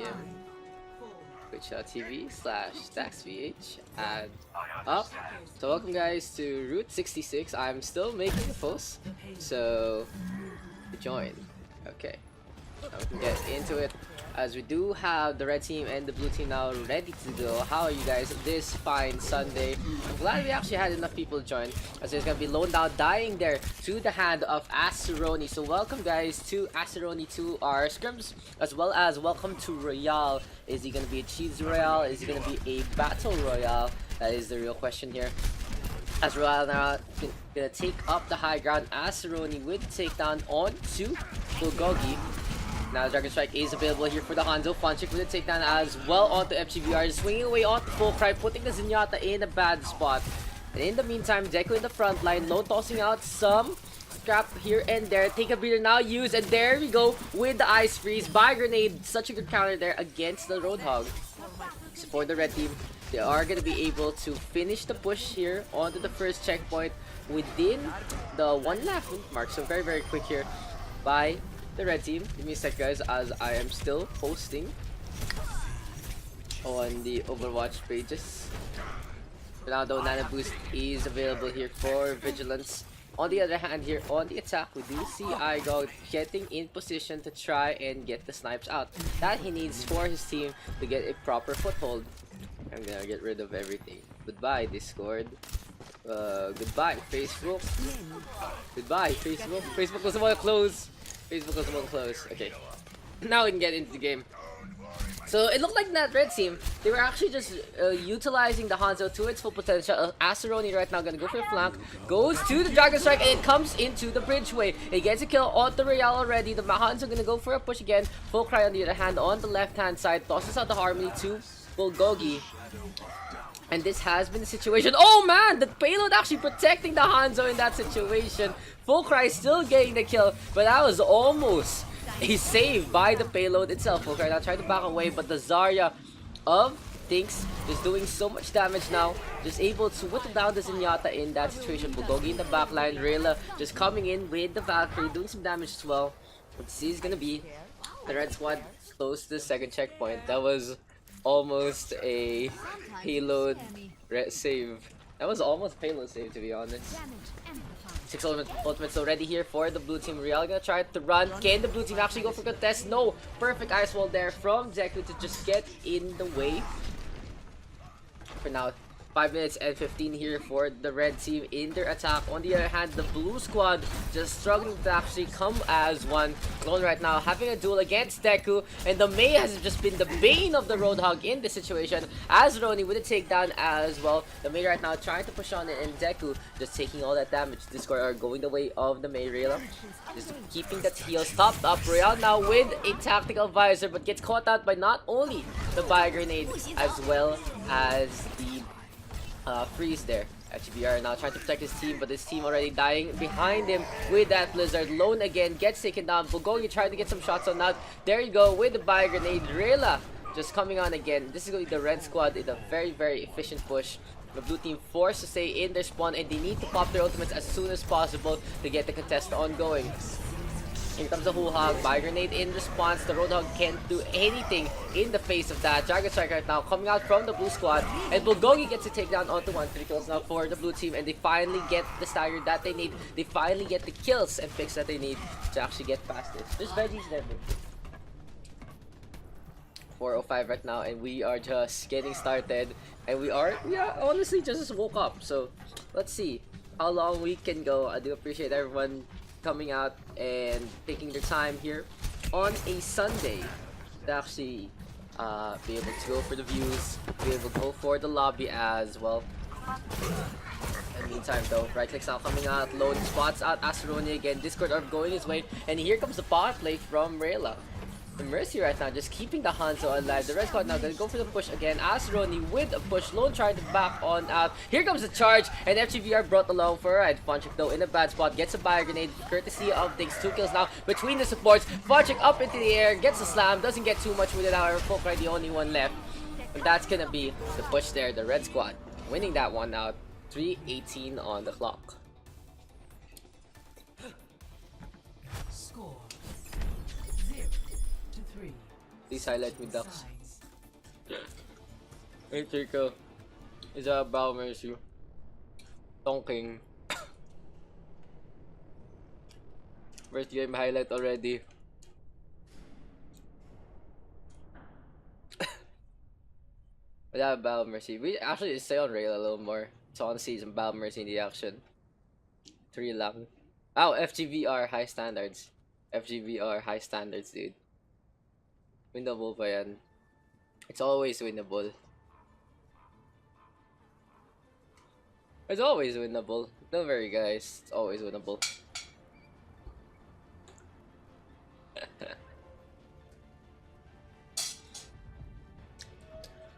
Stream, twitch.tv/DaksVH, and up. So welcome guys to Route 66. I'm still making the post, so join. Okay, now we can get into it as we do have the red team and the blue team now ready to go. How are you guys this fine Sunday? I'm glad we actually had enough people join, as there's gonna be lone down dying there to the hand of Aceroni. So welcome guys to Aceroni, to our scrims, as well as welcome to Royale. Is he gonna be a cheese royale? Is he gonna be a battle royale? That is the real question here. As Royale now gonna take up the high ground. Aceroni with takedown onto Bulgogi. Now Dragon Strike is available here for the Hanzo. Funchick with a takedown as well onto FGVR, swinging away onto Full Cry, putting the Zenyatta in a bad spot. And in the meantime, Deku in the front line, Lone tossing out some scrap here and there. Take a breather now, use, and there we go with the Ice Freeze by Grenade. Such a good counter there against the Roadhog. So for the red team, they are going to be able to finish the push here onto the first checkpoint within the 1.5 minute mark. So very, very quick here by the red team. Give me a sec guys, as I am still posting on the Overwatch pages. For now though, Nano Boost is available here for Vigilance. On the other hand here, on the attack, we do see Igog getting in position to try and get the snipes out that he needs for his team to get a proper foothold. I'm gonna get rid of everything. Goodbye Discord. Goodbye Facebook. Goodbye Facebook. Facebook was about to close. Facebook was about to close. Okay, now we can get into the game. So it looked like that red team, they were actually just utilizing the Hanzo to its full potential. Aceroni right now gonna go for the flank, goes to the Dragon Strike, and it comes into the bridgeway. It gets a kill on the Royale already. The Hanzo gonna go for a push again. Full Cry on the other hand on the left hand side, tosses out the Harmony to Bulgogi. And this has been the situation. Oh man, the payload actually protecting the Hanzo in that situation. Full Cry still getting the kill, but that was almost a save by the payload itself. Full Cry now trying to back away, but the Zarya of Dinks is doing so much damage now. Just able to whittle down the Zenyatta in that situation. Bulgogi in the backline. Rayla just coming in with the Valkyrie, doing some damage as well. But this is gonna be the red squad close to the second checkpoint. That was almost a payload save. That was almost payload save, to be honest. 6 ultimates already here for the blue team. Real gonna try to run. Can the blue team actually go for contest? No. Perfect ice wall there from Deku to just get in the way. For now, 5 minutes and 15 here for the red team in their attack. On the other hand, the blue squad just struggling to actually come as one. Lone right now having a duel against Deku, and the Mei has just been the bane of the Roadhog in this situation, as Roni with a takedown as well. The Mei right now trying to push on it, and Deku just taking all that damage. Discord are going the way of the Mei. Rayla just keeping that heal stopped up. Royale now with a tactical visor, but gets caught out by not only the Bio Grenade as well as the freeze there. HBR now trying to protect his team, but his team already dying behind him with that Blizzard. Lone again gets taken down. Bulgogi trying to get some shots on that. There you go with the Bio Grenade. Rayla just coming on again. This is going to be the red squad in a very, very efficient push. The blue team forced to stay in their spawn, and they need to pop their ultimates as soon as possible to get the contest ongoing. Here comes the Hulhog, Bio Grenade in response. The Roadhog can't do anything in the face of that. Dragon Strike right now coming out from the blue squad, and Bulgogi gets a takedown onto 1-3 kills now for the blue team, and they finally get the stagger that they need. They finally get the kills and picks that they need to actually get past this. There's veggies and everything. 4:05 right now, and we are just getting started, and we honestly just woke up. So let's see how long we can go. I do appreciate everyone coming out and taking their time here on a Sunday to actually be able to go for the views, be able to go for the lobby as well. In the meantime though, right clicks now coming out, Lone spots out Aceroni again. Discord are going his way, and here comes the power play from Rayla. The Mercy right now just keeping the Hanzo alive. The red squad now gonna go for the push again. Aceroni with a push. Lone trying to back on out. Here comes the charge, and FGVR brought along for a ride. Funchick though in a bad spot, gets a Bio Grenade courtesy of Daks. 2 kills now between the supports. Funchick up into the air, gets a slam, doesn't get too much with it. However, Full Cry the only one left. And that's gonna be the push there. The red squad winning that one out. 3:18 on the clock. Score 0-3. Please highlight me, Daks. Hey, Chico. Is that about Mercy? Tonking. First game highlight already. Without Battle Mercy. We actually stay on rail a little more. So I want to see some Battle Mercy in the action. 3 lang. Oh, FGVR high standards. FGVR high standards, dude. Winnable pa yan. It's always winnable. It's always winnable. Don't worry, guys. It's always winnable.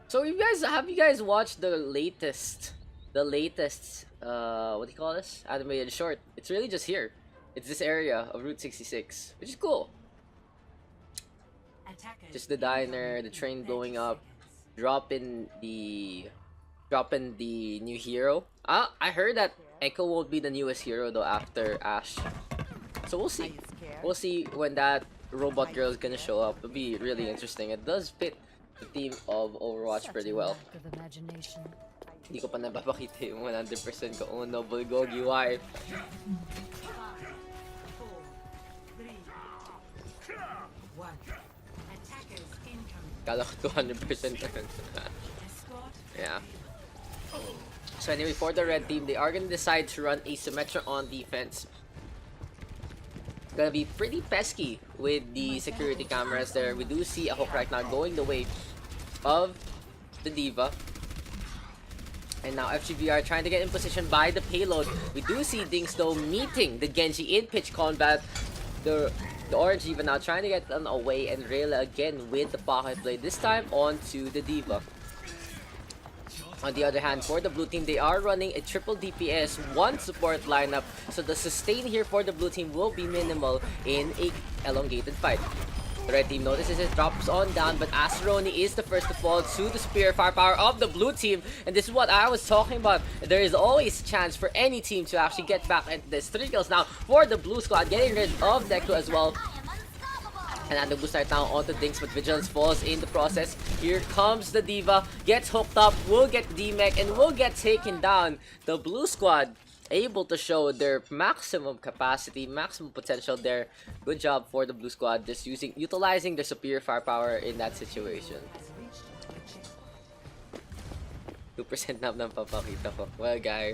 So have you guys watched the latest what do you call this? Animated short. It's really just here. It's this area of Route 66, which is cool. Just the diner, the train blowing up, dropping the new hero. I heard that Echo won't be the newest hero though after Ash. So we'll see. We'll see when that robot girl is gonna show up. It'll be really interesting. It does fit the theme of Overwatch pretty well. Hindi ko pa napapakita yung 100% ko uno Bulgogi. Why? Kala ko 200% Yeah. So anyway, for the red team, they are gonna decide to run a Symmetra on defense. Gonna be pretty pesky with the security cameras there. We do see a hook right now going the way of the D.Va. And now FGVR trying to get in position by the payload. We do see Dings though meeting the Genji in pitch combat. The orange D.Va now trying to get them away, and Rayla again with the pocket play, this time onto the D.Va. On the other hand, for the blue team, they are running a triple DPS, 1 support lineup, so the sustain here for the blue team will be minimal in a elongated fight. The red team notices it, drops on down, but Aceroni is the first to fall to the superior firepower of the blue team, and this is what I was talking about. There is always a chance for any team to actually get back into this. 3 kills now for the blue squad, getting rid of Deku as well. And the boost right now onto Dings, but Vigilance falls in the process. Here comes the D.Va, gets hooked up, will get D-Mech, and will get taken down. The blue squad able to show their maximum capacity, maximum potential there. Good job for the blue squad, just utilizing their superior firepower in that situation. 2% na papakita ko. Well, guy.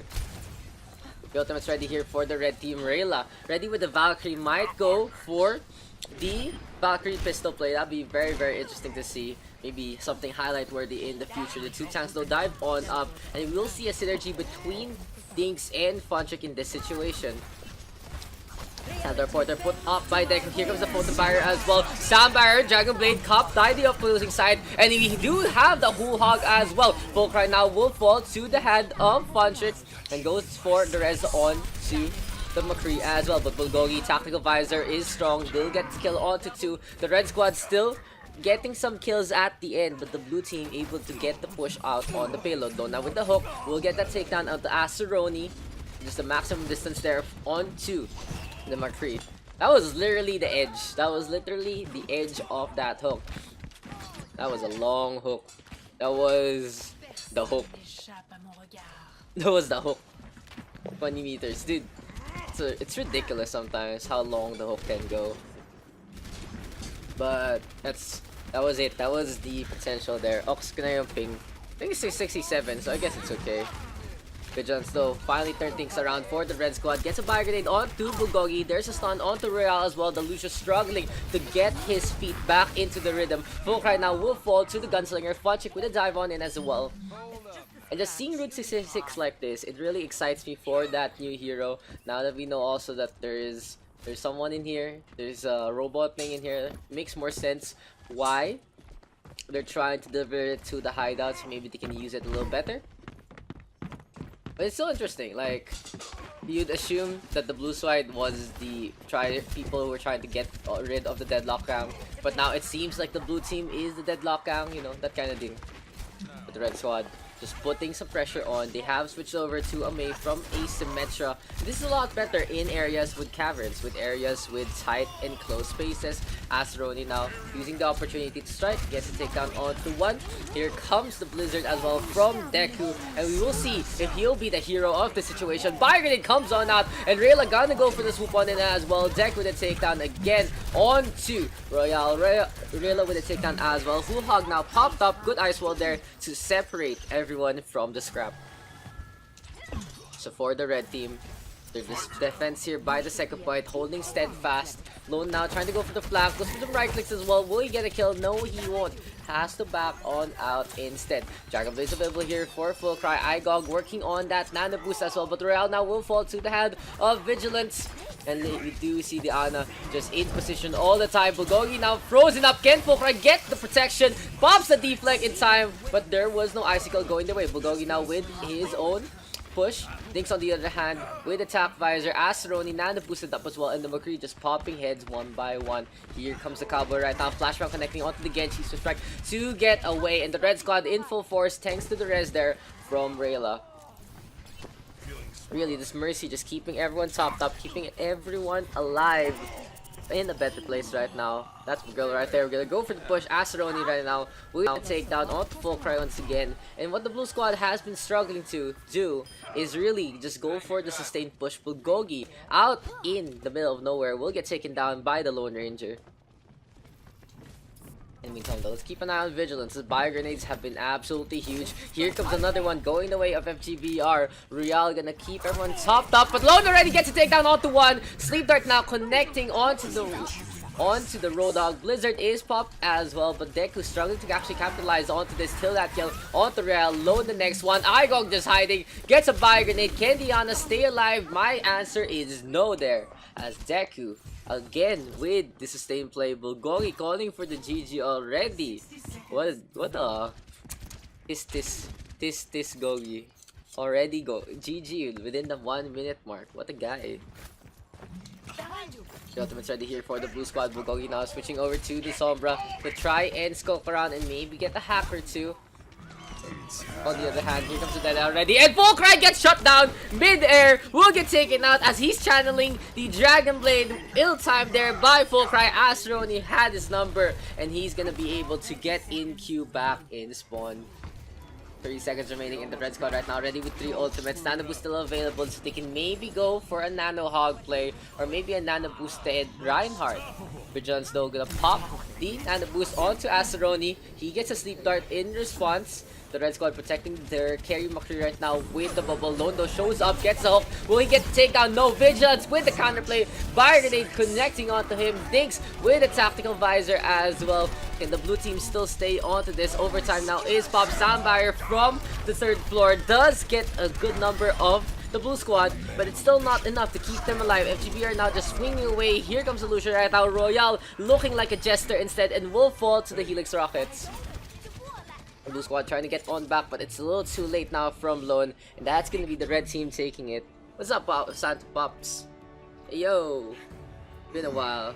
The ultimate's ready here for the red team. Rayla ready with the Valkyrie, might go for the Valkyrie pistol play. That'd be very, very interesting to see. Maybe something highlight worthy in the future. The 2 tanks though dive on up, and we'll see a synergy between Dinks and Funtrick in this situation. Another porter put up by Deck. Here comes the photon barrier as well. Sound barrier, Dragon Blade, Cop died the opposing side, and we do have the Whole Hog as well. Volk right now will fall to the head of Funtrick and goes for the res on to the McCree as well. But Bulgogi, Tactical Visor is strong, will get the kill onto 2. The red squad still getting some kills at the end, but the blue team able to get the push out on the payload though. Now with the hook, we'll get that takedown onto Aceroni. Just the maximum distance there onto the McCree. That was literally the edge. That was literally the edge of that hook. That was a long hook. That was the hook. That was the hook. 20 meters, dude. It's ridiculous sometimes how long the hook can go. But that was it. That was the potential there. Ox ko na yung ping. I think it's 67, so I guess it's okay. Vigilance though finally turn things around for the red squad. Gets a fire grenade onto Bulgogi. There's a stun onto Royale as well. The Lucius struggling to get his feet back into the rhythm. Volk right now will fall to the gunslinger. Funchick with a dive on in as well. And just seeing Route 66 like this, it really excites me for that new hero. Now that we know also that there's someone in here, there's a robot thing in here, it makes more sense why they're trying to deliver it to the hideouts. Maybe they can use it a little better. But it's still interesting. Like, you'd assume that the blue side was the people who were trying to get rid of the deadlock gang, but now it seems like the blue team is the deadlock gang, you know, that kind of thing. But the red squad just putting some pressure on. They have switched over to a Mei from Asymmetra. This is a lot better in areas with caverns, with areas with tight and close spaces. Asroni now using the opportunity to strike, gets a takedown onto one. Here comes the Blizzard as well from Deku, and we will see if he'll be the hero of the situation. Fire Grenade comes on out, and Rayla gonna go for the swoop on in as well. Deku with a takedown again onto Royale. Rayla with a takedown as well. Full Hog now popped up, good ice wall there to separate everyone from the scrap. So for the red team, their defense here by the second point, holding steadfast. Lone now trying to go for the flank, goes for some right clicks as well. Will he get a kill? No, he won't. Has to back on out instead. Dragon Blade available here for Full Cry. Igog working on that nano boost as well, but Royale now will fall to the hand of Vigilance. And we do see the Ana just in position all the time. Bulgogi now frozen up. Can Full Cry get the protection? Pops the deflect in time, but there was no icicle going their way. Bulgogi now with his own push. Dinks on the other hand with attack visor. Asroni nano boosted up as well, and the McCree just popping heads one by one. Here comes the Cowboy right now. Flashback connecting onto the Genji to strike to get away, and the red squad in full force thanks to the res there from Rayla. Really, this Mercy just keeping everyone topped up, keeping everyone alive. In a better place right now. That's the girl right there. We're gonna go for the push. Asroni right now will take down onto Full Cry once again. And what the blue squad has been struggling to do is really just go for the sustained push. Bulgogi out in the middle of nowhere will get taken down by the Lone Ranger. In the meantime though, let's keep an eye on Vigilance. The bio grenades have been absolutely huge. Here comes another one going the way of FGBR. Real gonna keep everyone topped up, but Lone already gets a takedown onto one. Sleep Dart now connecting onto the Road Dog. Blizzard is popped as well, but Deku struggling to actually capitalize onto this till that kill onto Real. Lone the next one. Igog just hiding, gets a bio grenade. Can Diana stay alive? My answer is no there, as Deku again with the sustained play. Bulgogi calling for the GG already. What is this Gogi? Already go GG within the 1 minute mark. What a guy. The ultimate's ready here for the blue squad. Bulgogi now switching over to the Sombra to try and scope around and maybe get a hack or two. On the other hand, here comes the dead already, and Full Cry gets shut down mid-air, will get taken out as he's channeling the Dragon Blade. Ill-timed there by Full Cry. Asroni had his number, and he's gonna be able to get in queue back in spawn. 30 seconds remaining in the red squad right now, ready with 3 ultimates. Nano boost still available, so they can maybe go for a nano hog play or maybe a nano boosted Reinhardt. Vigilance though gonna pop the nano boost onto Asroni. He gets a sleep dart in response. The red squad protecting their carry McCree right now with the bubble. Londo shows up, gets a hook. Will he get the takedown? No. Vigilance with the counterplay. Fire Grenade connecting onto him. Dinks with a tactical visor as well. Can the blue team still stay onto this? Overtime now is popped. Soundbarrier from the 3rd floor does get a good number of the blue squad, but it's still not enough to keep them alive. FGB are now just swinging away. Here comes the Lucian right now. Royale looking like a jester instead and will fall to the Helix Rockets. The blue squad trying to get on back, but it's a little too late now from Lone, and that's gonna be the red team taking it. What's up, Santa Pops? Hey, yo, been a while.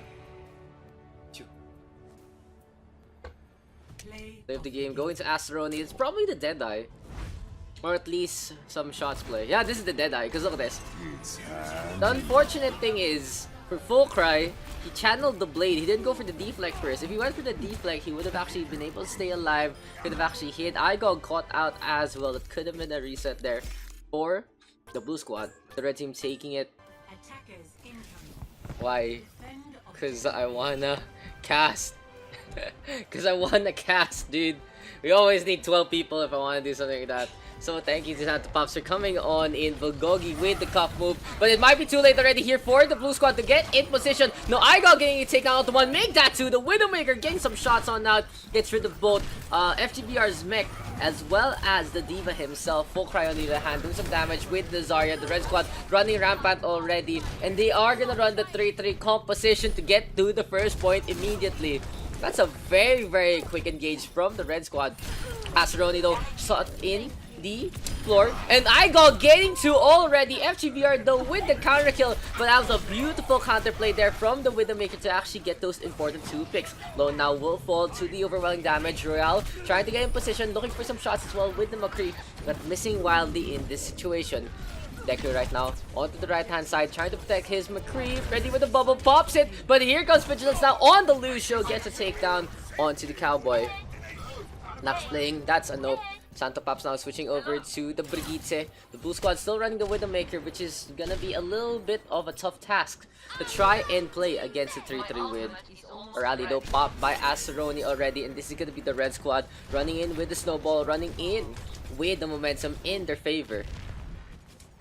Play of the game going to Asroni. It's probably the Deadeye, or at least some shots play. Yeah, this is the Deadeye, because look at this. The unfortunate thing is for Full Cry, he channeled the blade. He didn't go for the deflect first. If he went for the deflect, he would have actually been able to stay alive. Could have actually hit. Igog caught out as well. It could have been a reset there for the blue squad. The red team taking it. Why? Because I wanna cast. Because I wanna cast, dude. We always need 12 people if I want to do something like that. So thank you to Santa Pops for coming on in. Bulgogi with the cuff move, but it might be too late already here for the blue squad to get in position. No, Igor getting a takedown out to one. Make that two. The Widowmaker getting some shots on out. Gets rid of both FGBR's mech as well as the Diva himself. Full Cry on the other hand doing some damage with the Zarya. The red squad running rampant already, and they are gonna run the 3-3 composition to get to the first point immediately. That's a very quick engage from the red squad. Asroni though shot in the floor. And Igog getting two already. FGVR though with the counter kill. But that was a beautiful counterplay there from the Widowmaker to actually get those important 2 picks. Lone now will fall to the overwhelming damage. Royale trying to get in position, looking for some shots as well with the McCree, but missing wildly in this situation. Deku right now onto the right hand side, trying to protect his McCree. Ready with the bubble, pops it, but here comes Vigilance now on the Lucio, gets a takedown onto the Cowboy. Daks playing, that's a nope. Santo Pops now switching over to the Brigitte. The blue squad still running the Widowmaker, which is gonna be a little bit of a tough task to try and play against the 3-3 with. Rally though popped by Aceroni already, and this is gonna be the red squad running in with the snowball, running in with the momentum in their favor.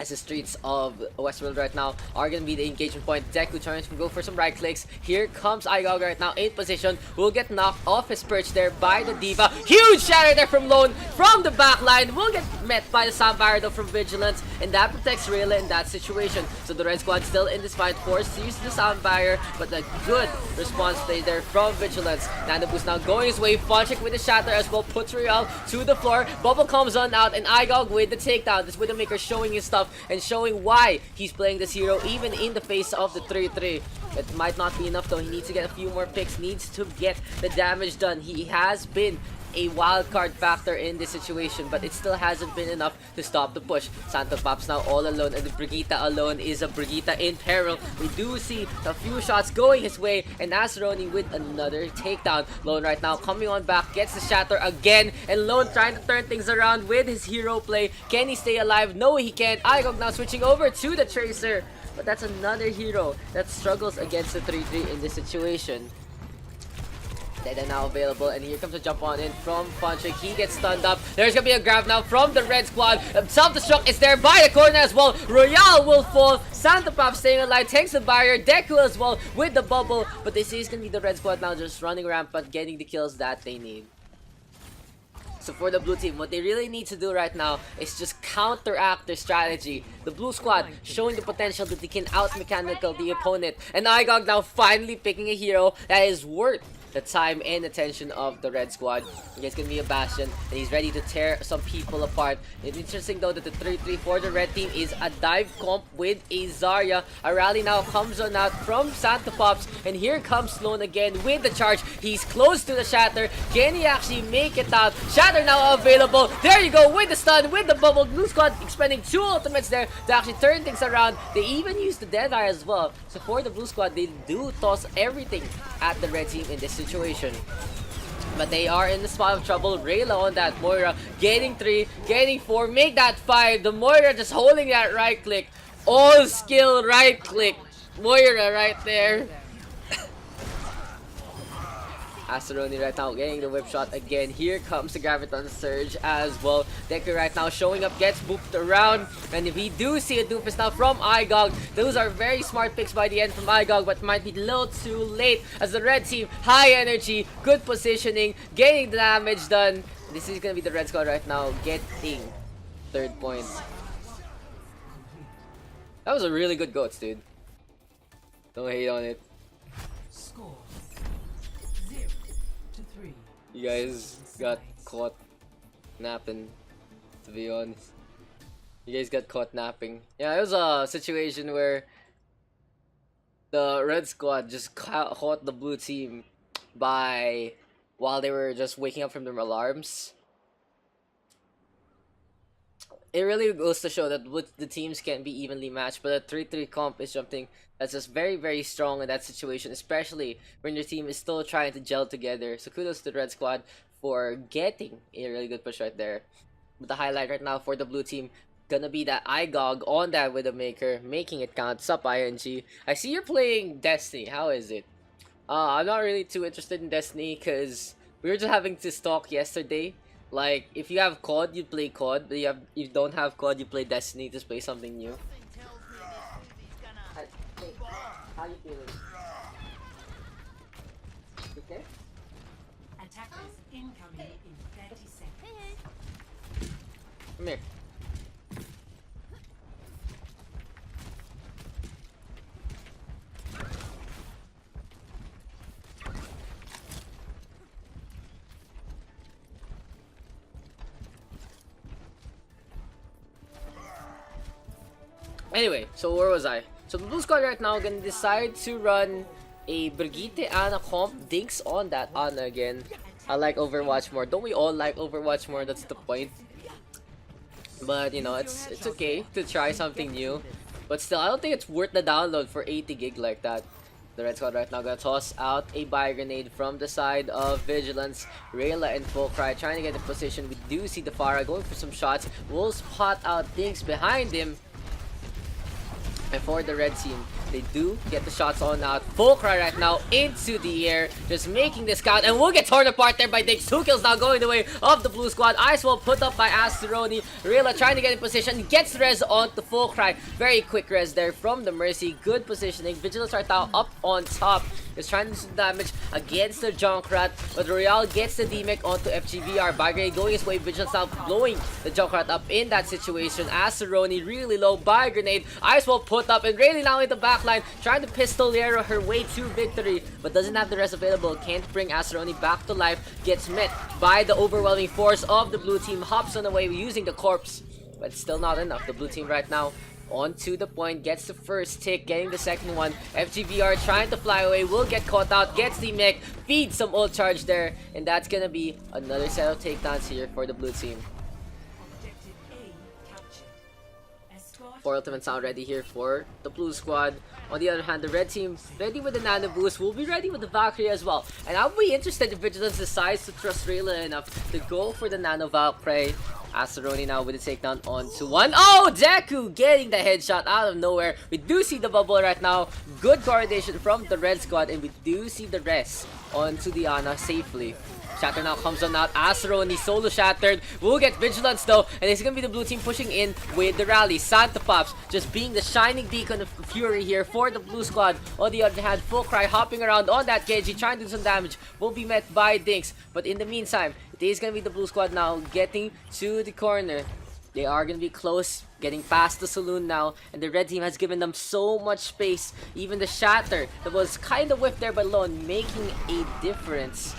As the streets of Westworld right now are going to be the engagement point. Deku trying to go for some right clicks. Here comes Igog right now in position. Will get knocked off his perch there by the Diva. Huge shatter there from Lone from the back line. Will get met by the Soundfire though from Vigilance. And that protects Rayla in that situation. So the red squad still in this fight. Forced to use the Soundfire. But a good response play there from Vigilance. Nanoboost now going his way. Funchick with the shatter as well. Puts Real to the floor. Bubble comes on out. And Igog with the takedown. This Widowmaker showing his stuff and showing why he's playing this hero even in the face of the 3-3. It might not be enough though. He needs to get a few more picks, needs to get the damage done. He has been a wild card factor in this situation, but it still hasn't been enough to stop the push. Santo Pops now all alone, and the Brigitte alone is a Brigitte in peril. We do see a few shots going his way, and Aceroni with another takedown. Lone right now coming on back, gets the shatter again, and Lone trying to turn things around with his hero play. Can he stay alive? No, he can't. Igog now switching over to the Tracer, but that's another hero that struggles against the 3-3 in this situation. Dead now available, and here comes a jump on in from Funchick. He gets stunned up. There's gonna be a grab now from the red squad. Self-destruct is there by the corner as well. Royale will fall. Santa Pop staying alive, takes the barrier. Deku as well with the bubble, but this is gonna be the red squad now just running rampant, getting the kills that they need. So for the blue team, what they really need to do right now is just counteract their strategy. The blue squad showing the potential that they can out-mechanical the opponent. And Igog now finally picking a hero that is worth the time and attention of the red squad. It's gonna be a Bastion, and he's ready to tear some people apart. It's interesting though that the 3-3 for the red team is a dive comp with a Zarya. A rally now comes on out from Santa Pops, and here comes Sloan again with the charge. He's close to the shatter. Can he actually make it out? Shatter now available. There you go with the stun, with the bubble. Blue squad expending 2 ultimates there to actually turn things around. They even use the Deadeye as well. So for the blue squad, they do toss everything at the red team in this situation. But they are in the spot of trouble. Rayla on that. Moira getting 3, getting 4, make that 5. The Moira just holding that right click. All skill right click. Moira right there. Aceroni right now getting the whip shot again. Here comes the Graviton Surge as well. Deku right now showing up, gets booped around. And if we do see a Doofus now from Igog, those are very smart picks by the end from Igog, but might be a little too late as the red team, high energy, good positioning, getting the damage done. This is gonna be the red squad right now getting 3rd point. That was a really good goats, dude. Don't hate on it. You guys got caught napping, to be honest. You guys got caught napping. Yeah, it was a situation where the red squad just caught the blue team while they were just waking up from their alarms. It really goes to show that the teams can't be evenly matched, but a 3-3 comp is something that's just very, very strong in that situation, especially when your team is still trying to gel together. So kudos to the red squad for getting a really good push right there. But the highlight right now for the blue team gonna be that Igog on that Widowmaker, making it count. Sup ING. I see you're playing Destiny. How is it? I'm not really too interested in Destiny because we were just having to stalk yesterday. Like, if you have COD, you play COD, but if you don't have COD, you play Destiny to play something new. How you feeling? Okay? Attackers incoming in 30 seconds. Come here. Anyway, so where was I? So the blue squad right now gonna decide to run a Brigitte Ana comp. Dinks on that Ana again. I like Overwatch more. Don't we all like Overwatch more? That's the point. But you know, it's okay to try something new. But still, I don't think it's worth the download for 80 gig like that. The red squad right now gonna toss out a buy grenade from the side of Vigilance. Rayla and Fulcry trying to get in position. We do see the Pharah going for some shots. We'll spot out Dinks behind him. And for the red team, they do get the shots on out. Fulcry right now into the air, just making this count, and we'll get torn apart there by Daks. 2 kills now going the way of the blue squad. Ice wall put up by Asteroni. Rayla trying to get in position, gets res on to Fulcry. Very quick res there from the Mercy. Good positioning. Vigilance right now up on top. Is trying to do some damage against the Junkrat, but Royale gets the DMEC onto FGVR. Bargray going his way. Vigilance now blowing the Junkrat up in that situation. Asteroni really low by grenade. Ice wall put up, and Rayleigh now in the backline trying to pistolero her way to victory, but doesn't have the rest available. Can't bring Asteroni back to life. Gets met by the overwhelming force of the blue team. Hops on the way using the corpse, but still not enough. The blue team right now onto the point, gets the first tick, getting the second one. FGVR trying to fly away, will get caught out, gets the mech, feeds some ult charge there, and that's gonna be another set of takedowns here for the blue team. Objective A captured. Escort 4 ultimate sound ready here for the blue squad. On the other hand, the red team ready with the nano boost, will be ready with the Valkyrie as well. And I'll be interested if Vigilance decides to trust Rayla enough to go for the nano Valkyrie. Asteroni now with the takedown onto one. Oh, Deku getting the headshot out of nowhere. We do see the bubble right now. Good coordination from the red squad, and we do see the rest onto the Ana safely. Shatter now comes on out. Asteroni solo shattered. We'll get Vigilance though, and it's gonna be the blue team pushing in with the rally. Santa Pops just being the shining beacon of fury here for the blue squad. On the other hand, Fulcry hopping around on that KG, trying to do some damage. Will be met by Dinks, but in the meantime, it is gonna be the blue squad now getting to the corner. They are gonna be close, getting past the saloon now, and the red team has given them so much space. Even the shatter that was kind of whiffed there by Lone, making a difference.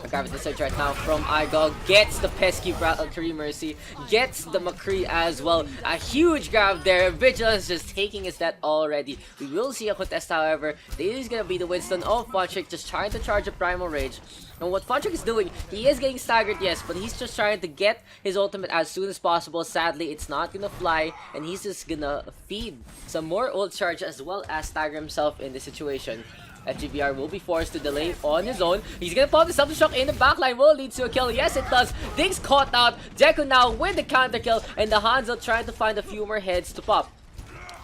A grab the search right now from Igog, gets the pesky Valkyrie Mercy, gets the McCree as well. A huge grab there. Vigilance just taking his death already. We will see a contest, however. This is gonna be the Winston of Fontrick, just trying to charge a Primal Rage. And what Fontrick is doing, he is getting staggered, yes, but he's just trying to get his ultimate as soon as possible. Sadly, it's not gonna fly, and he's just gonna feed some more ult charge as well as stagger himself in this situation. FGVR will be forced to delay on his own. He's gonna pop the Self Destruct in the backline. Will lead to a kill. Yes, it does. Dinks caught out. Deku now with the counter kill, and the Hanzo trying to find a few more heads to pop.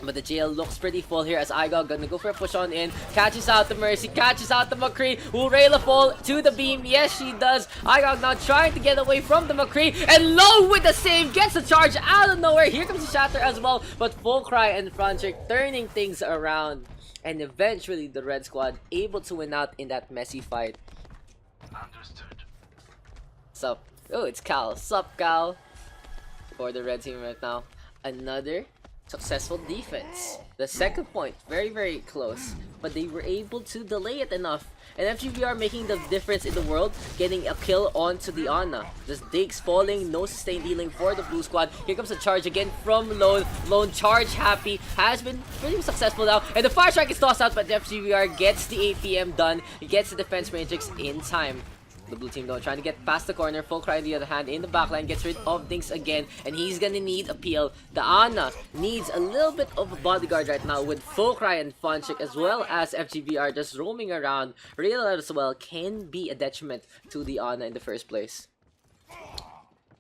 But the jail looks pretty full here as Igog gonna go for a push on in. Catches out the Mercy, catches out the McCree. Will Rayla fall to the beam? Yes, she does. Igog now trying to get away from the McCree. And Low with the save, gets the charge out of nowhere. Here comes the Shatter as well. But Fulcry and Franchik turning things around. And eventually the red squad able to win out in that messy fight. Understood. Sup? Oh, it's Cal. Sup, Cal? For the red team right now. Another successful defense. The second point, very, very close. But they were able to delay it enough. And FGVR making the difference in the world, getting a kill onto the Ana. Just Diggs falling, no sustained healing for the blue squad. Here comes a charge again from Lone. Lone charge happy, has been pretty successful now. And the fire strike is tossed out, but FGVR gets the APM done. He gets the defense matrix in time. The blue team though trying to get past the corner. Fulcry on the other hand in the backline gets rid of Dinks again, and he's gonna need a peel. The Ana needs a little bit of a bodyguard right now with Fulcry and Fonchik as well as FGVR just roaming around. Real as well can be a detriment to the Ana in the first place.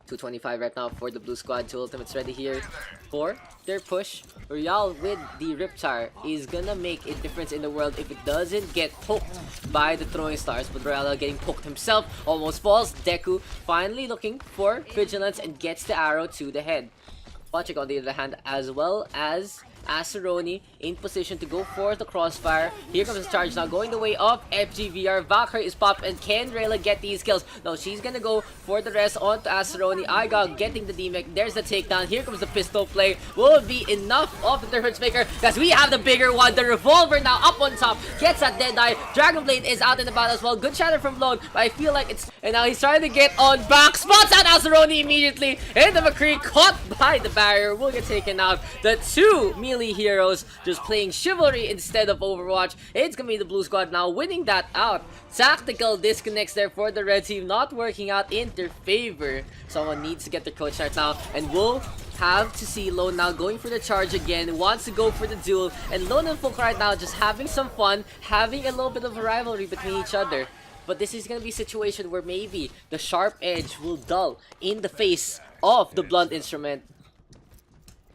225 right now for the blue squad. 2 ultimates ready here for their push. Rial with the Riptire is gonna make a difference in the world if it doesn't get poked by the throwing stars. But Rial getting poked himself, almost falls. Deku finally looking for Vigilance and gets the arrow to the head. Watching on the other hand as well as Aceroni in position to go for the crossfire. Here comes the charge now, going the way of FGVR. Valkyrie is popped, and can Rayla get these kills? No, she's gonna go for the rest onto Aceroni. Igog getting the DMEC. There's the takedown. Here comes the pistol play. Will it be enough of the difference maker? Because we have the bigger one. The revolver now up on top. Gets that Deadeye. Dragonblade is out in the battle as well. Good shatter from Lone, but I feel like it's... And now he's trying to get on back. Spots out Aceroni immediately. And the McCree caught by the barrier. Will get taken out. The two melee heroes just playing Chivalry instead of Overwatch. It's gonna be the blue squad now winning that out. Tactical disconnects there for the red team, not working out in their favor. Someone needs to get their coach right now, and we'll have to see Lone now going for the charge again, wants to go for the duel, and Lone and Folk right now just having some fun, having a little bit of a rivalry between each other. But this is gonna be a situation where maybe the sharp edge will dull in the face of the blunt instrument.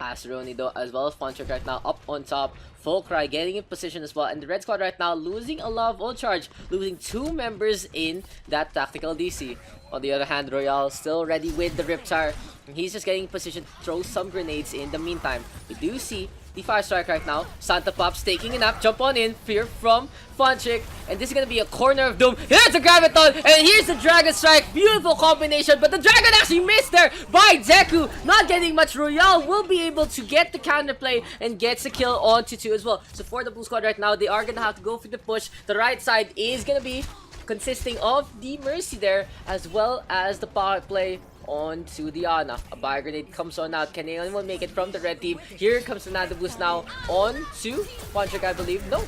Aceroni though, as well as Funtrick right now up on top. Fulcry getting in position as well, and the red squad right now losing a lot of ult charge, losing 2 members in that tactical DC. On the other hand, Royale still ready with the Riptire, and he's just getting in position to throw some grenades in the meantime. We do see the Fire Strike right now. Santa Pops taking a nap, jump on in, fear from Funchick, and this is gonna be a corner of doom. Here's the Graviton, and here's the Dragon Strike. Beautiful combination, but the Dragon actually missed there by Deku. Not getting much. Royale will be able to get the counterplay and gets the kill onto 2 as well. So for the blue squad right now, they are gonna have to go for the push. The right side is gonna be consisting of the Mercy there, as well as the power play onto the Ana. A Bio Grenade comes on out. Can anyone make it from the red team? Here comes the Nano Boost now on to Funtrick, I believe. No.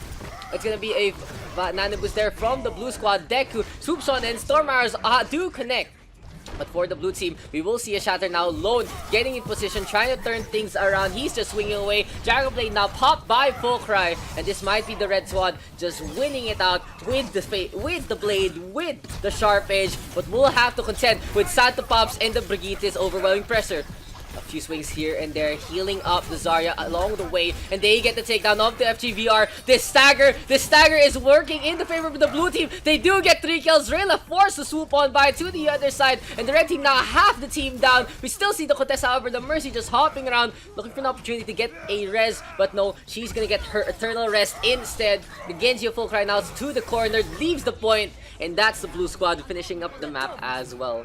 It's gonna be a Nano Boost there from the blue squad. Deku swoops on in. Storm Arrows do connect. But for the blue team, we will see a shatter now. Lone getting in position, trying to turn things around. He's just swinging away. Dragonblade now popped by Fulcry, and this might be the red squad just winning it out with the blade, with the sharp edge. But we'll have to contend with Santa Pops and the Brigitte's overwhelming pressure. A few swings here and there, healing up the Zarya along the way, and they get the takedown of the FGVR. This stagger is working in the favor of the blue team. They do get 3 kills. Rayla forced to swoop on by to the other side, and the red team now half the team down. We still see the Contessa, however, the Mercy just hopping around, looking for an opportunity to get a res, but no, she's gonna get her eternal rest instead. The Genji of Fulcry now to the corner, leaves the point, and that's the blue squad finishing up the map as well.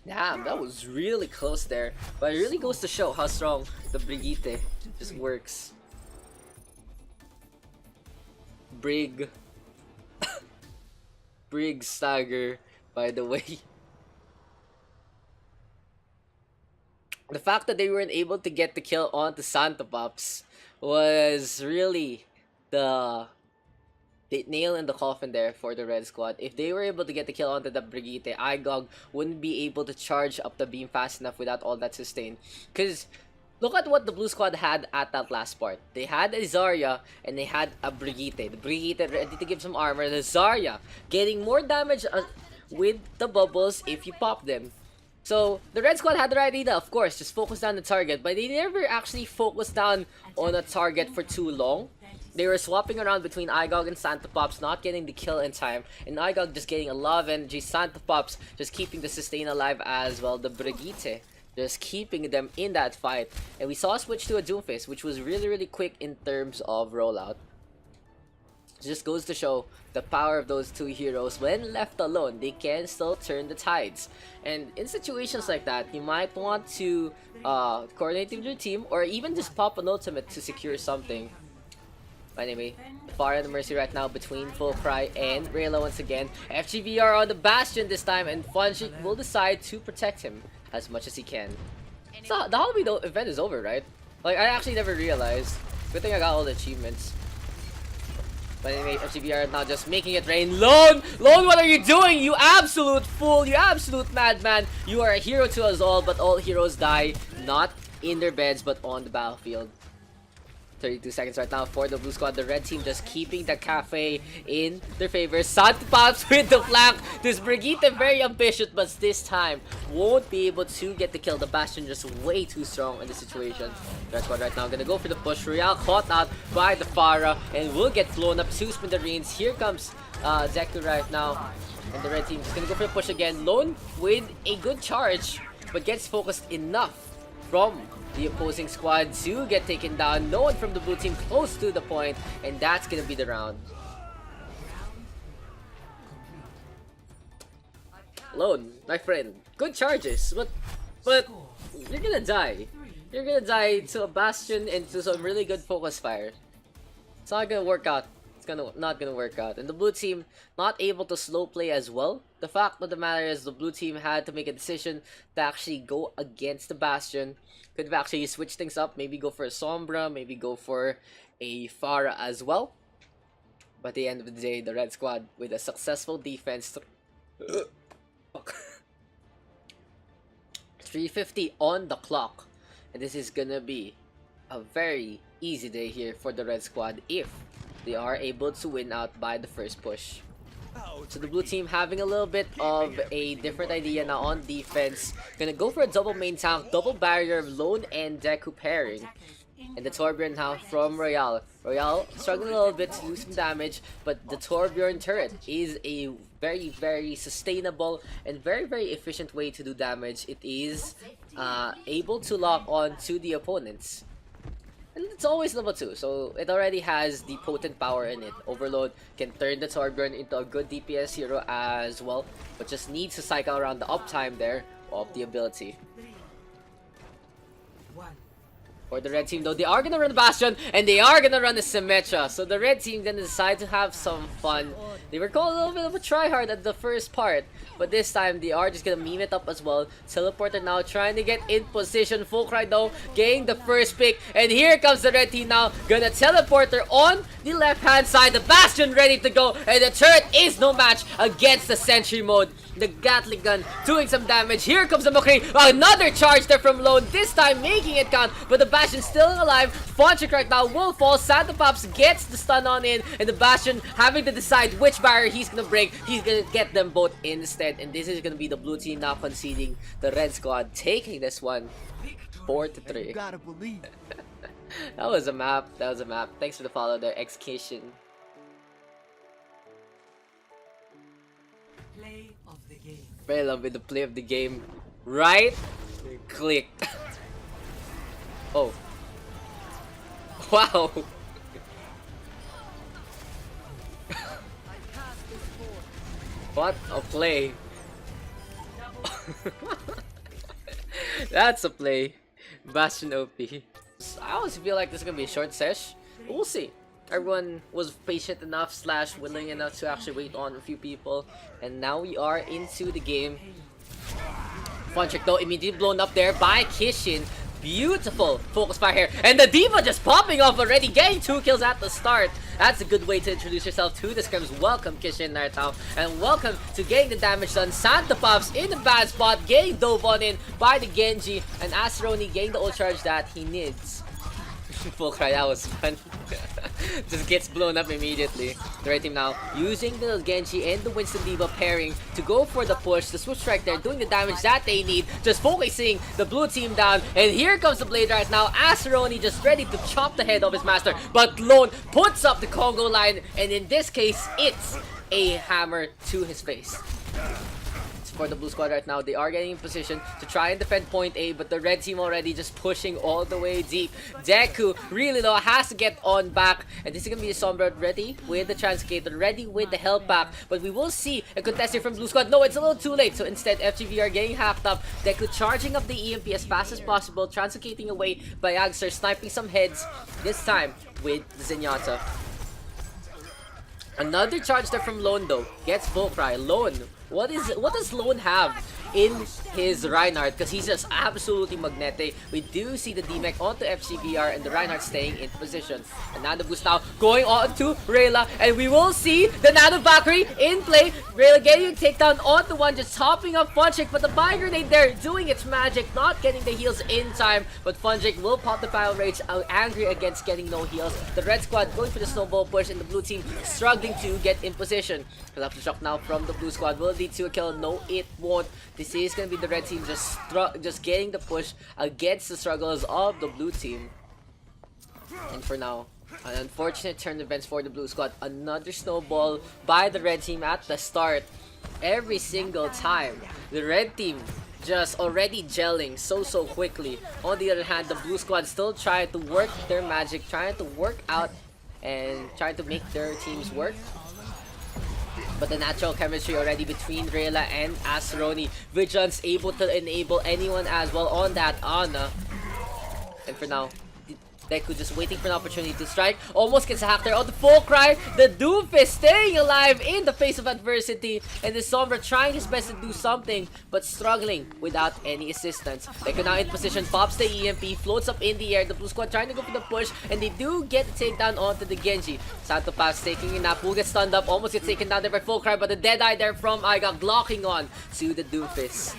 Damn, that was really close there. But it really goes to show how strong the Brigitte just works. Brig Stagger, by the way. The fact that they weren't able to get the kill onto Santa Pops was really the nail in the coffin there for the red squad. If they were able to get the kill onto the Brigitte, Igog wouldn't be able to charge up the beam fast enough without all that sustain. Because look at what the blue squad had at that last part. They had a Zarya and they had a Brigitte. The Brigitte ready to give some armor. The Zarya getting more damage with the bubbles if you pop them. So the red squad had the right idea, of course, just focus down the target, but they never actually focused down on a target for too long. They were swapping around between Igog and Santa Pops, not getting the kill in time. And Igog just getting a lot of energy. Santa Pops just keeping the sustain alive as well. The Brigitte just keeping them in that fight. And we saw a switch to a Doomfist, which was really quick in terms of rollout. It just goes to show the power of those two heroes. When left alone, they can still turn the tides. And in situations like that, you might want to coordinate with your team, or even just pop an ultimate to secure something. Anyway, Farah and the Mercy right now between Fulcry and Rayla once again. FGVR on the Bastion this time, and Funji will decide to protect him as much as he can. So the Halloween event is over, right? Like, I actually never realized. Good thing I got all the achievements. But anyway, FGVR now just making it rain. Lone, what are you doing? You absolute fool! You absolute madman! You are a hero to us all, but all heroes die not in their beds but on the battlefield. 32 seconds right now for the blue squad. The red team just keeping the cafe in their favor. Santa Pops with the flank. This Brigitte very ambitious, but this time won't be able to get the kill. The Bastion just way too strong in this situation. The red squad right now gonna go for the push. Royale caught out by the Farah and will get blown up to Smithereens. Here comes Zeku right now. And the red team is gonna go for the push again. Lone with a good charge, but gets focused enough from the opposing squad to get taken down. No one from the blue team close to the point, and that's gonna be the round. Lone, my friend, good charges, but you're gonna die. You're gonna die to a Bastion and to some really good focus fire. It's not gonna work out. It's not gonna work out. And the blue team not able to slow play as well. The fact of the matter is the blue team had to make a decision to actually go against the Bastion. Could have actually switched things up. Maybe go for a Sombra. Maybe go for a Pharah as well. But at the end of the day, the red squad with a successful defense. 350 on the clock. And this is gonna be a very easy day here for the red squad if they are able to win out by the first push. So the blue team having a little bit of a different idea now on defense. Gonna go for a double main tank, double barrier, Lone and Deku pairing. And the Torbjorn now from Royale. Royale struggling a little bit to lose some damage, but the Torbjorn turret is a very sustainable and very efficient way to do damage. It is able to lock on to the opponents. And it's always level 2, so it already has the potent power in it. Overload can turn the Torbjorn into a good DPS hero as well, but just needs to cycle around the uptime there of the ability. For the red team though, they are gonna run the Bastion and they are gonna run the Symmetra. So the red team then decide to have some fun. They were called a little bit of a tryhard at the first part, but this time they are just gonna meme it up as well. Teleporter now trying to get in position. Fulcry though getting the first pick, and here comes the red team now. Gonna teleporter on the left hand side. The Bastion ready to go, and the turret is no match against the Sentry mode. The Gatling gun doing some damage. Here comes the McCree. Another charge there from Lone, this time making it count, but the Bastion still alive. Fonchik right now will fall. Santa Pops gets the stun on in, and the Bastion having to decide which barrier he's gonna break. He's gonna get them both instead, and this is gonna be the blue team now conceding. The red squad taking this one 4-3. Gotta believe. That was a map. That was a map. Thanks for the follow there, Execution. Play of the game. Very love with the play of the game. Right click. Oh. Wow. What a play. That's a play. Bastion OP. I always feel like this is gonna be a short sesh. But we'll see. Everyone was patient enough / willing enough to actually wait on a few people. And now we are into the game. Fonchik though immediately blown up there by Kishin. Beautiful focus fire here, and the Diva just popping off already, getting 2 kills at the start. That's a good way to introduce yourself to the scrims. Welcome Kishin Naruto, and welcome to getting the damage done. Santa Pops in the bad spot, getting dove on in by the Genji, and Aceroni getting the ult charge that he needs. Full cry, that was fun. Just gets blown up immediately. The red team now using the Genji and the Winston Diva pairing to go for the push. The switch strike there doing the damage that they need. Just focusing the blue team down. And here comes the blade right now. Aceroni just ready to chop the head of his master. But Lone puts up the Congo line. And in this case, it's a hammer to his face. For the blue squad right now, they are getting in position to try and defend point A, but the red team already just pushing all the way deep. Deku really though has to get on back, and this is gonna be a Sombra ready with the Transcator, ready with the health pack, but we will see a contestant from blue squad. No, it's a little too late, so instead FGV are getting hacked up. Deku charging up the EMP as fast as possible, Translocating away by Youngster, sniping some heads, this time with the Zenyatta. Another charge there from Lone though, gets full cry. Lone, what does Lone have in his Reinhardt? Because he's just absolutely magnetic. We do see the DMEC onto FCVR and the Reinhardt staying in position. And Nano Boost now going on to Rayla, and we will see the Nano Valkyrie in play. Rayla getting a takedown on the one, just topping up Funchik, but the Fire Grenade there doing its magic, not getting the heals in time. But Funchik will pop the Fire Rage, angry against getting no heals. The red squad going for the snowball push, and the blue team struggling to get in position. Collapse shock now from the blue squad will lead to a kill. No, it won't. This is gonna be the red team just getting the push against the struggles of the blue team. And for now, an unfortunate turn of events for the blue squad. Another snowball by the red team at the start. Every single time the red team just already gelling so quickly. On the other hand, the blue squad still trying to work their magic, trying to work out and trying to make their teams work. But the natural chemistry already between Rayla and Aceroni. Vigilance able to enable anyone as well on that Ana. And for now, Deku just waiting for an opportunity to strike. Almost gets hacked there on the full cry. The Doomfist staying alive in the face of adversity. And the Sombra trying his best to do something, but struggling without any assistance. Deku now in position, pops the EMP, floats up in the air. The blue squad trying to go for the push, and they do get the takedown onto the Genji. Santo Pass taking a nap, will get stunned up, almost gets taken down there by full cry, but the Deadeye there from Igok blocking on to the Doomfist.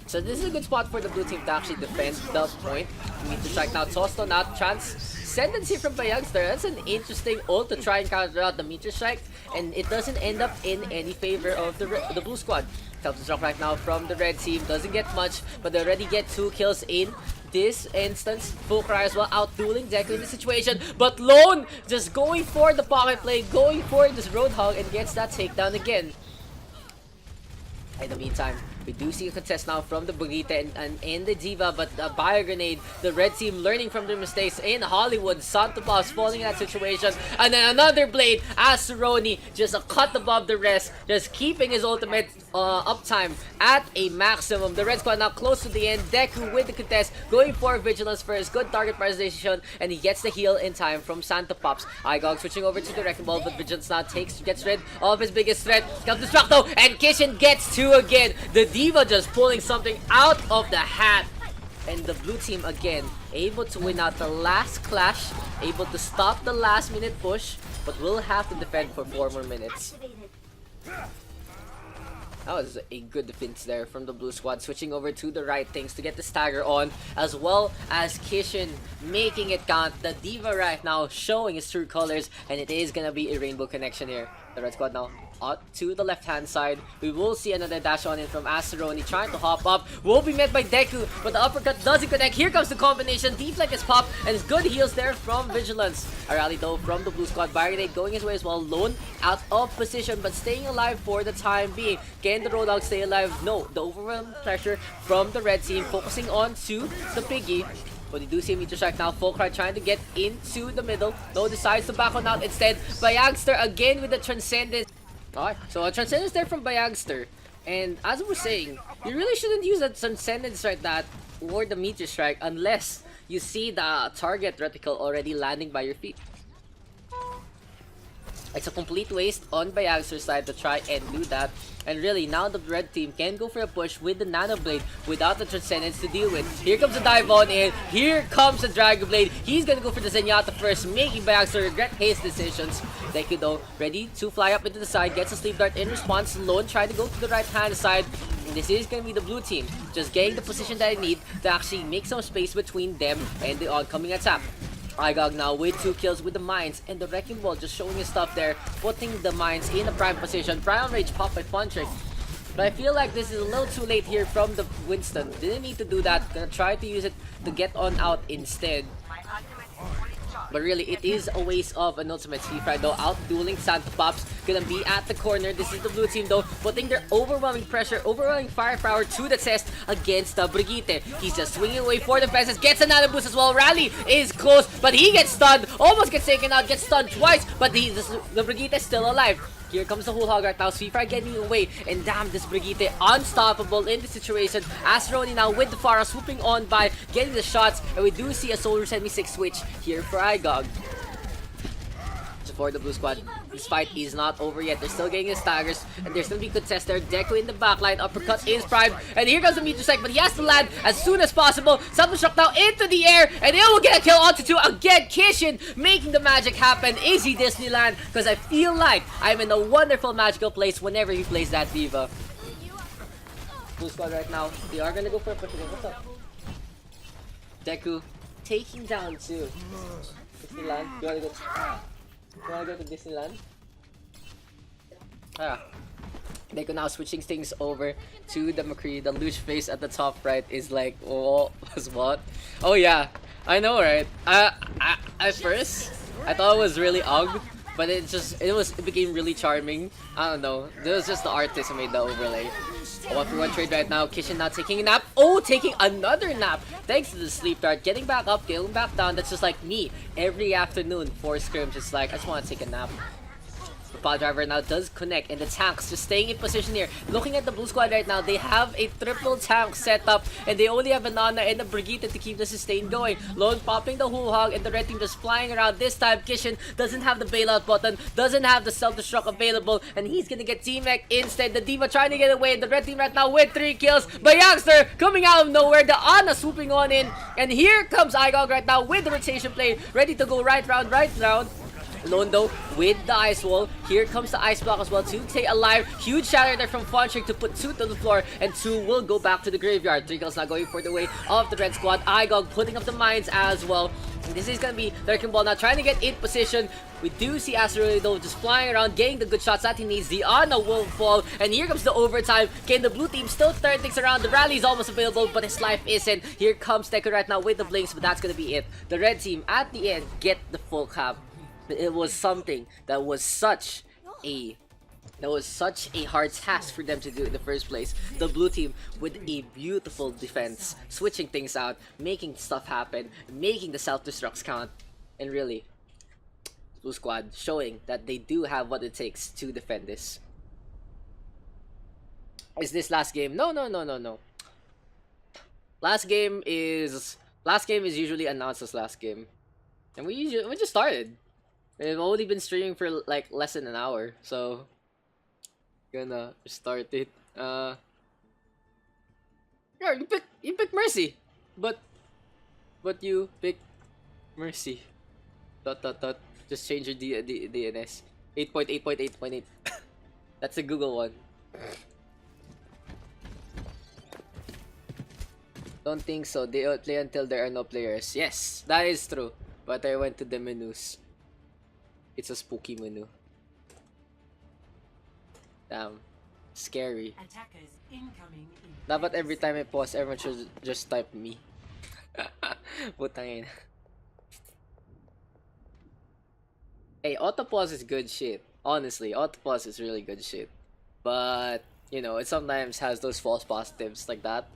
So this is a good spot for the blue team to actually defend the point. We need to strike now. Toston out. Transcendency from Bayagster. That's an interesting ult to try and counter out the meteor strike. And it doesn't end up in any favor of the blue squad. Helps drop right now from the red team. Doesn't get much, but they already get 2 kills in this instance. Full cry as well, out dueling Deku in the situation. But Lone just going for the pocket play, going for this Roadhog, and gets that takedown again. In the meantime, we do see a contest now from the Brigitte and the Diva, but the Bio Grenade, the red team learning from their mistakes in Hollywood. Santo Pass falling in that situation, and then another blade. Aceroni just a cut above the rest, just keeping his ultimate uptime at a maximum. The red squad now close to the end. Deku with the contest, going for Vigilance first, good target prioritization, and he gets the heal in time from Santo Pops. Igog switching over to the Wrecking Ball, but Vigilance now gets rid of his biggest threat. Comes Destructo, and Kishin gets 2 again. The Diva just pulling something out of the hat. And the blue team again able to win out the last clash, able to stop the last minute push, but will have to defend for 4 more minutes. That was a good defense there from the blue squad, switching over to the right things to get the stagger on, as well as Kishin making it count. The Diva right now showing his true colors, and it is gonna be a rainbow connection here. The red squad now out to the left hand side. We will see another dash on in from Aceroni trying to hop up. Will be met by Deku, but the uppercut doesn't connect. Here comes the combination. Deflect is popped, and it's good heals there from Vigilance. A rally though from the blue squad. Barricade going his way as well. Lone out of position, but staying alive for the time being. Can the Roadhog stay alive? No. The overwhelming pressure from the red team, focusing on to the Piggy. But you do see a meteor strike now. Full cry trying to get into the middle. No, decides to back on out instead. Bayagster again with the Transcendence. Alright, so a Transcendence there from Bayagster. And as we're saying, you really shouldn't use that Transcendence like that or the meteor strike unless you see the target reticle already landing by your feet. It's a complete waste on Bayagster's side to try and do that. And really, now the red team can go for a push with the Nano Blade without the Transcendence to deal with. Here comes the dive on in. Here comes the Dragon Blade. He's gonna go for the Zenyatta first, making Bayagster regret his decisions. Deku though, ready to fly up into the side, gets a sleep dart in response. Lone trying to go to the right hand side. And this is gonna be the blue team, just getting the position that they need to actually make some space between them and the oncoming attack. Igog now with 2 kills with the mines, and the Wrecking Ball just showing his stuff there, putting the mines in a prime position. Primal Rage popped by Fun Trick, but I feel like this is a little too late here from the Winston. Didn't need to do that, gonna try to use it to get on out instead. But really, it is a waste of an ultimate. Speedfry though, out dueling Santa Pops, gonna be at the corner. This is the blue team though, putting their overwhelming pressure, overwhelming firepower to the test against the Brigitte. He's just swinging away for the fences, gets another boost as well. Rally is close, but he gets stunned, almost gets taken out, gets stunned twice, but the Brigitte is still alive. Here comes the whole hog right now. Sweeper getting away. And damn, this Brigitte unstoppable in this situation. Aceroni now with the Pharah swooping on by, getting the shots. And we do see a Solar Semi-6 switch here for Igog. For the blue squad, this fight is not over yet. They're still getting his staggers, and there's gonna be contest there. Deku in the backline, uppercut is prime, and here comes the meteor strike, but he has to land as soon as possible. Santo Shock now into the air, and it will get a kill onto 2 again. Kishin making the magic happen. Is he Disneyland? Because I feel like I'm in a wonderful magical place whenever he plays that Diva. Blue squad right now, they are gonna go for a push. What's up? Deku taking down 2. Disneyland, you wanna go? You wanna go to Disneyland? Deku now switching things over to the McCree. The luge face at the top right is like, oh, was what? Oh yeah, I know, right? At first, I thought it was really ugly, but it became really charming. I don't know. It was just the artist who made the overlay. A 1-for-1 trade right now. Kishin now taking a nap. Oh, taking another nap. Thanks to the sleep dart. Getting back up, getting back down. That's just like me every afternoon for Scrim. Just like, I just want to take a nap. The Pod Driver now does connect, and the tanks just staying in position here. Looking at the blue squad right now, they have a triple tank set up, and they only have a Nana and a Brigitte to keep the sustain going. Lone popping the whole hog, and the red team just flying around. This time, Kishin doesn't have the bailout button, doesn't have the self-destruct available, and he's gonna get team-mech instead. The Diva trying to get away. The red team right now with 3 kills. But Youngster coming out of nowhere. The Ana swooping on in, and here comes Igog right now with the rotation play, ready to go right round, right round. Lone though with the ice wall. Here comes the ice block as well to stay alive. Huge shatter there from Fontrick to put 2 to the floor, and 2 will go back to the graveyard. 3 kills now going for the way of the red squad. Igog putting up the mines as well. And this is gonna be Lurking Ball now trying to get in position. We do see Asteroid though just flying around, getting the good shots that he needs. The Ana will fall, and here comes the overtime. Can the blue team still turn things around? The rally is almost available, but his life isn't. Here comes Deku right now with the blinks, but that's gonna be it. The red team at the end get the full cap. It was something that was such a hard task for them to do in the first place. The blue team with a beautiful defense, switching things out, making stuff happen, making the self-destructs count, and really, blue squad showing that they do have what it takes to defend this. Is this last game? No. Last game is usually announced as last game, and we just started. We've only been streaming for like less than an hour, so gonna start it. Yeah, you pick Mercy, but you pick Mercy. ... Just change your DNS. 8.8.8.8. That's a Google one. Don't think so. They will play until there are no players. Yes, that is true. But I went to the menus. It's a spooky menu. Damn. Scary. Attackers incoming in Dapat every time I pause, everyone should just type me. Putangin. Hey, auto pause is good shit. Honestly, auto pause is really good shit. But, you know, it sometimes has those false positives like that,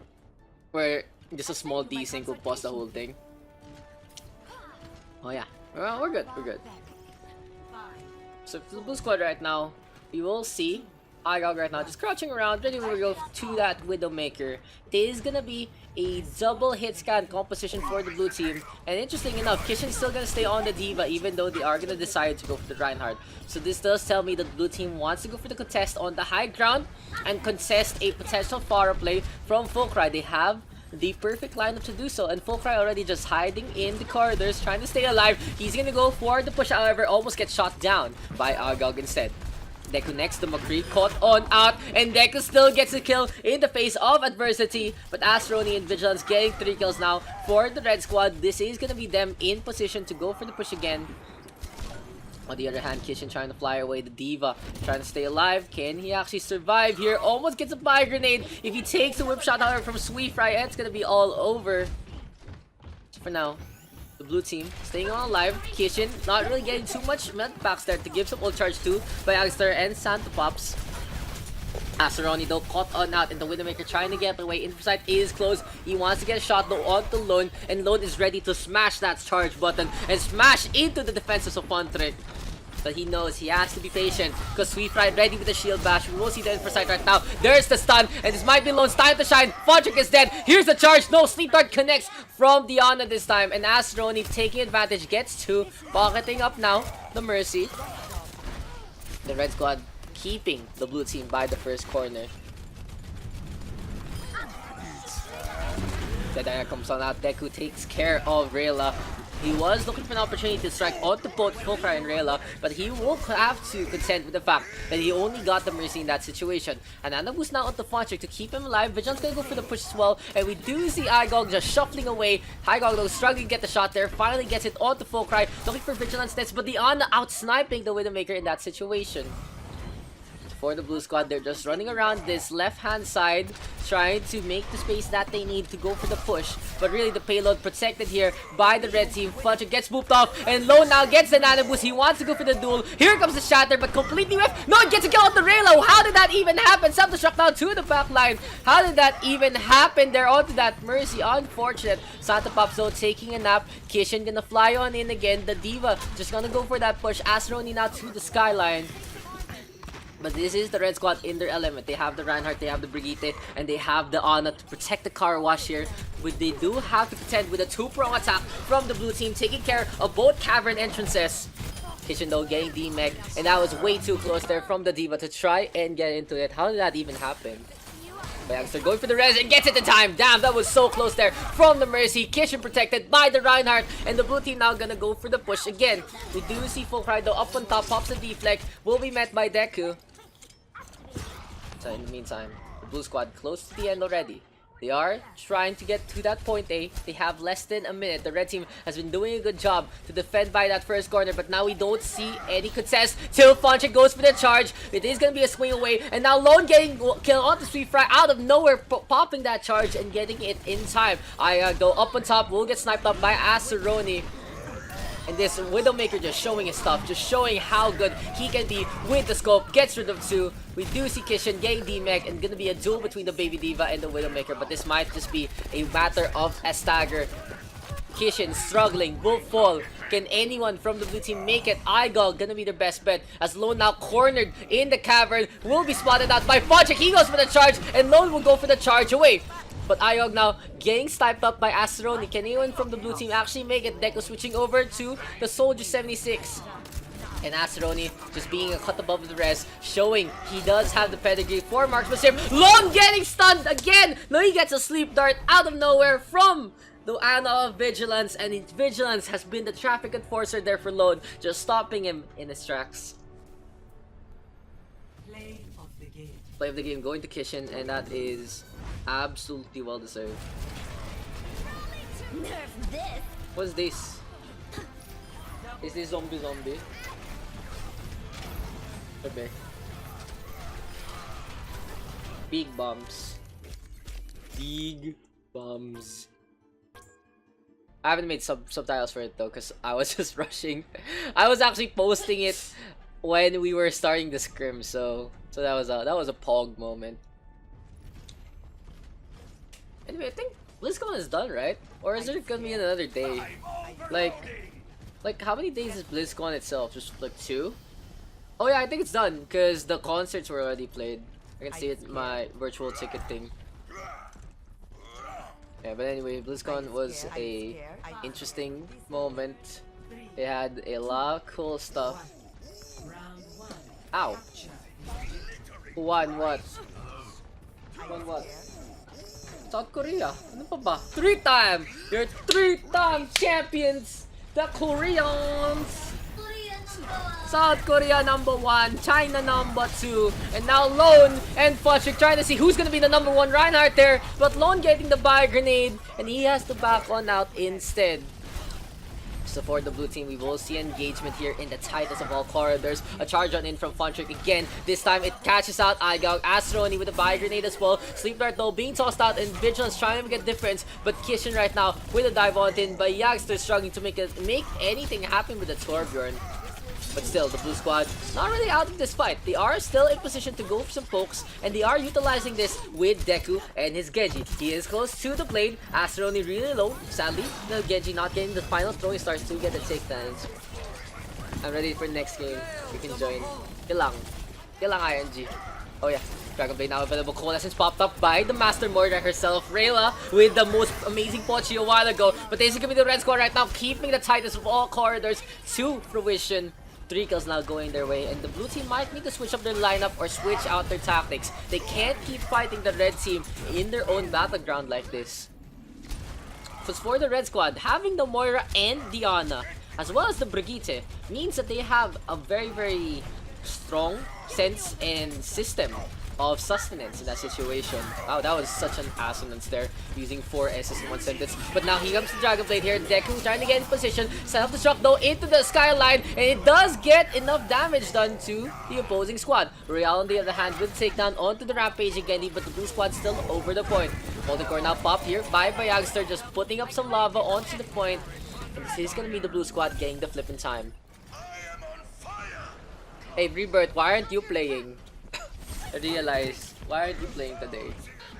where just a small desync will pause the whole thing. Oh yeah. Well, we're good. So for the blue squad right now, we will see Igog right now just crouching around, ready to go to that Widowmaker. This is gonna be a double hit scan composition for the blue team. And interesting enough, Kishin's still gonna stay on the Diva even though they are gonna decide to go for the Reinhardt. So this does tell me that the blue team wants to go for the contest on the high ground and contest a potential Pharah play from Fulcry. They have the perfect lineup to do so, and Fulcry already just hiding in the corridors, trying to stay alive. He's gonna go for the push, however, almost gets shot down by Agog instead. Deku next to McCree, caught on out, and Deku still gets a kill in the face of adversity. But Astroni and Vigilance getting 3 kills now for the red squad. This is gonna be them in position to go for the push again. On the other hand, Kishin trying to fly away. The Diva trying to stay alive. Can he actually survive here? Almost gets a fire grenade. If he takes a whip shot, however, from Sweet Fry, it's gonna be all over. For now, the blue team staying on alive. Kishin not really getting too much med packs there to give some ult charge to by Youngster and Santa Pops. Aceroni though caught on out, and the Widowmaker trying to get away. Insight is close. He wants to get a shot though onto Lone, and Lone is ready to smash that charge button and smash into the defenses of Fontrick. But he knows he has to be patient because Sweet Fry ready with the shield bash. We will see the Insight right now. There's the stun, and this might be Lone's time to shine. Fontrick is dead. Here's the charge. No, Sleep Dart connects from Diana this time, and Aceroni taking advantage, gets 2, pocketing up now the Mercy. The red squad keeping the blue team by the first corner. Then comes on out. Deku takes care of Rayla. He was looking for an opportunity to strike onto both Fulcry and Rayla, but he will have to contend with the fact that he only got the Mercy in that situation. And Anna boost now onto Fontrick to keep him alive. Vigilance gonna go for the push as well, and we do see Igog just shuffling away. Igog though struggling to get the shot there, finally gets it onto Fulcry, looking for Vigilance nets, but the Ana out sniping the Widowmaker in that situation. for the blue squad, they're just running around this left-hand side, trying to make the space that they need to go for the push. But really, the payload protected here by the red team. Fudge gets booped off, and Lone now gets the nano boost. He wants to go for the duel. Here comes the shatter, but completely whiffed. No, it gets a kill on the Raylo. How did that even happen? Self-destruct now to the back line. How did that even happen? They're onto that Mercy. Unfortunate. Santa Pops though taking a nap. Kishin gonna fly on in again. The Diva just gonna go for that push. Astroni now to the skyline. But this is the red squad in their element. They have the Reinhardt, they have the Brigitte, and they have the Ana to protect the car wash here. But they do have to contend with a two-prong attack from the blue team, taking care of both cavern entrances. Kitchen though getting D-Meg, and that was way too close there from the Diva to try and get into it. How did that even happen? Youngster going for the res and gets it in time. Damn, that was so close there from the Mercy. Kitchen protected by the Reinhardt, and the blue team now gonna go for the push again. We do see Full Cry though up on top, pops the deflect, will be met by Deku. So in the meantime, the blue squad close to the end already. They are trying to get to that point A. They have less than a minute. The red team has been doing a good job to defend by that first corner, but now we don't see any contest till Fonche goes for the charge. It is going to be a swing away, and now Lone getting killed on the Sweet Fry out of nowhere, popping that charge and getting it in time. I go up on top, will get sniped up by Aceroni. And this Widowmaker just showing his stuff, just showing how good he can be with the scope. Gets rid of two. We do see Kishin getting D-Meg, and gonna be a duel between the Baby Diva and the Widowmaker, but this might just be a matter of a stagger. Kishin struggling, will fall. Can anyone from the blue team make it? Igol gonna be their best bet, as Lone now cornered in the cavern, will be spotted out by Fonchik. He goes for the charge, and Lone will go for the charge away. But Ayog now getting sniped up by Aceroni. Can anyone from the blue team actually make it? Deku switching over to the Soldier 76. And Aceroni just being a cut above the rest, showing he does have the pedigree for marksmanship. Lone getting stunned again! No, he gets a sleep dart out of nowhere from the Ana of Vigilance. And Vigilance has been the traffic enforcer there for Lone, just stopping him in his tracks. Play of the game going to Kishin, and that is absolutely well deserved. What's this? Is this zombie? Okay. Big bombs. Big bombs. I haven't made subtitles for it though, because I was just rushing. I was actually posting it when we were starting the scrim, so that was a pog moment. Anyway, I think BlizzCon is done, right? Or is there gonna be another day? Like how many days is BlizzCon itself? Just like 2? Oh yeah, I think it's done because the concerts were already played. I can see it in my virtual ticket thing. Yeah, but anyway, BlizzCon was a interesting moment. They had a lot of cool stuff. Ow! Who won what? Won what? South Korea. Ano pa ba? 3-time! You're 3-time champions! The Koreans! South Korea #1, China #2, and now Lone and Fudge trying to see who's gonna be the #1 Reinhardt there, but Lone getting the buy grenade, and he has to back one out instead. So for the blue team, we will see engagement here in the tightest of all corridors. A charge on in from Fontrick again. This time it catches out Igog. Astroni with a buy grenade as well. Sleep Dart though being tossed out, and Vigilance trying to make a difference. But Kishin right now with a dive on in, but Yagster struggling to make anything happen with the Torbjorn. But still, the blue squad not really out of this fight. They are still in position to go for some pokes, and they are utilizing this with Deku and his Genji. He is close to the blade. Astroni really low. Sadly, the Genji not getting the final throwing stars to get the takedowns. I'm ready for the next game. You can join. Kilang ING. Oh yeah, Dragon Blade now available. Coalescence popped up by the Master Mordor herself, Rayla, with the most amazing Pochi a while ago. But this is gonna be the red squad right now, keeping the tightest of all corridors to fruition. 3 kills now going their way, and the blue team might need to switch up their lineup or switch out their tactics. They can't keep fighting the red team in their own battleground like this. Because for the red squad, having the Moira and Diana, as well as the Brigitte, means that they have a very, very strong sense and system of sustenance in that situation. Wow, that was such an assonance there, using 4 S's in one sentence. But now here comes the Dragon Blade here. Deku trying to get in position, self-destruct though into the skyline, and it does get enough damage done to the opposing squad. Royale on the other hand will take down onto the Rampage again, but the blue squad still over the point. Golden Core now popped here by Youngster, just putting up some lava onto the point. And this is gonna be the blue squad getting the flip in time. Hey Rebirth, why aren't you playing? I realized, why aren't you playing today?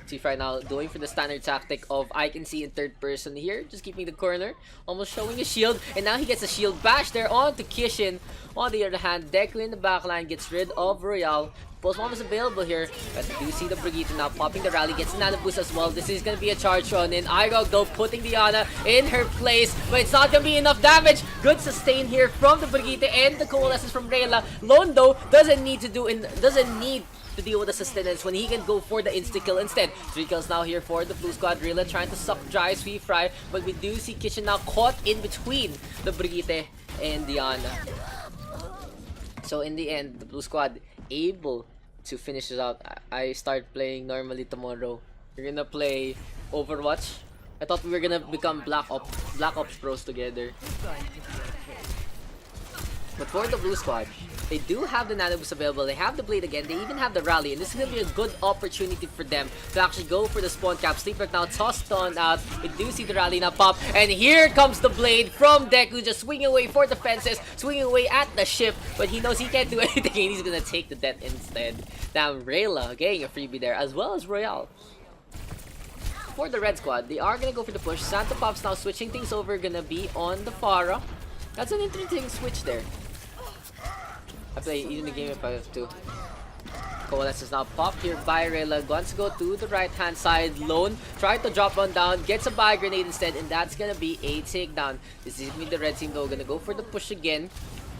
Chief right now doing for the standard tactic of I can see in third person here, just keeping the corner, almost showing a shield, and now he gets a shield bash there onto Kishin. On the other hand, Deku in the backline gets rid of Royale. Post bomb is available here, but we do see the Brigitte now popping the rally, gets an Ana boost as well. This is gonna be a charge run in. Igog though putting the Ana in her place, but it's not gonna be enough damage. Good sustain here from the Brigitte and the coalescence from Rayla. Lone though doesn't need to deal with the sustenance when he can go for the insta kill instead. 3 kills now here for the blue squad. Rayla trying to suck dry Sweet Fry, but we do see Kishin now caught in between the Brigitte and the Ana. So in the end, the blue squad able to finish it out. I start playing normally tomorrow. We're gonna play Overwatch. I thought we were gonna become Black Ops pros together. But for the blue squad, they do have the nano boost available, they have the blade again, they even have the rally, and this is gonna be a good opportunity for them to actually go for the spawn cap. Sleeper now tossed on out. We do see the rally now pop, and here comes the blade from Deku, just swinging away for the fences, swinging away at the ship, but he knows he can't do anything and he's gonna take the death instead. Damn, Rayla getting a freebie there, as well as Royale. For the red squad, they are gonna go for the push. Santa Pop's now switching things over, gonna be on the Pharah. That's an interesting switch there. I play even the game if I have to. Coalesce is now popped here by Rayla. Wants to go to the right hand side. Lone tried to drop one down, gets a buy grenade instead, and that's gonna be a takedown. This is me, the red team though, gonna go for the push again.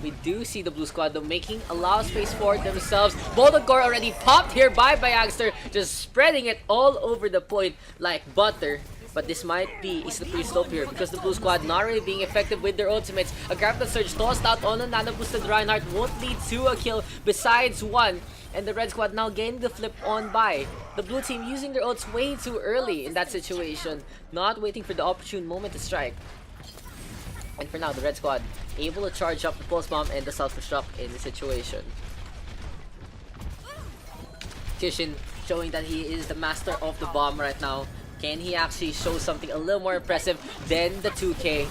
We do see the blue squad though making a lot of space for themselves. Golden Core already popped here by Youngster, just spreading it all over the point like butter. But this might be a slippery slope here because the blue squad not really being effective with their ultimates. A Grapple Surge tossed out on a nano boosted Reinhardt won't lead to a kill besides one. And the red squad now getting the flip on by. The blue team using their ults way too early in that situation, not waiting for the opportune moment to strike. And for now, the red squad able to charge up the pulse bomb and the self-destruct in the situation. Kishin showing that he is the master of the bomb right now. Can he actually show something a little more impressive than the 2K?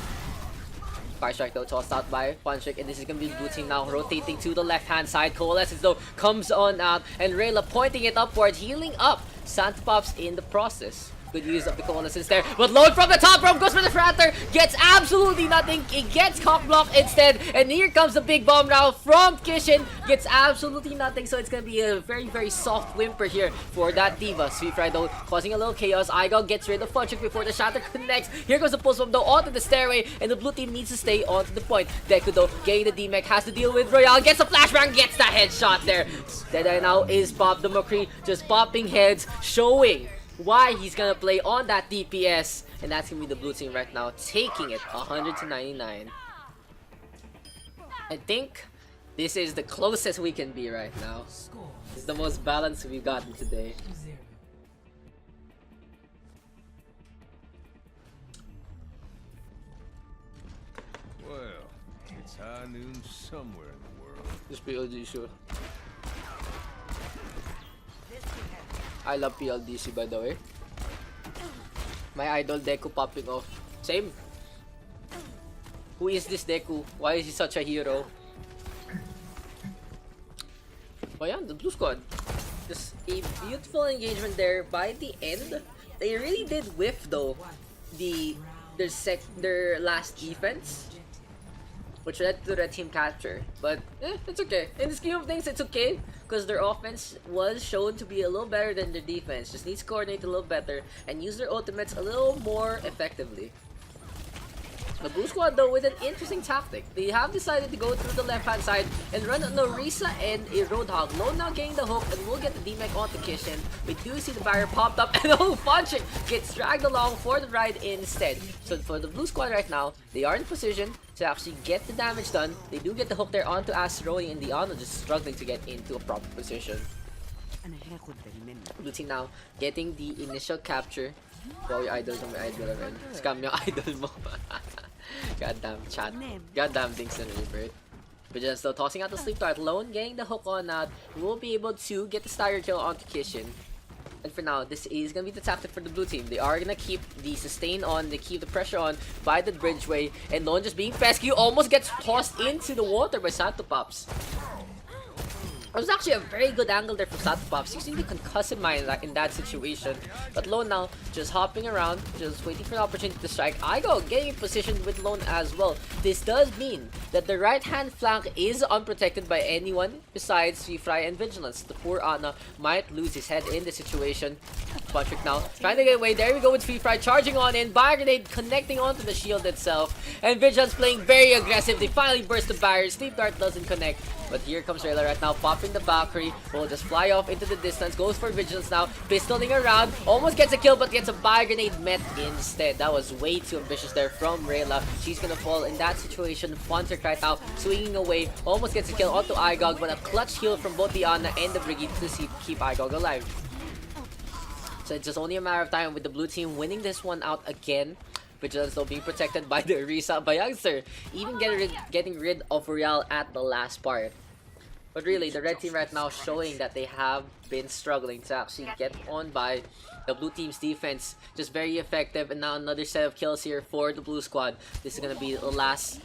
Fire Strike though tossed out by Punchik, and this is gonna be the blue team now rotating to the left hand side. Coalescence though comes on out, and Rayla pointing it upward, healing up Santa Pops in the process. Good use of the coalescence there, but load from the top rope goes for the Fratter, gets absolutely nothing. It gets cock blocked instead, and here comes the big bomb now from Kishin, gets absolutely nothing. So it's gonna be a very soft whimper here for that Diva. Sweet Fry though causing a little chaos. Igog gets rid of Funchik before the shatter connects. Here goes the pulse bomb though onto the stairway, and the blue team needs to stay onto the point. Deku though getting the D-Mech, has to deal with Royale, gets a flashbang, gets the headshot there. Deadeye now is Pop the McCree, just popping heads, showing why he's gonna play on that DPS, and that's gonna be the blue team right now, taking it 100-99. I think this is the closest we can be right now. It's the most balanced we've gotten today. Well, it's high noon somewhere in the world. Just PLDC. I love PLDC by the way. My idol Deku popping off. Same. Who is this Deku? Why is he such a hero? Oh yeah, the blue squad. Just a beautiful engagement there by the end. They really did whiff though their last defense, which led to the team capture. But it's okay. In the scheme of things, it's okay because their offense was shown to be a little better than their defense. Just needs to coordinate a little better and use their ultimates a little more effectively. The blue squad though with an interesting tactic. They have decided to go through the left hand side and run an Orisa and a Roadhog. Lone now getting the hook and we'll get the D-Mech onto Kishin. We do see the barrier popped up and oh, Funchik gets dragged along for the ride instead. So for the blue squad right now, they are in position to actually get the damage done. They do get the hook there onto Asteroid, and the Ano just struggling to get into a proper position. Blue team now getting the initial capture. Wow, yung idol mo, may idol rin. Scam yung idol mo. Goddamn chat. Goddamn things in revert. But just still tossing out the sleep dart. Lone getting the hook on out. We will be able to get the stagger kill onto Kishin. And for now, this is gonna be the tactic for the blue team. They are gonna keep the sustain on, they keep the pressure on by the bridgeway, and Lone just being pesky almost gets tossed into the water by Santo Pops. It was actually a very good angle there from Santo Pops, using the concussive mine in that situation. But Lone now just hopping around, just waiting for the opportunity to strike. Igo getting in position with Lone as well. This does mean that the right hand flank is unprotected by anyone besides Fry and Vigilance. The poor Ana might lose his head in the situation. Patrick now trying to get away. There we go with Fry charging on in. Barrier grenade connecting onto the shield itself. And Vigilance playing very aggressive. They finally burst the barrier. Sleep Dart doesn't connect. But here comes Rayla right now, popping the Valkyrie. Will just fly off into the distance. Goes for Vigilance now. Pistoling around. Almost gets a kill, but gets a Barrier grenade met instead. That was way too ambitious there from Rayla. She's gonna fall in that situation. Fontrick right now, swinging away. Almost gets a kill onto Igog, but a clutch heal from both the Ana and the Brigade to keep Igog alive. So it's just only a matter of time with the blue team winning this one out again. Vigilance though being protected by the Risa by Youngster. Even getting rid of Real at the last part. But really, the red team right now showing that they have been struggling to actually get on by the blue team's defense. Just very effective, and now another set of kills here for the blue squad. This is gonna be the last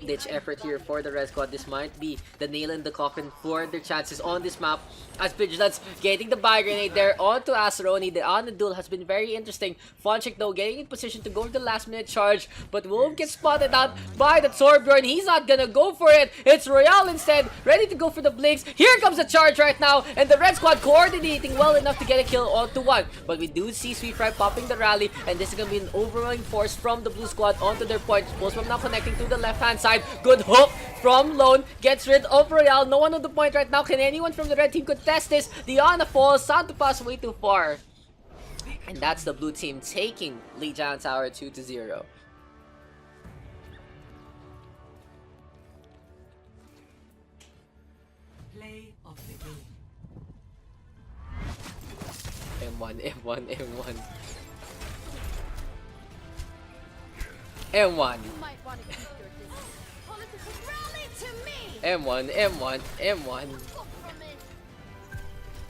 ditch effort here for the red squad. This might be the nail in the coffin for their chances on this map, as Vigilance getting the buy grenade there onto Aceroni. The Ana duel has been very interesting. Fonchik though getting in position to go for the last minute charge, but Wolf gets spotted out by the Torbjorn. He's not gonna go for it. It's Royale instead, ready to go for the blinks. Here comes the charge right now, and the red squad coordinating well enough to get a kill onto one. But we do see Sweet Fry popping the rally, and this is gonna be an overwhelming force from the blue squad onto their point. Postbomb now connecting to the left hand side. Good hook from Lone, gets rid of Royale. No one on the point right now. Can anyone from the red team contest this? The Ana falls. Santo pass way too far. And that's the blue team taking Lijiang Tower 2-0. Play of the game. M1, M1, M1. M1. You might want to keep your distance. Politicians rally to me! M1, M1, M1.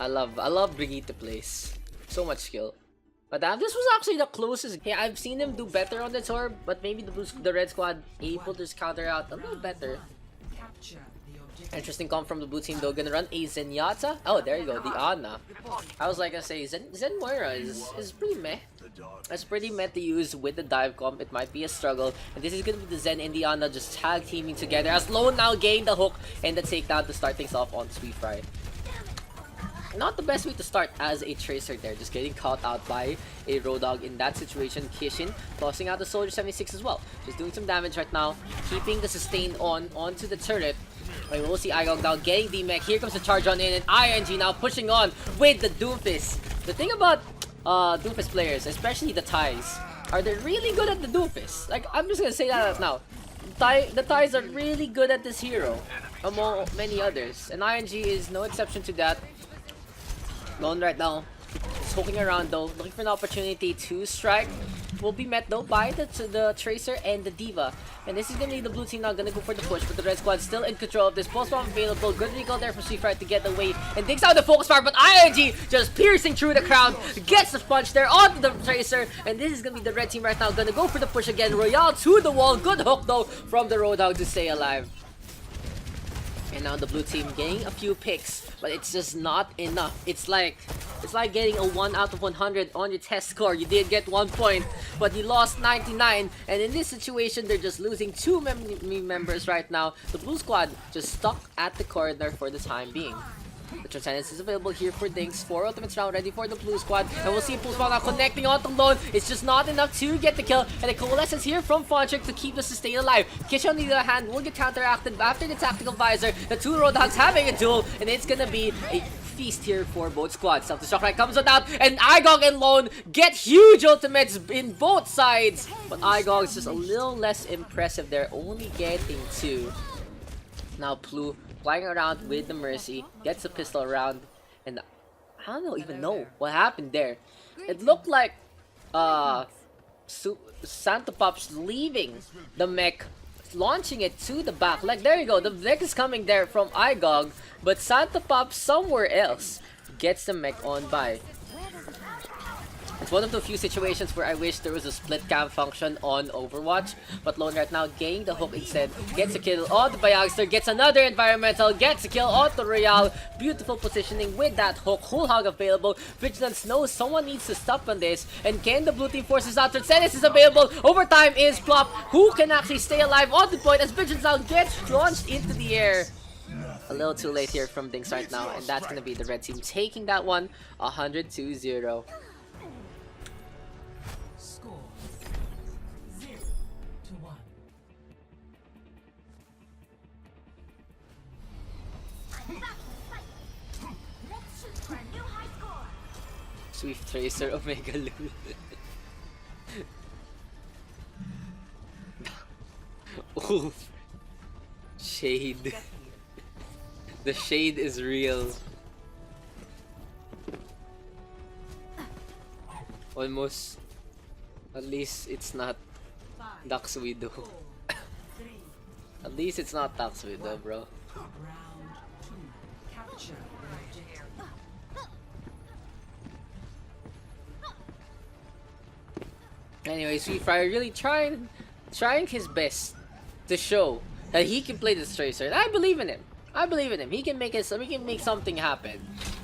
I love Brigitte plays. So much skill. But this was actually the closest. Yeah, I've seen him do better on the tour, but maybe the red squad able to counter out a little better. Capture the objective. Interesting comp from the blue team though. Gonna run a Zenyatta. Oh, there you go, the Ana. I was like, I say Zen Moira is pretty meh. That's pretty meh to use with the dive comp. It might be a struggle. And this is gonna be the Zen and the Ana just tag teaming together as Lone now gained the hook and the takedown to start things off on Sweet Fry. Not the best way to start as a tracer there, just getting caught out by a Road Dog in that situation. Kishin tossing out the Soldier 76 as well, just doing some damage right now, keeping the sustain onto the turret. We will see Igog now getting the mech. Here comes the charge on in, and ING now pushing on with the Doomfist. The thing about Doomfist players, especially the Thais, are they really good at the Doomfist. Like, I'm just gonna say that now. The Thais are really good at this hero, among many others, and ING is no exception to that. Lone right now is hooking around though, looking for an opportunity to strike. Will be met though by the Tracer and the Diva. And this is gonna be the blue team now gonna go for the push, but the red squad still in control of this. Pulse bomb available, good recall there for Sweet Fry to get away and digs out the focus fire, but ING just piercing through the crowd, gets the punch there onto the Tracer, and this is gonna be the red team right now gonna go for the push again. Royale to the wall, good hook though from the Roadhog to stay alive. And now the blue team getting a few picks, but it's just not enough. It's like getting a 1 out of 100 on your test score. You did get 1 point, but you lost 99. And in this situation, they're just losing 2 members right now. The blue squad just stuck at the corner for the time being. The Transcendence is available here for Dinks. 4 ultimates now ready for the blue squad. And we'll see Pulse Bomb now connecting onto Lone. It's just not enough to get the kill. And the coalescence here from Fontrick to keep the sustain alive. Kish on the other hand will get counteracted after the tactical visor. The 2 Roadhogs having a duel. And it's gonna be a feast here for both squads. Self-destruct right comes without. And Igog and Lone get huge ultimates in both sides. But Igog is just a little less impressive there. Only getting 2. Now Plu flying around with the Mercy, gets a pistol round, and I don't even know what happened there. It looked like Santa Pop's leaving the mech, launching it to the back. Like, there you go, the mech is coming there from Igog, but Santa Pop somewhere else gets the mech on by. It's one of the few situations where I wish there was a split cam function on Overwatch, but Lone right now getting the hook instead, gets a kill on the Bayagster, gets another environmental, gets a kill on the Real. Beautiful positioning with that hook, whole hog available. Vigilance knows someone needs to stop on this, and can the blue team forces out? Transcendence is available, overtime is plopped. Who can actually stay alive on the point as Vigilance now gets launched into the air? A little too late here from Dings right now, and that's gonna be the red team taking that one 100-0. Score 0-1. Let's shoot for a new high score. Swift Tracer, Omega Lul. Oof. Shade. The shade is real. Almost. At least it's not Daks Widow. 4, 3, At least it's not Daks Widow, bro. round 2. Capture the objective. Anyway, Sweet Fryer really trying his best to show that he can play this Tracer. And I believe in him. I believe in him. He can make it. He can make something happen.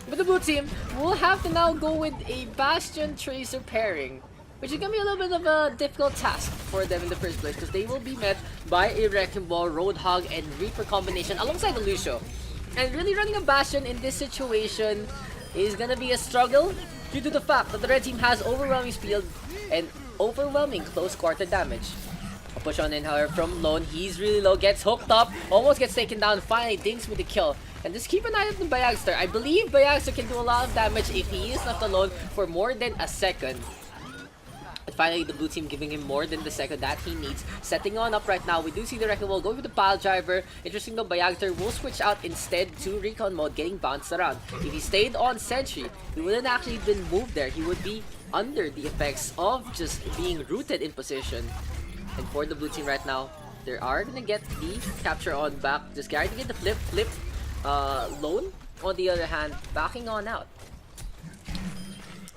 But the blue team will have to now go with a Bastion Tracer pairing, which is gonna be a little bit of a difficult task for them in the first place, because they will be met by a Wrecking Ball, Roadhog, and Reaper combination alongside the Lucio. And really running a Bastion in this situation is gonna be a struggle due to the fact that the red team has overwhelming speed and overwhelming close quarter damage. A push on in, however, from Lone. He's really low, gets hooked up, almost gets taken down, finally Dings with the kill. And just keep an eye on the Bayagster. I believe Bayagster can do a lot of damage if he is left alone for more than a second. But finally, the blue team giving him more than the second that he needs. Setting on up right now. We do see the Wrecking Ball going with the pile driver. Interesting though, Bayagster will switch out instead to recon mode, getting bounced around. If he stayed on sentry, he wouldn't actually been moved there. He would be under the effects of just being rooted in position. And for the blue team right now, they are gonna get the capture on back. Just guaranteed to get the flip. Lone, on the other hand, backing on out.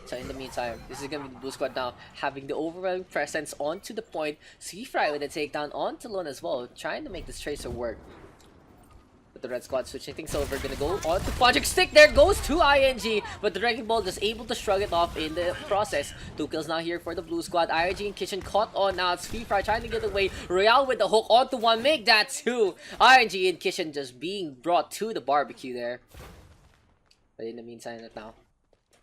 So in the meantime, this is gonna be the blue squad now, having the overwhelming presence onto the point. Seafry with a takedown onto Lone as well, trying to make this Tracer work. But the red squad switching things over, gonna go on to Project Stick. There goes to ING, but the Wrecking Ball just able to shrug it off in the process. 2 kills now here for the blue squad. ING and Kitchen caught on out. Seafry trying to get away. Royale with the hook onto 1, make that 2. ING and Kitchen just being brought to the barbecue there. But in the meantime right now,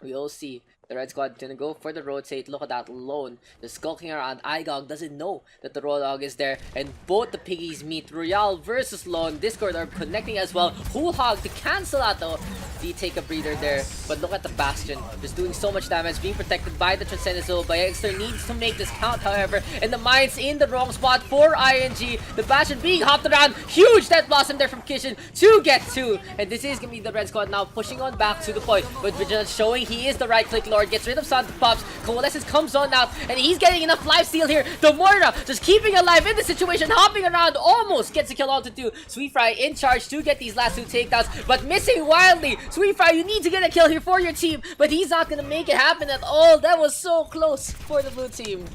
we'll see the red squad gonna go for the rotate. Look at that Lone just skulking around. Igog doesn't know that the Roadhog is there, and both the piggies meet. Royale versus Lone. Discord are connecting as well. Whole hog to cancel out though. They take a breather there, but look at the Bastion just doing so much damage, being protected by the Transcendence. Bayagster needs to make this count, however, and the mine's in the wrong spot for ING. The Bastion being hopped around. Huge Death Blossom there from Kitchen to get 2, and this is gonna be the red squad now pushing on back to the point, but Vigilance showing he is the right click Lord, gets rid of Santa Pops. Coalescence comes on out, and he's getting enough lifesteal here. The Moira just keeping alive in the situation, hopping around, almost gets a kill onto 2. Sweet Fry in charge to get these last 2 takedowns, but missing wildly. Sweet Fry, you need to get a kill here for your team, but he's not gonna make it happen at all. That was so close for the blue team.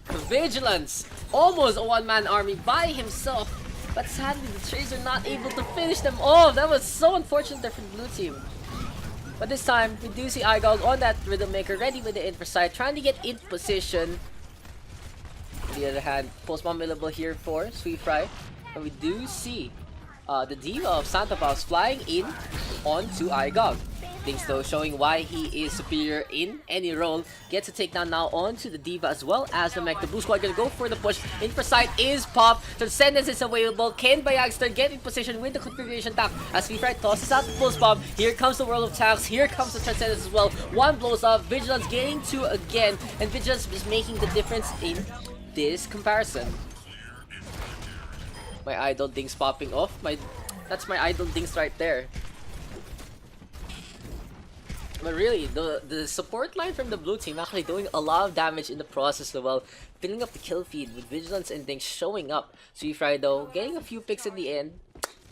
Vigilance, almost a one-man army by himself, but sadly the Tracer not able to finish them off. That was so unfortunate there for the blue team. But this time, we do see Igog on that Rhythm Maker, ready with the infrasight, trying to get in position. On the other hand, post bomb available here for Sweet Fry. And we do see the Diva of Santa Claus flying in onto Igog. Things though showing why he is superior in any role. Gets a takedown now onto the Diva as well as the mech. The blue squad gonna go for the push. Infrasight is popped. Transcendence is available. Can Bayagster get in position with the configuration tap as Seafry tosses out the pulse bomb. Here comes the World of Tanks. Here comes the Transcendence as well. 1 blows up. Vigilance getting 2 again. And Vigilance is making the difference in this comparison. My idol dings popping off. That's my idol dings right there. But really, the support line from the blue team actually doing a lot of damage in the process as well, filling up the kill feed with Vigilance and things showing up. Sweetfry though, getting a few picks at the end,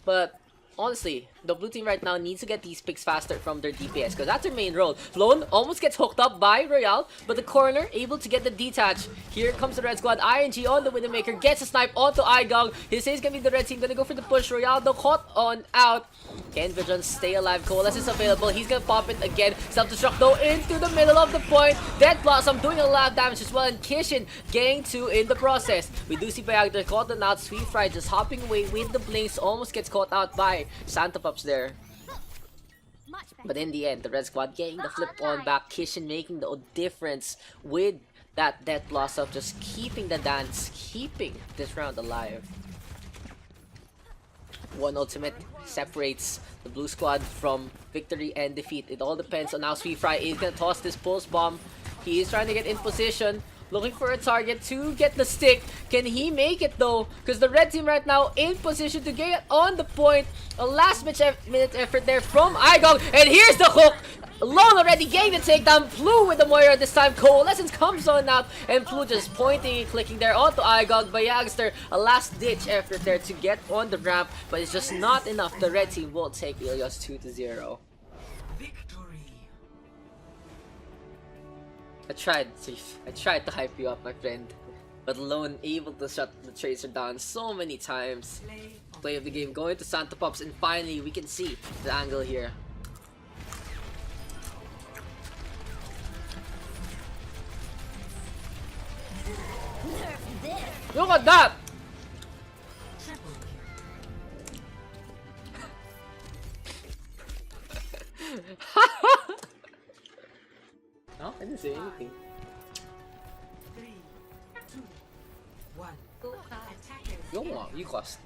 but honestly, the blue team right now needs to get these picks faster from their DPS because that's their main role. Lone almost gets hooked up by Royale, but the corner able to get the detach. Here comes the red squad. ING on the Widowmaker gets a snipe onto Igong. He says gonna be the red team, gonna go for the push. Royale though caught on out. Can Vigilance stay alive? Coalesce is available. He's gonna pop it again. Self-destruct though into the middle of the point. Dead Blossom doing a lot of damage as well, and Kishin getting 2 in the process. We do see Bayagder caught on out. Sweetfry just hopping away with the blinks. Almost gets caught out by Santa Pups there. Much better. But in the end, the red squad getting the flip on back. Kishin making the difference with that Death Blossom, just keeping the dance, keeping this round alive. One ultimate separates the blue squad from victory and defeat. It all depends on how Sweetfry is gonna toss this pulse bomb. He is trying to get in position, looking for a target to get the stick. Can he make it though? Because the red team right now in position to get on the point. A last minute effort there from Igong, and here's the hook. Lone already getting the takedown. Plu with the Moira this time. Coalescence comes on out, and Plu just pointing and clicking there onto Igong. Bayagster, a last ditch effort there to get on the ramp, but it's just not enough. The red team will take Ilios 2-0. Victory. I tried to hype you up, my friend, but Lone able to shut the Tracer down so many times. Play of the game going to Santa Pops, and finally we can see the angle here. Nerf this. Look at that! Triple No, I didn't say anything. 3, 2, 1. Go car. Attackers. You cast.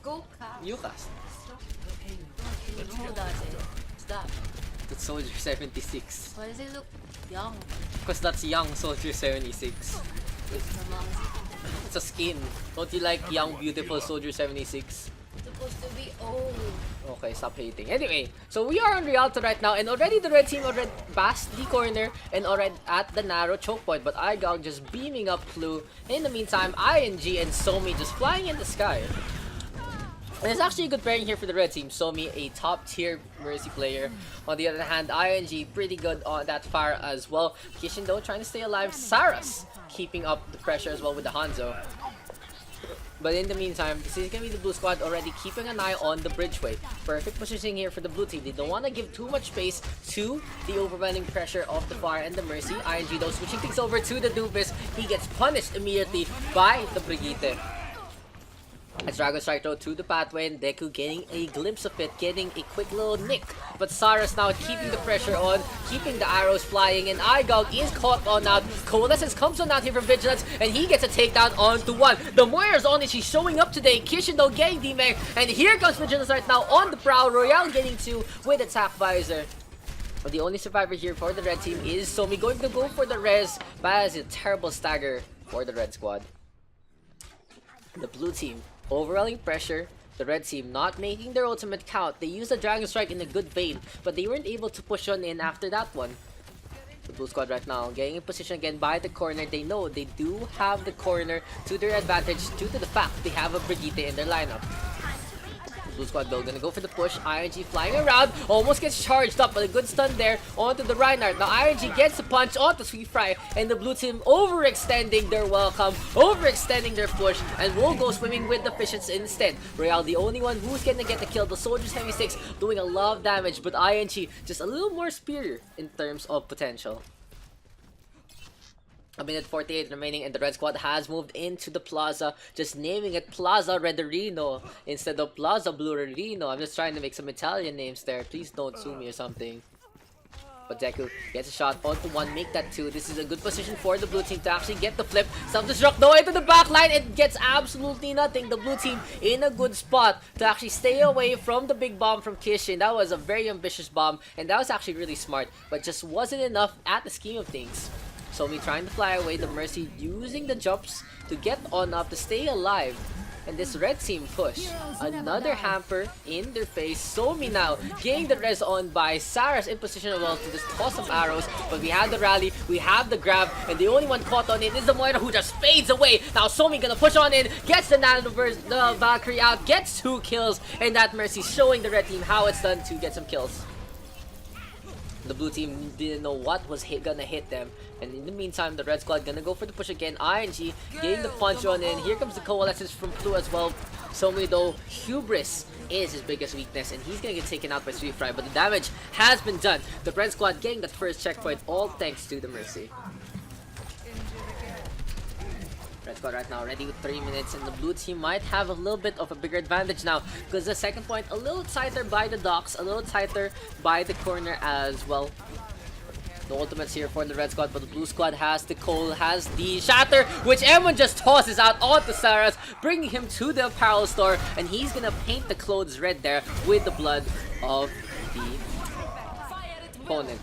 Go car. You cast. Stop the payload. Who does it? What's that? That's Soldier 76. Why does it look young? Because that's young Soldier 76. It's a skin. Don't you like young, beautiful Soldier 76? It's supposed to be old. Okay, stop hating. Anyway, so we are on Rialto right now, and already the red team already passed the corner and already at the narrow choke point, but Igong just beaming up Plu. In the meantime, ING and Somi just flying in the sky. And it's actually a good pairing here for the red team. Somi, a top tier Mercy player. On the other hand, ING pretty good on that fire as well. Kishin though trying to stay alive. Saras keeping up the pressure as well with the Hanzo. But in the meantime, this is going to be the blue squad already keeping an eye on the bridgeway. Perfect positioning here for the blue team. They don't want to give too much space to the overwhelming pressure of the fire and the Mercy. ING though switching things over to the Doofus. He gets punished immediately by the Brigitte. As Dragon Strike though to the pathway, and Deku getting a glimpse of it, getting a quick little nick. But Saras now keeping the pressure on, keeping the arrows flying, and Igong is caught on out. Coalescence comes on out here from Vigilance, and he gets a takedown onto one. The Moira's on it, she's showing up today. Kishin though getting D-Meg, and here comes Vigilance right now on the prowl. Royale getting 2 with attack visor. But the only survivor here for the red team is Somi, going to go for the res, but has a terrible stagger for the red squad. The blue team overwhelming pressure. The red team not making their ultimate count. They used the Dragon Strike in a good vein, but they weren't able to push on in after that one. The blue squad right now getting in position again by the corner. They know they do have the corner to their advantage due to the fact they have a Brigitte in their lineup. Blue squad though gonna go for the push. ING flying around, almost gets charged up, but a good stun there onto the Reinhardt. Now ING gets a punch onto Sweetfry, and the blue team overextending their welcome, overextending their push, and will go swimming with the fishes instead. Royale the only one who's gonna get the kill. The Soldier 76 doing a lot of damage, but ING just a little more superior in terms of potential. A minute 48 remaining, and the red squad has moved into the plaza, just naming it Plaza Rederino instead of Plaza Blurerino. I'm just trying to make some Italian names there. Please don't sue me or something. But Deku gets a shot onto one, make that 2. This is a good position for the blue team to actually get the flip. Self-destruct though into the back line. It gets absolutely nothing. The blue team in a good spot to actually stay away from the big bomb from Kishin. That was a very ambitious bomb, and that was actually really smart, but just wasn't enough at the scheme of things. Somi trying to fly away, the Mercy using the jumps to get on up to stay alive. and this red team push. Another hamper in their face. Somi now getting the res on by Saras in position as well to just toss some arrows. But we have the rally, we have the grab, and the only one caught on it is the Moira who just fades away. Now Somi gonna push on in, gets the Nanoverse, the Valkyrie out, gets 2 kills, and that Mercy showing the red team how it's done to get some kills. The blue team didn't know what was gonna hit them. And in the meantime, the red squad gonna go for the push again. ING getting the punch on in. Here comes the coalescence from Flu as well. Somi though, hubris is his biggest weakness, and he's gonna get taken out by Sweet Fry. But the damage has been done. The red squad getting that first checkpoint, all thanks to the Mercy. Red squad right now ready with 3 minutes, and the blue team might have a little bit of a bigger advantage now because the second point a little tighter by the Daks, a little tighter by the corner as well. The ultimates here for the red squad, but the blue squad has the coal, has the shatter, which everyone just tosses out onto Saras, bringing him to the apparel store, and he's gonna paint the clothes red there with the blood of the opponent.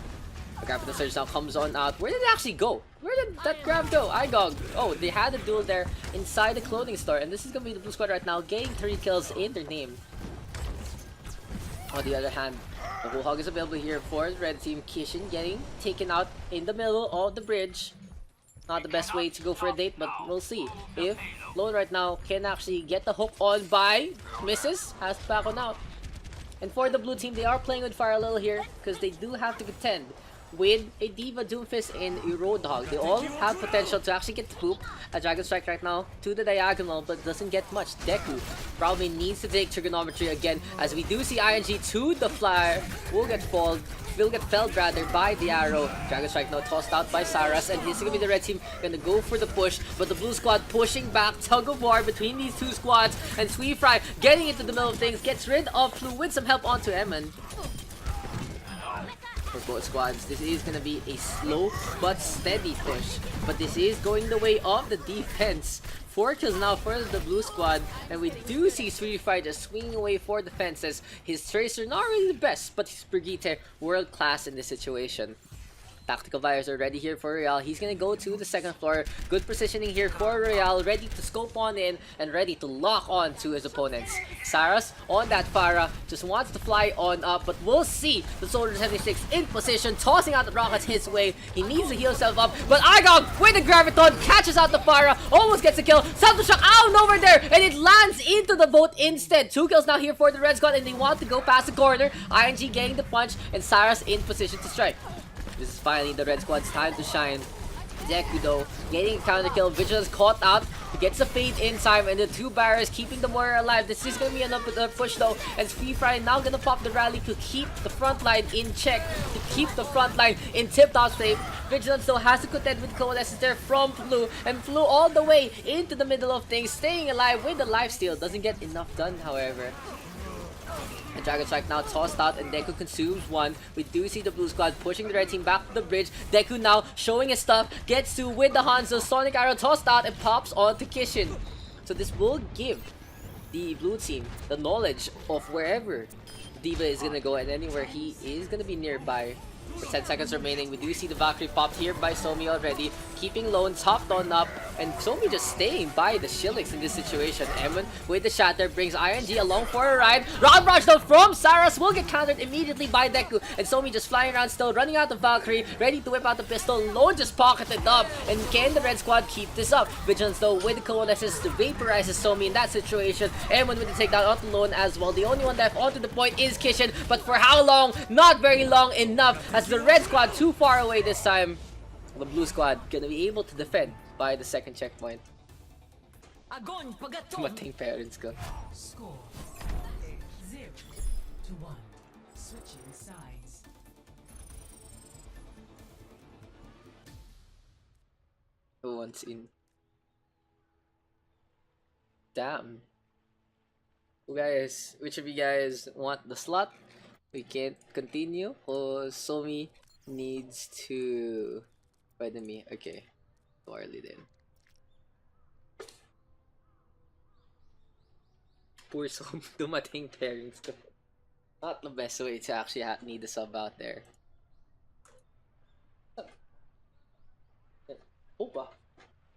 The grab for the surge now comes on out. Where did it actually go? Where did that grab go? Igog. Oh, they had a duel there inside the clothing store, and this is gonna be the blue squad right now, getting 3 kills in their name. On the other hand, the whole hog is available here for the red team. Kishin getting taken out in the middle of the bridge. Not the best way to go for a date, but we'll see if Lone right now can actually get the hook on by misses. Has to back on out. And for the blue team, they are playing with fire a little here because they do have to contend with a Diva, Doomfist, and a Roadhog. They all have potential to actually get the poop. A Dragon Strike right now to the diagonal, but doesn't get much. Deku probably needs to take Trigonometry again, as we do see ING to the flyer. Will get felled rather by the arrow. Dragon Strike now tossed out by Saras, and this is gonna be the red team gonna go for the push, but the blue squad pushing back. Tug of war between these two squads, and Sweet Fry getting into the middle of things, gets rid of Flu with some help onto Emin. For both squads, this is gonna be a slow but steady push, but this is going the way of the defense. 4 kills now for the blue squad, and we do see Sweetie Fry just swinging away for the fences. His Tracer not really the best, but his Brigitte world class in this situation. Tactical Fires are ready here for Real. He's gonna go to the second floor. Good positioning here for Real, ready to scope on in and ready to lock on to his opponents. Saras on that Farah just wants to fly on up, but we'll see the Soldier 76 in position, tossing out the rockets his way. He needs to heal himself up, but Igog with the Graviton catches out the Farah, almost gets a kill. Salto Shock out and over there, and it lands into the boat instead. 2 kills now here for the Red Squad, and they want to go past the corner. ING getting the punch, and Saras in position to strike. This is finally the red squad's time to shine. Deku though, getting a counter kill. Vigilance caught out. He gets a fade in time, and the 2 barriers keeping the Warrior alive. This is gonna be another push though, and Free Fry now gonna pop the rally to keep the front line in check, to keep the front line in tip-top shape. Vigilance though has to contend with Coalescence there from Flu, and Flu all the way into the middle of things, staying alive with the lifesteal. Doesn't get enough done, however. And Dragon Strike now tossed out, and Deku consumes 1. We do see the blue squad pushing the red team back to the bridge. Deku now showing his stuff, gets to with the Hanzo. Sonic Arrow tossed out and pops onto Kishin. So this will give the blue team the knowledge of wherever Diva is gonna go and anywhere he is gonna be nearby. For 10 seconds remaining, we do see the Valkyrie popped here by Somi already, keeping Lone topped on up, and Somi just staying by the Shillix in this situation. Emin with the shatter brings ING along for a ride. Round rush though from Saras will get countered immediately by Deku, and Somi just flying around still, running out the Valkyrie, ready to whip out the pistol. Lone just pocketed up, and can the red squad keep this up? Vigilance though with the coalescence to vaporizes Somi in that situation. Emin with the takedown onto Lone as well. The only one left onto the point is Kishin, but for how long? Not very long enough, as the red squad too far away this time. The blue squad gonna be able to defend by the second checkpoint. Mating parents ko. Score 0-1. Switching sides. Who wants in? Damn. You guys, which of you guys want the slot? We can't continue, or Somi needs to... Pwede me. Okay. Too early then. Poor Somi, dumating pairings ko. Not the best way to actually need a sub out there. Oba!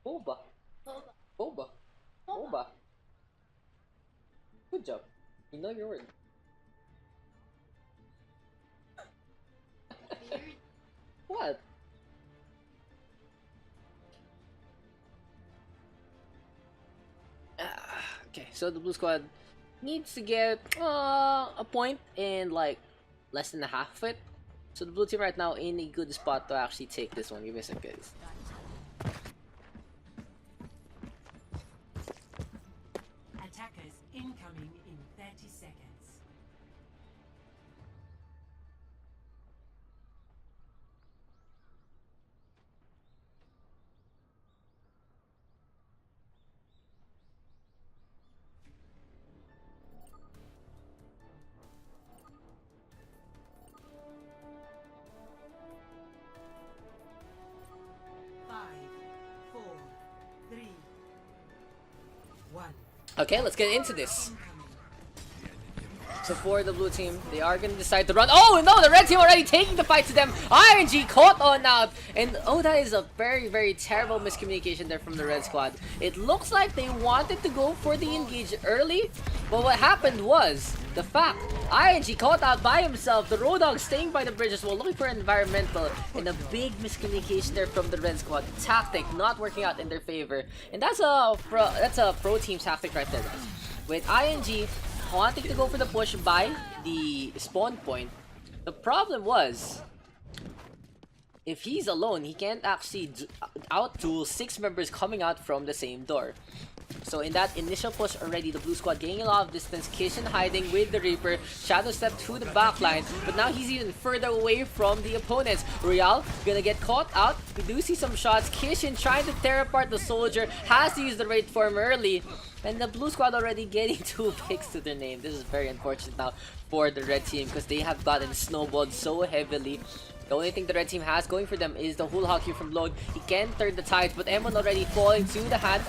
Oba! Oba! Oba! You know your word. What? Okay, so the blue squad needs to get a point in like less than a half of it. So the blue team right now in a good spot to actually take this one. Give me a second, guys. Attackers incoming in 30 seconds. Five, four, three, one. Okay, let's get into this. Incoming. So for the blue team, they are gonna decide to run. Oh no, the red team already taking the fight to them. ING caught on out, and oh, that is a very, very terrible miscommunication there from the red squad. It looks like they wanted to go for the engage early, but what happened was the fact ING caught out by himself. The Road Dog staying by the bridge as well, looking for environmental, and a big miscommunication there from the red squad. Tactic not working out in their favor, and that's a pro team tactic right there, guys. With ING wanting to go for the push by the spawn point. The problem was, if he's alone, he can't actually out-duel 6 members coming out from the same door. So in that initial push already, the blue squad gaining a lot of distance. Kishin hiding with the Reaper. Shadow step to the back line, but now he's even further away from the opponents. Real gonna get caught out. We do see some shots. Kishin trying to tear apart the soldier. Has to use the raid form early. And the blue squad already getting 2 picks to their name. This is very unfortunate now for the red team because they have gotten snowballed so heavily. The only thing the red team has going for them is the Hula Hawk here from Lone. He can turn the tides, but Emon already falling to the hand,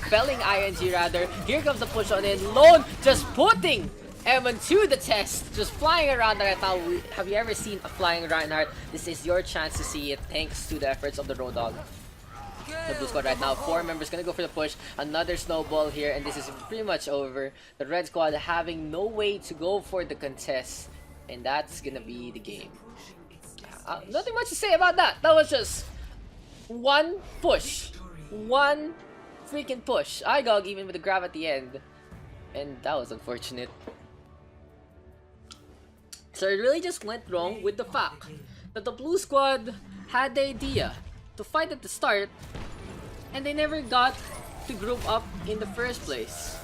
felling ING rather. Here comes the push on in. Lone just putting Emon to the test, just flying around right now. Have you ever seen a flying Reinhardt? This is your chance to see it thanks to the efforts of the Road Dog. The blue squad right now, 4 members gonna go for the push. Another snowball here, and this is pretty much over. The red squad having no way to go for the contest, and that's gonna be the game. Nothing much to say about that. That was just one push. One freaking push. IGOG even with the grab at the end. And that was unfortunate. So it really just went wrong with the fact that the blue squad had the idea to fight at the start, and they never got to group up in the first place.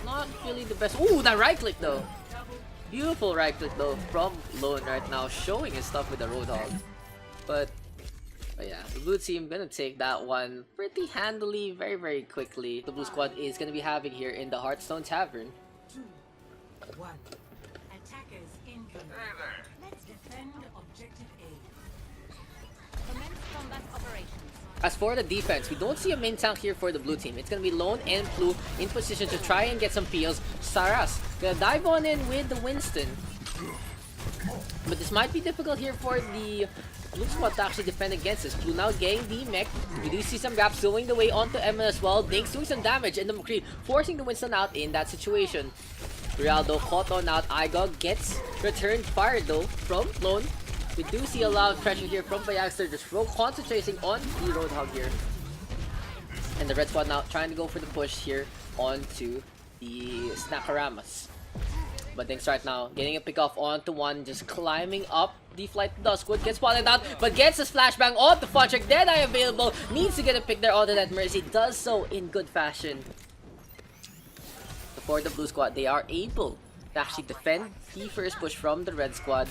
Not really the best. Ooh, that right click though. Beautiful right click though from Lone right now, showing his stuff with the Roadhog. But yeah, the blue team gonna take that one pretty handily, very, very quickly. The blue squad is gonna be having here in the Hearthstone Tavern. 2, 1. Attackers incoming. Hey there. Let's defend objective A. Commence combat operations. As for the defense, we don't see a main tank here for the blue team. It's gonna be Lone and Blue in position to try and get some peels. Saras gonna dive on in with the Winston. But this might be difficult here for the blue squad to actually defend against this. Blue now getting the mech. We do see some gaps going the way onto Emma as well. Dinks doing some damage, and the McCree forcing the Winston out in that situation. Rialto caught on out. Igog gets returned fire though from Lone. We do see a lot of pressure here from Bayagster, just concentrating on the Roadhog here. And the red squad now trying to go for the push here onto the Snackaramas. But Dinks right now getting a pick off onto one, just climbing up the flight to Duskwood, gets spotted out, but gets a flashbang onto Funtrick. Deadeye available, needs to get a pick there onto that Mercy, does so in good fashion. For the blue squad, they are able to actually defend the first push from the red squad.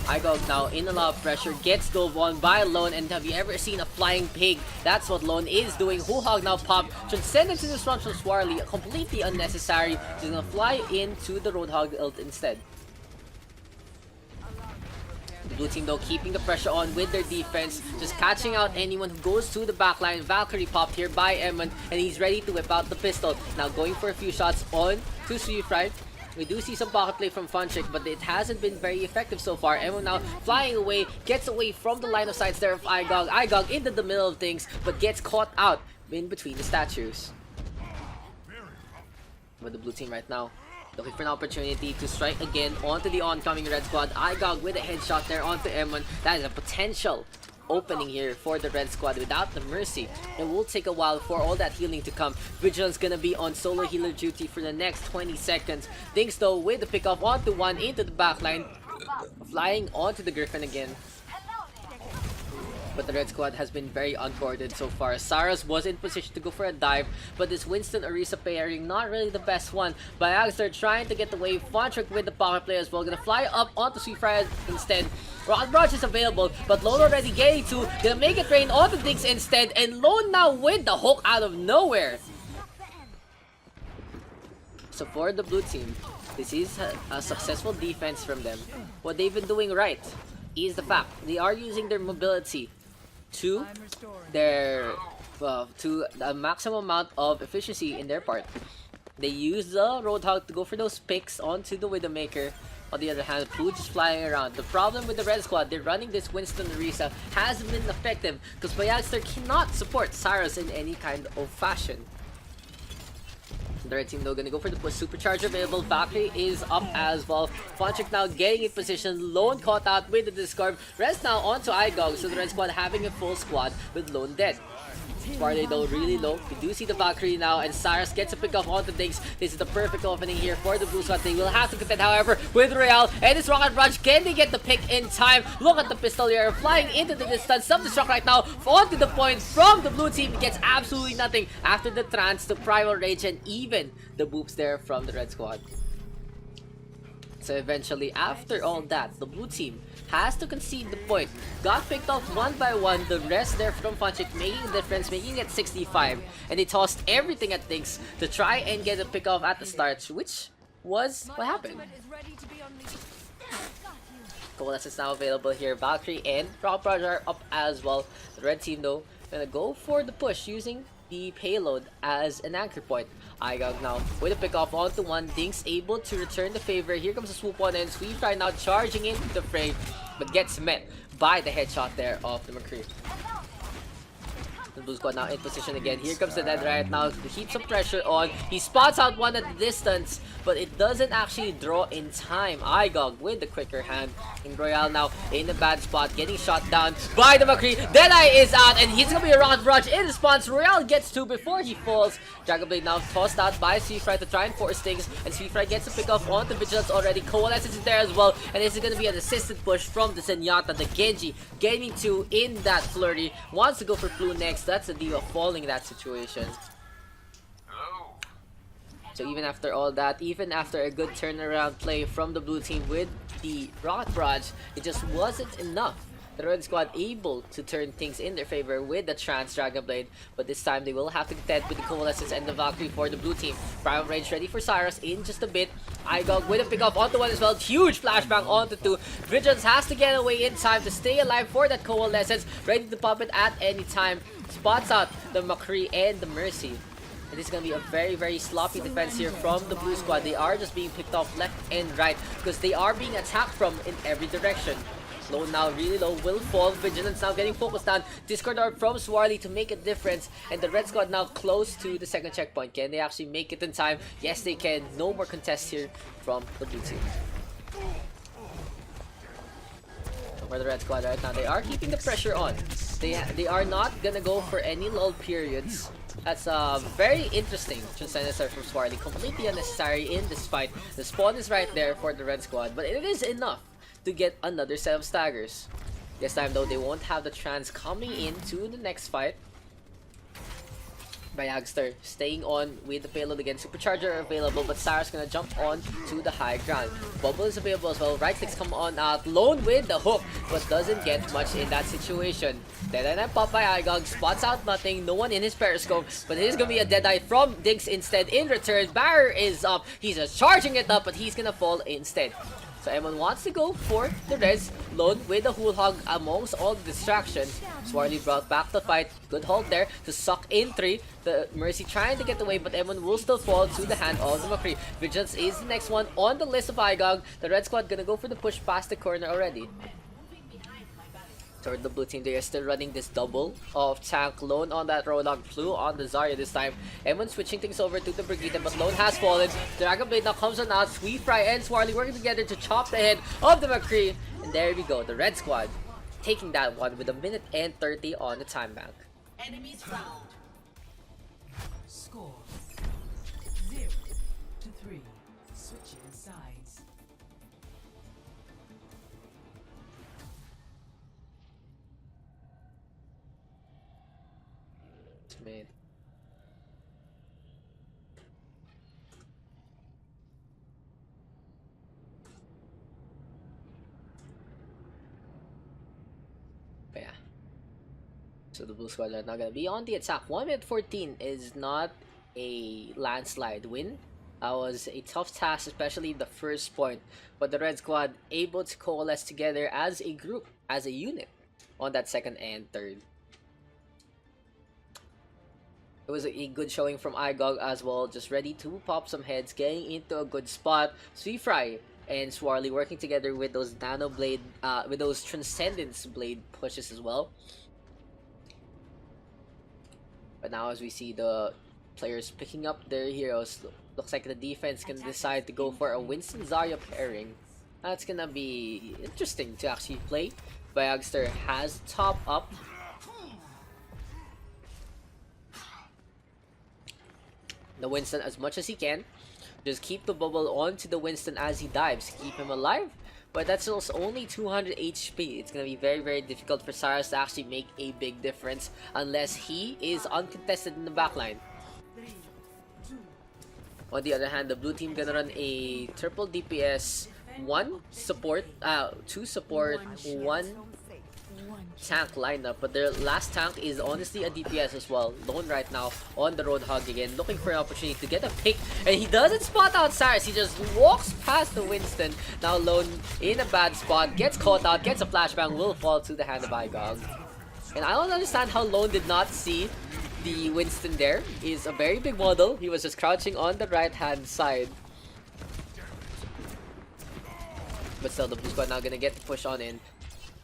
Igog now in a lot of pressure, gets dove on by Lone, and have you ever seen a flying pig? That's what Lone is doing. Hog now popped, transcended to this run from Swarly, completely unnecessary. He's gonna fly into the Roadhog ult instead. The blue team though keeping the pressure on with their defense, just catching out anyone who goes to the backline. Valkyrie popped here by Emmon, and he's ready to whip out the pistol. Now going for a few shots on to Sweetfry. We do see some pocket play from Funtrick, but it hasn't been very effective so far. Emmon now flying away, gets away from the line of sights there of Igog. Igog into the middle of things, but gets caught out in between the statues. But the blue team right now Looking for an opportunity to strike again onto the oncoming red squad. Igog with a headshot there onto M1. That is a potential opening here for the red squad without the mercy. It will take a while for all that healing to come. Vigilance gonna be on solo healer duty for the next 20 seconds. Dings though with the pick off onto one into the backline. Flying onto the Griffin again. But the red squad has been very unguarded so far. Saras was in position to go for a dive, but this Winston Orisa pairing not really the best one. Biagster trying to get the wave. Fontrick with the power play as well. Gonna fly up onto Sweetfire instead. OverRush is available, but Lone already getting to. Gonna make it rain onto Dings instead, and Lone now with the hook out of nowhere. So for the blue team, this is a successful defense from them. What they've been doing right is the fact they are using their mobility to their to the maximum amount of efficiency in their part. They use the Roadhog to go for those picks onto the Widowmaker. On the other hand, Blue just flying around. The problem with the red squad, they're running this Winston Orisa, hasn't been effective because Bayagster cannot support Cyrus in any kind of fashion. The red team though gonna go for the push. Supercharger available. Valkyrie is up as well. Fontrick now getting in position. Lone caught out with the discard. Rest now onto Igog. So the red squad having a full squad with Lone dead. Farley though really low. We do see the Valkyrie now, and Cyrus gets a pick off onto Dings. This is the perfect opening here for the blue squad. They will have to contend however with Real and his rocket rush. Can they get the pick in time? Look at the pistol here flying into the distance. Self-destruct right now onto the point from the blue team. Gets absolutely nothing after the trance to Primal Rage and even the boops there from the red squad. So eventually, after all that, the blue team has to concede the point. Got picked off one by one. The rest there from Fontrick making a difference, making it 65. And they tossed everything at things to try and get a pick off at the start, which was what happened. Coalescence is now available here. Valkyrie and Rockbridge are up as well. The red team though, gonna go for the push using the payload as an anchor point. Igog now with a pick off onto one. Dings able to return the favor. Here comes the swoop on and Sweetfire now charging into the fray, but gets met by the headshot there of the McCree. The blue squad now in position again. Here comes the dead right now to keep some pressure on. He spots out one at the distance, but it doesn't actually draw in time. Igog with the quicker hand. And Royale now in a bad spot, getting shot down by the McCree. Deadeye is out, and he's gonna be a rocket rush in response. Royale gets two before he falls. Dragonblade now tossed out by Sweetfire to try and force things, and Sweetfire gets a pick off onto Vigilance already. Coalescence is there as well, and this is gonna be an assisted push from the Zenyatta. The Genji getting two in that flurry. Wants to go for Blue next. That's the deal of falling in that situation. So even after all that, even after a good turnaround play from the blue team with the Rocket Barrage, it just wasn't enough. The red squad able to turn things in their favor with the Trans Dragonblade, but this time they will have to contend with the Coalescence and the Valkyrie for the blue team. Primal Rage ready for Cyrus in just a bit. Igog with a pick off onto one as well. Huge flashbang onto two. Vigilance has to get away in time to stay alive for that Coalescence. Ready to pop it at any time. Spots out the McCree and the Mercy. And this is going to be a very, very sloppy defense here from the blue squad. They are just being picked off left and right because they are being attacked from in every direction. Low now, really low, will fall. Vigilance now getting focused on. Discord Orb from Swarly to make a difference. And the red squad now close to the second checkpoint. Can they actually make it in time? Yes, they can. No more contests here from the blue team. For the red squad right now, they are keeping the pressure on. They are not gonna go for any lull periods. That's very interesting. Transcendence from Swarly, completely unnecessary in this fight. The spawn is right there for the red squad, but it is enough to get another set of staggers. This time though, they won't have the trans coming into the next fight. Bayagster staying on with the payload again. Supercharger available, but Sarah's gonna jump on to the high ground. Bubble is available as well. Right clicks come on out. Lone with the hook, but doesn't get much in that situation. Deadeye pop by Igog. Spots out nothing. No one in his periscope, but it is gonna be a Deadeye from Dings instead. In return, Barrier is up. He's just charging it up, but he's gonna fall instead. So everyone wants to go for the res. Lone with the Hool Hog amongst all the distractions. Swarly brought back the fight. Good hold there to suck in 3. The Mercy trying to get away, but everyone will still fall to the hand of the McCree. Vigilance is the next one on the list of Igog. The red squad gonna go for the push past the corner already. Toward the blue team, they are still running this double of tank. Lone on that Roadhog, flew on the Zarya this time. Everyone switching things over to the Brigitte, but Lone has fallen. Dragon Blade now comes on out. Sweet Fry and Swarly working together to chop the head of the McCree. And there we go, the red squad taking that one with 1:30 on the time bank. Enemies found. Score 0-3. Switching sides. It's made. But yeah. So the blue squad are not gonna be on the attack. 1:14 is not a landslide win. That was a tough task, especially the first point. But the red squad able to coalesce together as a group, as a unit, on that second and third. It was a good showing from Igog as well, just ready to pop some heads, getting into a good spot. Sweet Fry and Swarly working together with those nano blade, with those transcendence blade pushes as well. But now as we see the players picking up their heroes, looks like the defense can decide to go for a Winston Zarya pairing. That's gonna be interesting to actually play. Bayagster has top up. The Winston as much as he can. Just keep the bubble onto the Winston as he dives. Keep him alive. But that's also only 200 HP. It's going to be very, very difficult for Cyrus to actually make a big difference unless he is uncontested in the backline. On the other hand, the blue team gonna run a triple DPS, 2 support, 1 tank lineup, but their last tank is honestly a DPS as well. Lone right now on the Roadhog again, looking for an opportunity to get a pick, and he doesn't spot out Cyrus. He just walks past the Winston. Now Lone in a bad spot, gets caught out, gets a flashbang, will fall to the hand of Igog. And I don't understand how Lone did not see the Winston there. He's a very big model. He was just crouching on the right hand side. But still, the blue squad now gonna get the push on in.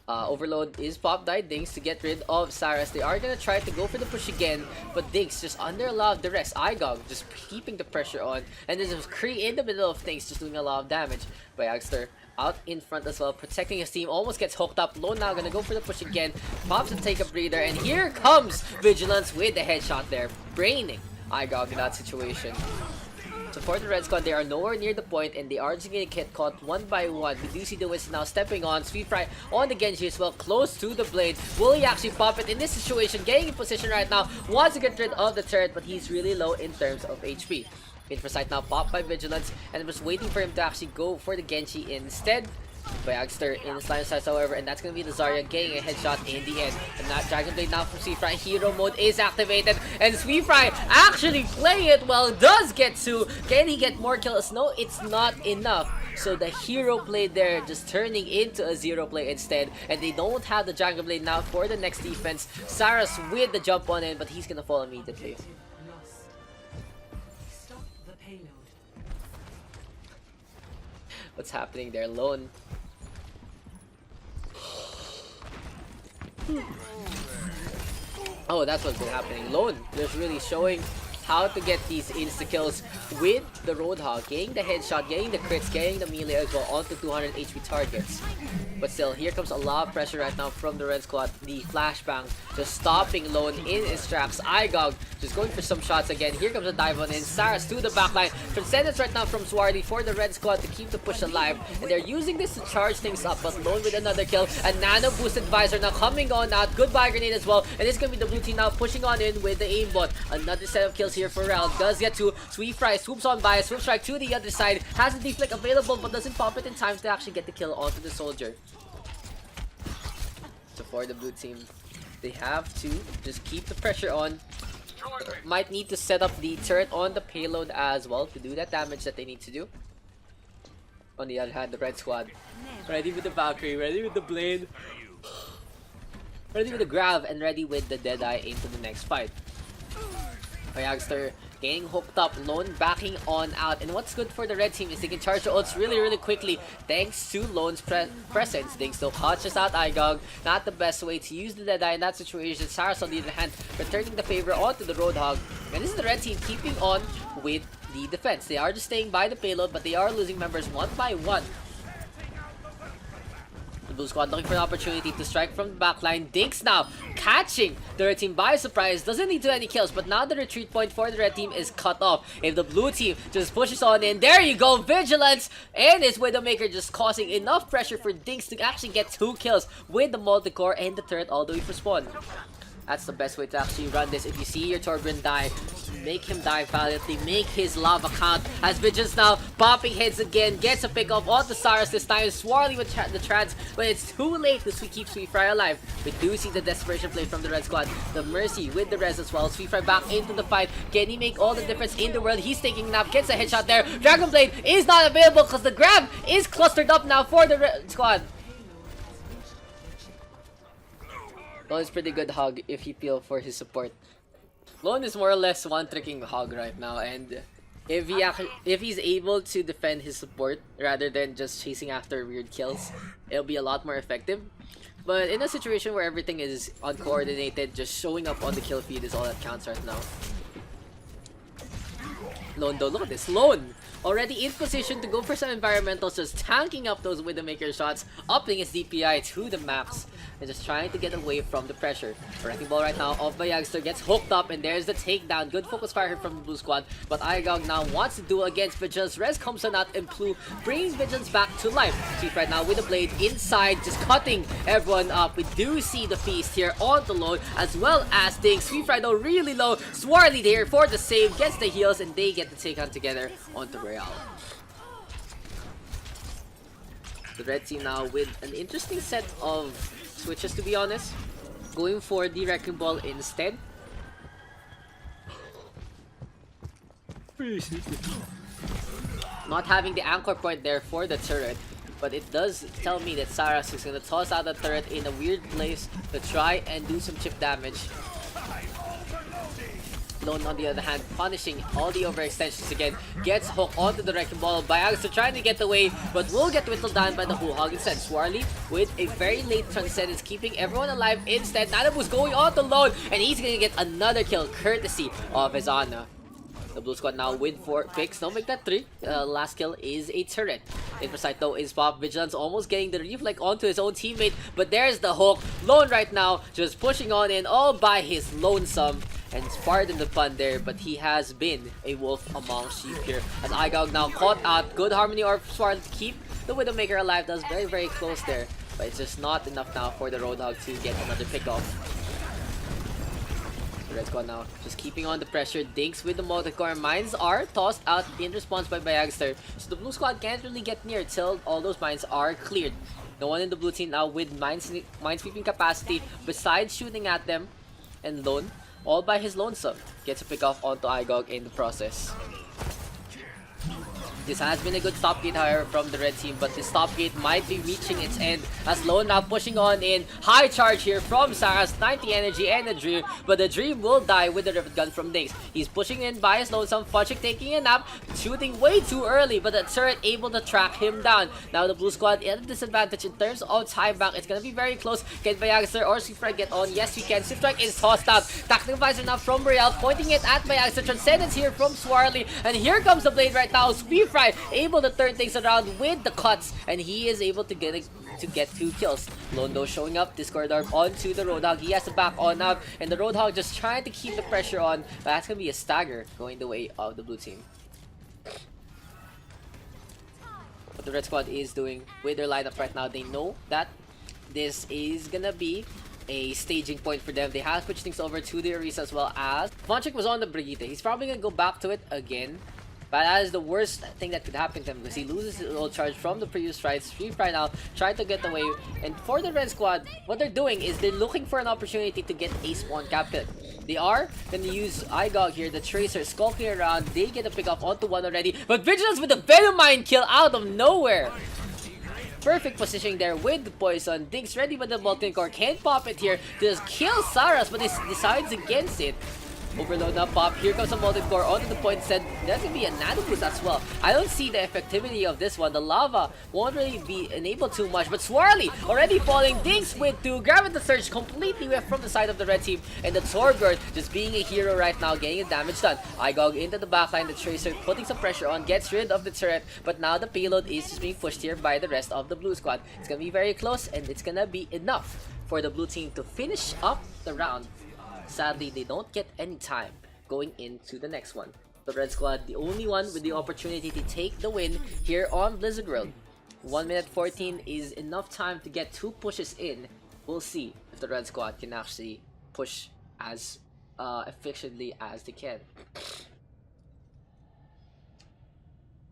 Overload is pop died Dinks to get rid of Cyrus. They are gonna try to go for the push again, but Dinks just under a lot of duress. Igog just keeping the pressure on, and there's a Kree in the middle of things, just doing a lot of damage. Bayagster out in front as well, protecting his team, almost gets hooked up. Lone now gonna go for the push again, pops to take a breather, and here comes Vigilance with the headshot there, braining Igog in that situation. So for the red squad, they are nowhere near the point, and they are just gonna get caught one by one. We do see the Winston now stepping on. Sweet Fry on the Genji as well, close to the blade. Will he actually pop it in this situation? Getting in position right now, wants to get rid of the turret, but he's really low in terms of HP. Infrasight now popped by Vigilance, and was waiting for him to actually go for the Genji instead. Bayagster in his line of sight, however, and that's gonna be the Zarya getting a headshot in the end. And that Dragon Blade now from Sweet Fry. Hero mode is activated, and Sweet Fry actually playing it well. Does get 2. Can he get more kills? No, it's not enough. So the hero play there just turning into a 0 play instead, and they don't have the Dragon Blade now for the next defense. Cyrus with the jump on in, but he's gonna fall immediately. Stop the payload. What's happening there? Lone. Oh, that's what's been happening. Lone just really showing how to get these insta-kills with the Roadhog. Getting the headshot, getting the crits, getting the melee as well onto 200 HP targets. But still, here comes a lot of pressure right now from the red squad. The flashbang just stopping Lone in his tracks. Igog just going for some shots again. Here comes a dive on in. Cyrus to the backline. Transcendence right now from Swarly for the red squad to keep the push alive. And they're using this to charge things up. But Lone with another kill. A nano boosted visor now coming on out. Goodbye grenade as well. And it's going to be the blue team now pushing on in with the aimbot. Another set of kills here for Real. Does get 2. Sweet Fry swoops on by. Swoop strike to the other side. Has the deflect available but doesn't pop it in time to actually get the kill onto the soldier. So for the blue team, they have to just keep the pressure on. Might need to set up the turret on the payload as well to do that damage that they need to do. On the other hand, the red squad ready with the Valkyrie, ready with the blade, ready with the grab, and ready with the Deadeye into the next fight. Youngster getting hooked up, Lone backing on out. And what's good for the red team is they can charge the ults really quickly thanks to Lone's presence. Dings still catches out Igog. Not the best way to use the Deadeye in that situation. Saras on the other hand returning the favor onto the Roadhog. And this is the red team keeping on with the defense. They are just staying by the payload, but they are losing members one by one. The blue squad looking for an opportunity to strike from the backline. Dinks now catching the red team by surprise. Doesn't need to do any kills, but now the retreat point for the red team is cut off. If the blue team just pushes on in, there you go, Vigilance! And his Widowmaker just causing enough pressure for Dinks to actually get 2 kills with the multicore and the turret all the way for spawn. That's the best way to actually run this. If you see your Torbjorn die, make him die valiantly. Make his lava count. As Vigilance now popping heads again. Gets a pick off on the Saras this time. Swarly with the trans. But it's too late because we keep Sweetfry alive. We do see the desperation play from the red squad. The Mercy with the res as well. Sweetfry back into the fight. Can he make all the difference in the world? He's taking a nap. Gets a headshot there. Dragon Blade is not available because the grab is clustered up now for the red squad. Lone is pretty good hog if he peel for his support. Lone is more or less one-tricking hog right now, and if he's able to defend his support rather than just chasing after weird kills, it'll be a lot more effective. But in a situation where everything is uncoordinated, just showing up on the kill feed is all that counts right now. Lone though, look at this, Lone! Already in position to go for some environmentals, just tanking up those Widowmaker shots, upping his DPI to the max, and just trying to get away from the pressure. Wrecking Ball right now off by Youngster, gets hooked up, and there's the takedown. Good focus fire from the blue squad, but Igog now wants to do against Vigilance. Res comes on out, and Plu brings Vigilance back to life. Chief right now with the blade inside, just cutting everyone up. We do see the feast here on the load, as well as Dings. Sweet right now really low. Swarly there for the save, gets the heals, and they get the take on together onto Rialto. The red team now with an interesting set of switches, to be honest. Going for the Wrecking Ball instead. Not having the anchor point there for the turret. But it does tell me that Saras is going to toss out the turret in a weird place to try and do some chip damage. Lone on the other hand punishing all the overextensions again, gets hooked onto the Wrecking Ball. Youngster trying to get away, but will get whittled down by the Hog instead. Swarly with a very late transcendence, keeping everyone alive instead. Nanabu's going on to Lone, and he's gonna get another kill courtesy of his Ana. The blue squad now with 4 picks. Don't make that 3. Last kill is a turret. Inversight though is pop. Vigilance almost getting the reflect onto his own teammate, but there's the hook. Lone right now just pushing on in all by his lonesome. And pardon the pun there, but he has been a wolf among sheep here. As Igog now caught out. Good harmony or Swarly to keep the Widowmaker alive. Does very close there. But it's just not enough now for the Roadhog to get another pick off. The red squad now just keeping on the pressure. Dinks with the multicore. Mines are tossed out in response by Youngster. So the blue squad can't really get near till all those mines are cleared. No one in the blue team now with mine sweeping capacity besides shooting at them. And Lone all by his lonesome gets a pick off onto Igog in the process. This has been a good stopgate, however, from the red team, but this stopgate might be reaching its end as Lone now pushing on in. High charge here from Saras, 90 energy and a Dream, but the Dream will die with the Rivet Gun from Dinks. He's pushing in by his lonesome, Funchik taking a nap, shooting way too early, but the turret able to track him down. Now the blue squad at a disadvantage in terms of time back. It's gonna be very close. Can Youngster or Swiftstrike get on? Yes, we can. Swiftstrike is tossed out. Tactical visor now from Rialto, pointing it at Youngster. Transcendence here from Swarly, and here comes the blade right now. Swiftstrike able to turn things around with the cuts, and he is able to get 2 kills. Londo showing up, Discord Orb onto the Roadhog. He has to back on out, and the Roadhog just trying to keep the pressure on, but that's gonna be a stagger going the way of the blue team. What the red squad is doing with their lineup right now, they know that this is gonna be a staging point for them. They have switched things over to the Orisa as well as Funchik was on the Brigitte. He's probably gonna go back to it again. But that is the worst thing that could happen to him because he loses his ult charge from the previous strikes. Free right now, trying to get away. And for the red squad, what they're doing is they're looking for an opportunity to get a spawn cap hit. They are going to use Igog here, the Tracer, skulking around. They get a pick off onto one already. But Vigilance with the Venomine kill out of nowhere. Perfect positioning there with the poison. Dinks ready with the Molten Core. Can't pop it here. Just kill Saras, but he decides against it. Overload now pop. Here comes a multi-core onto the point. Said there's gonna be a nano boost as well. I don't see the effectivity of this one. The lava won't really be enabled too much, but Swirly already falling. Dinks with 2. Grabbing the surge completely away from the side of the red team, and the Torbjorn just being a hero right now, getting the damage done. Igog into the backline. The Tracer putting some pressure on, gets rid of the turret, but now the payload is just being pushed here by the rest of the blue squad. It's gonna be very close, and it's gonna be enough for the blue team to finish up the round. Sadly, they don't get any time going into the next one. The red squad, the only one with the opportunity to take the win here on Blizzard World. 1 minute 14 is enough time to get 2 pushes in. We'll see if the red squad can actually push as efficiently as they can.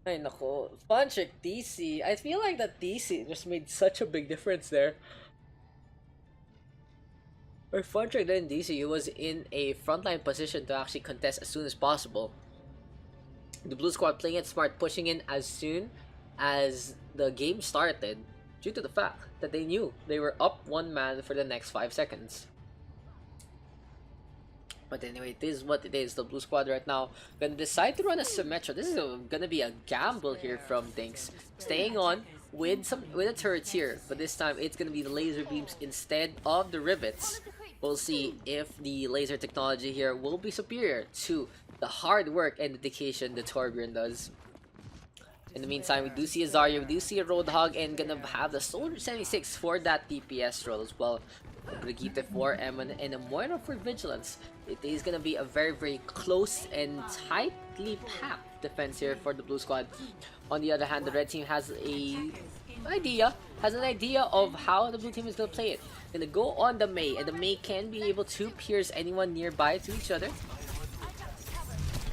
Ay nako, Funtrick DC. I feel like that DC just made such a big difference there. Or Funtrick then DC, he was in a frontline position to actually contest as soon as possible. The blue squad playing it smart, pushing in as soon as the game started, due to the fact that they knew they were up 1 man for the next 5 seconds. But anyway, it is what it is. The blue squad right now gonna decide to run a Symmetra. This is gonna be a gamble here from Dinks, staying on with a turret here, but this time it's gonna be the laser beams instead of the rivets. We'll see if the laser technology here will be superior to the hard work and dedication that Torbjorn does. In the meantime, we do see a Zarya, we do see a Roadhog, and gonna have the Soldier 76 for that DPS role as well. Brigitte for Eamon, and a Moira for Vigilance. It is gonna be a very, very close and tightly packed defense here for the blue squad. On the other hand, the red team has an idea of how the blue team is gonna play it. Gonna go on the Mei, and the Mei can be able to pierce anyone nearby to each other.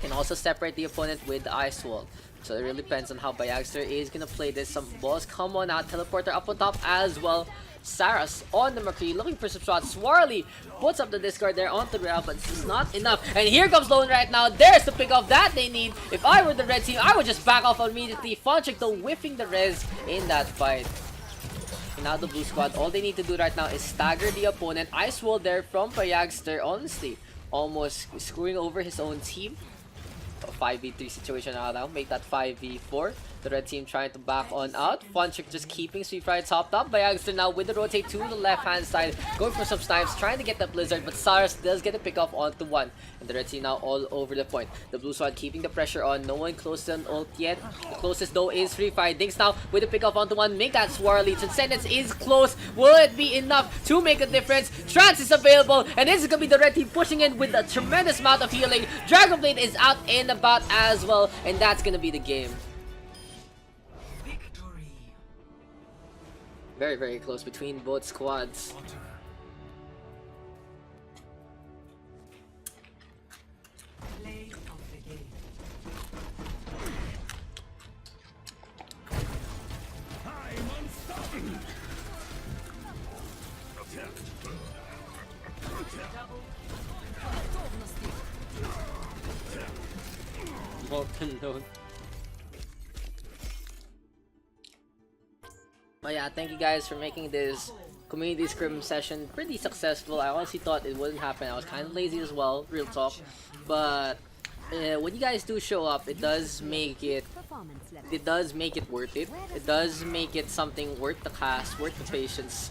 Can also separate the opponent with the Ice Wall. So it really depends on how Bayagster is gonna play this. Some balls come on out, teleporter up on top as well. Saras on the McCree, looking for some shots. Swarly puts up the discard there onto the but this is not enough. And here comes Lone right now. There's the pick off that they need. If I were the red team, I would just back off immediately. Funtrick though whiffing the res in that fight. And now the blue squad, all they need to do right now is stagger the opponent. Ice Wall there from Bayagster, honestly, almost screwing over his own team. A 5v3 situation now, make that 5v4. The red team trying to back on out. Funtrick just keeping Sweet Fry topped up. Bayagster now with the rotate to the left hand side, going for some snipes, trying to get the blizzard, but Saras does get a pick off onto 1. And the red team now all over the point. The blue squad keeping the pressure on, no one close to an ult yet. The closest though is Free Fire. Dinks now with a pick off onto 1, make that Swarly. Transcendence is close. Will it be enough to make a difference? Trance is available, and this is gonna be the red team pushing in with a tremendous amount of healing. Dragonblade is out and about as well, and that's gonna be the game. Victory. Very, very close between both squads. Play of the game. I'm unstoppable. Molten Node. But yeah, thank you guys for making this community scrim session pretty successful. I honestly thought it wouldn't happen. I was kind of lazy as well, real talk. But when you guys do show up, it does make it worth it. It does make it something worth the cast, worth the patience.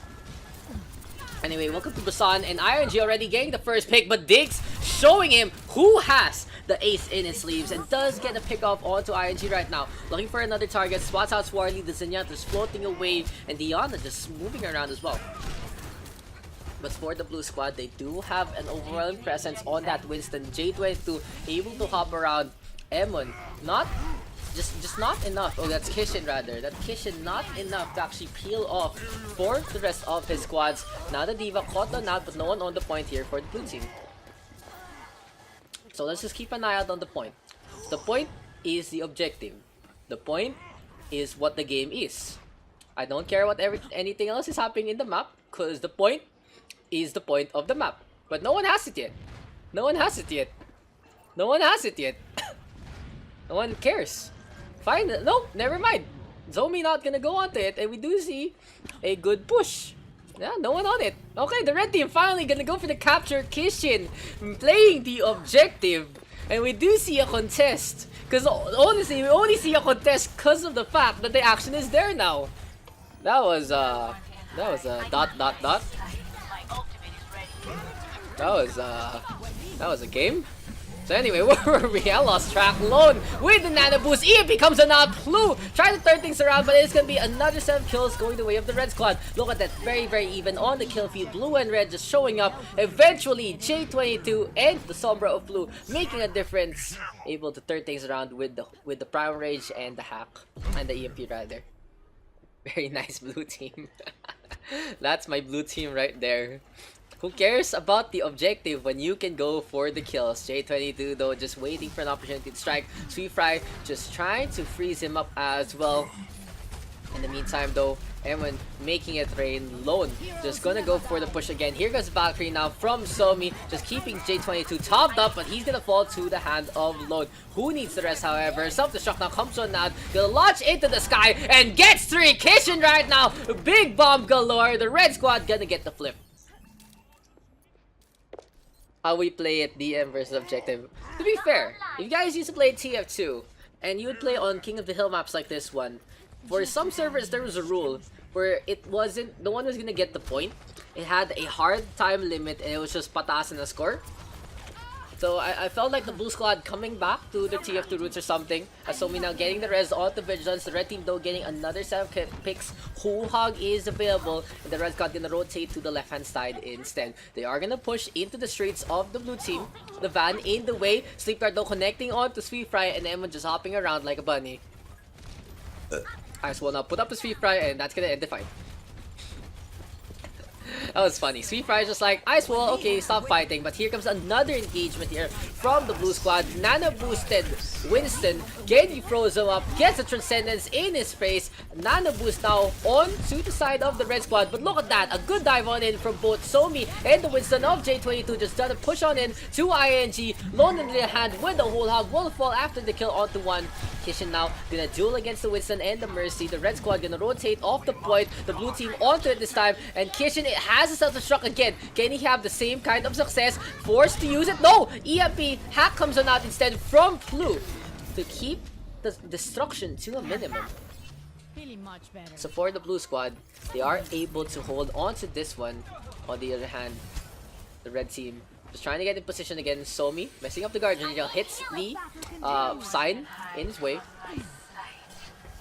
Anyway, welcome to Busan, and IRG already getting the first pick, but Diggs showing him who has the ace in his sleeves and does get a pick off onto IRG right now. Looking for another target, spots out Swarly, the Zenyatta is floating away, and Diana just moving around as well. But for the blue squad, they do have an overwhelming presence on that Winston. J22 able to hop around. Emon, just not enough. Oh, that's Kishin rather. That Kishin not enough to actually peel off for the rest of his squads. Now the Diva caught on out, but no one on the point here for the blue team. So let's just keep an eye out on the point. The point is the objective. The point is what the game is. I don't care what anything else is happening in the map, because the point is the point of the map. But no one has it yet. No one has it yet. No one has it yet. No one cares. Fine. No, never mind. Zombie not gonna go onto it, and we do see a good push Yeah, no one on it. Okay, the red team finally gonna go for the capture. Kishin playing the objective. And we do see a contest. Because honestly, we only see a contest because of the fact that the action is there now. That was a dot. That was a game. So anyway, we're Riel lost track. Lone with the nano boost. Ian becomes a not Blue. Trying to turn things around, but it's gonna be another 7 kills going the way of the red squad. Look at that, very even on the kill feed. Blue and red just showing up. Eventually, J22 and the Sombra of Blue making a difference. Able to turn things around with the Prime Rage and the hack. And the EMP rather. Very nice blue team. That's my blue team right there. Who cares about the objective when you can go for the kills? J22 though just waiting for an opportunity to strike. Sweet Fry just trying to freeze him up as well. In the meantime though, Emon making it rain. Lone just gonna go for the push again. Here goes Valkyrie now from Somi, just keeping J22 topped up, but he's gonna fall to the hand of Lone. Who needs the rest, however? Self-destruct now comes on out, gonna launch into the sky and gets 3 Kishin right now. Big bomb galore. The red squad gonna get the flip. How we play it, DM versus objective. To be fair, if you guys used to play TF2 and you would play on King of the Hill maps like this one, for some servers there was a rule where it wasn't, no one was gonna get the point. It had a hard time limit and it was just patas in a score. So I felt like the blue squad coming back to the TF2 roots or something. Asomi now getting the res onto Vigilance. The red team though getting another set of picks. Whole Hog is available. And the red squad gonna rotate to the left hand side instead. They are gonna push into the streets of the blue team. The van in the way. Sleepguard though connecting on to Sweet Fry and Emon just hopping around like a bunny. Ice will now put up the Sweet Fry and that's gonna end the fight. That was funny. Sweet Fry is just like, Ice Wall, okay, stop fighting. But here comes another engagement here from the blue squad. Nano boosted Winston. Getting froze him up. Gets a Transcendence in his face. Nano boost now on to the side of the red squad. But look at that. A good dive on in from both Somi and the Winston of J22. Just done a push on in to ING. Lone in the hand with the whole hog. Will fall after the kill onto one. Kishin now gonna duel against the Winston and the Mercy. The red squad gonna rotate off the point. The blue team onto it this time. And Kishin, it has a self-destruct again. Can he have the same kind of success? Forced to use it? No! EMP hack comes on out instead from Blue to keep the destruction to a minimum. So for the blue squad, they are able to hold on to this one. On the other hand, the red team just trying to get in position again. Somi messing up the guard. Rialto hits the sign in his way.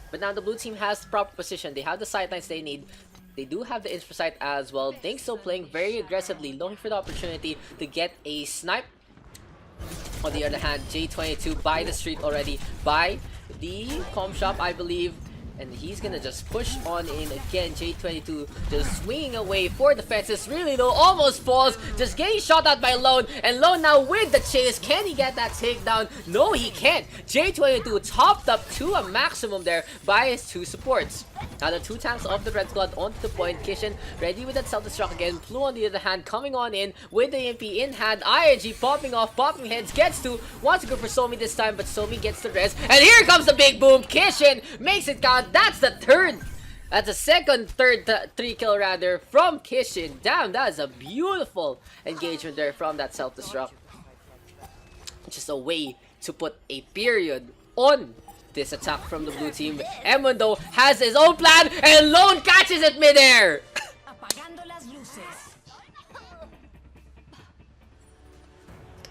But now the blue team has the proper position. They have the sightlines they need. They do have the infra sight as well. Dings still playing very aggressively, looking for the opportunity to get a snipe. On the other hand, J22 by the street already, by the comm shop, I believe. And he's gonna just push on in again. J22 just swinging away for the fences. Really though, almost falls. Just getting shot out by Lone. And Lone now with the chase. Can he get that takedown? No, he can't. J22 topped up to a maximum there by his 2 supports. Now the 2 tanks of the red squad onto the point. Kishin ready with that self-destruct again. Blue on the other hand coming on in with the EMP in hand. ING popping off, popping heads. Gets to, wants to go for Somi this time, but Somi gets the res. And here comes the big boom. Kishin makes it count. That's the third. That's the second, third, 3 kill rather from Kishin. Damn, that is a beautiful engagement there from that self-destruct. Just a way to put a period on this attack from the blue team. Emon though has his own plan and Lone catches it midair.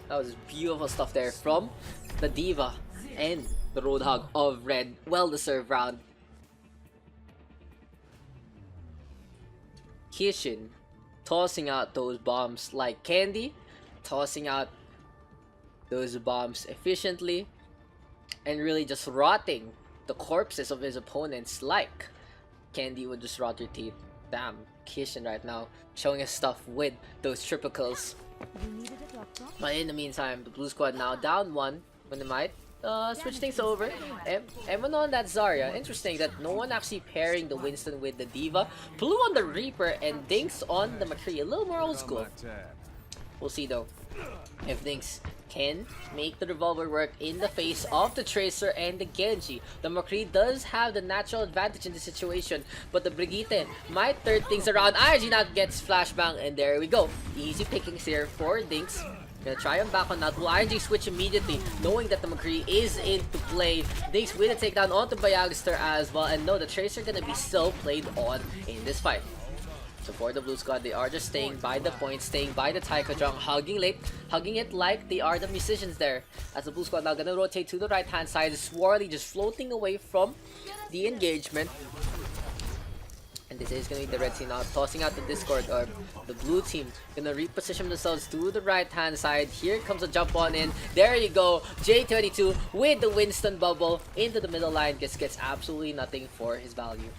That was beautiful stuff there from the Diva and the Roadhog of red. Well deserved round. Kishin tossing out those bombs like candy, tossing out those bombs efficiently, and really just rotting the corpses of his opponents like candy would just rot your teeth. Damn, Kishin right now showing us stuff with those triple kills. But in the meantime, the blue squad now down 1 when they might switch things over. Emon on that Zarya. Interesting that no one actually pairing the Winston with the Diva. Blue on the Reaper and Dinks on the McCree. A little more old school. We'll see though if Dinks can make the revolver work in the face of the Tracer and the Genji. The McCree does have the natural advantage in this situation, but the Brigitte might turn things around. IRG now gets flashbang, and there we go. Easy pickings here for Daks. Gonna try him back on that. Will ING switch immediately, knowing that the McCree is into play. Daks with a takedown onto Bayagster as well, and no, the Tracer gonna be so played on in this fight. So for the blue squad, they are just staying by the point, staying by the Taika Jong, hugging it like they are the musicians there. As the blue squad now gonna rotate to the right hand side, Swarly just floating away from the engagement. And this is gonna be the red team now tossing out the Discord orb. The blue team gonna reposition themselves to the right hand side. Here comes a jump on in. There you go. J22 with the Winston bubble into the middle line. Gets absolutely nothing for his value.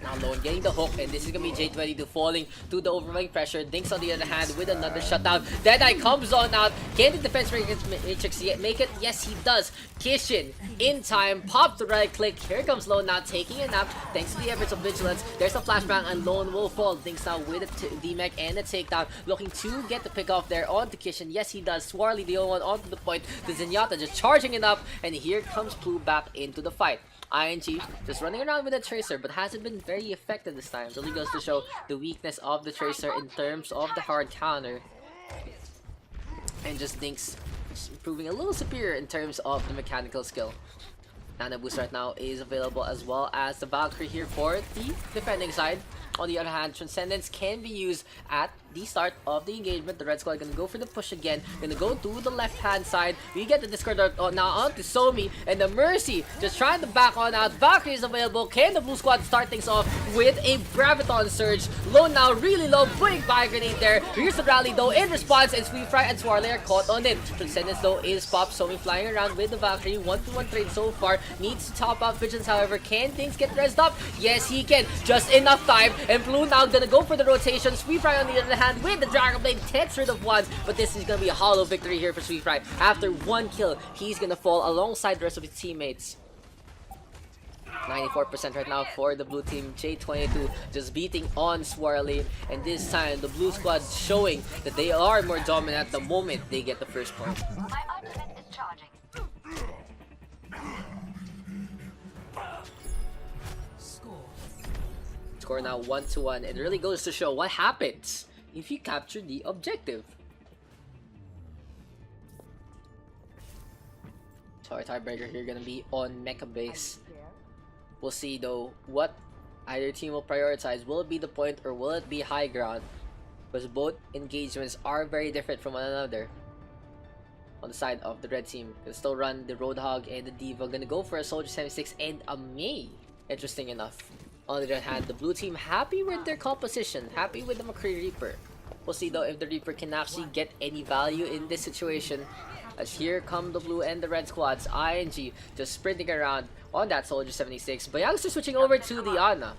Now Lone getting the hook, and this is gonna be J22 falling to the overwhelming pressure. Daks on the other hand with another shutdown. Deadeye comes on out. Can the defense matrix yet make it? Yes, he does. Kishin in time, pop the right click. Here comes Lone now taking a nap thanks to the efforts of Vigilance. There's a flashbang and Lone will fall. Daks now with a D-Mech and a takedown, looking to get the pick off there onto Kishin. Yes, he does. Swarly the only one onto the point. The Zenyatta just charging it up, and here comes Plu back into the fight. ING just running around with a Tracer, but hasn't been very effective this time. Really goes to show the weakness of the Tracer in terms of the hard counter. And just Daks proving a little superior in terms of the mechanical skill. Nana Boost right now is available, as well as the Valkyrie here for the defending side. On the other hand, Transcendence can be used at the start of the engagement. The red squad gonna go for the push again. Gonna go to the left hand side. We get the Discord now onto Somi, and the Mercy just trying to back on out. Valkyrie is available. Can the blue squad start things off with a Graviton Surge? Lone now really low, putting Fire Grenade there. Here's the rally though in response, and Sweet Fry and Swarly are caught on it. Transcendence though is popped. Somi flying around with the Valkyrie. 1-1 trade so far. Needs to top out Vigilance, however. Can things get rezzed up? Yes, he can. Just enough time. And Blue now gonna go for the rotation. Sweet Fry on the other hand with the Dragon Blade takes rid of one, but this is gonna be a hollow victory here for Sweet Fry. After one kill, he's gonna fall alongside the rest of his teammates. 94% right now for the blue team. J22 just beating on Swarly, and this time the blue squad showing that they are more dominant the moment they get the first point. My ultimate is charging. Score now 1-1. It really goes to show what happens if you capture the objective. So our tiebreaker here gonna be on Mecha base. We'll see though what either team will prioritize. Will it be the point or will it be high ground? Because both engagements are very different from one another. On the side of the red team, gonna still run the Roadhog and the Diva. Gonna go for a Soldier 76 and a Mei. Interesting enough. On the other hand, the blue team happy with their composition, happy with the McCree Reaper. We'll see though if the Reaper can actually get any value in this situation. As here come the blue and the red squads. ING just sprinting around on that Soldier 76. Bayagster switching over to the Ana.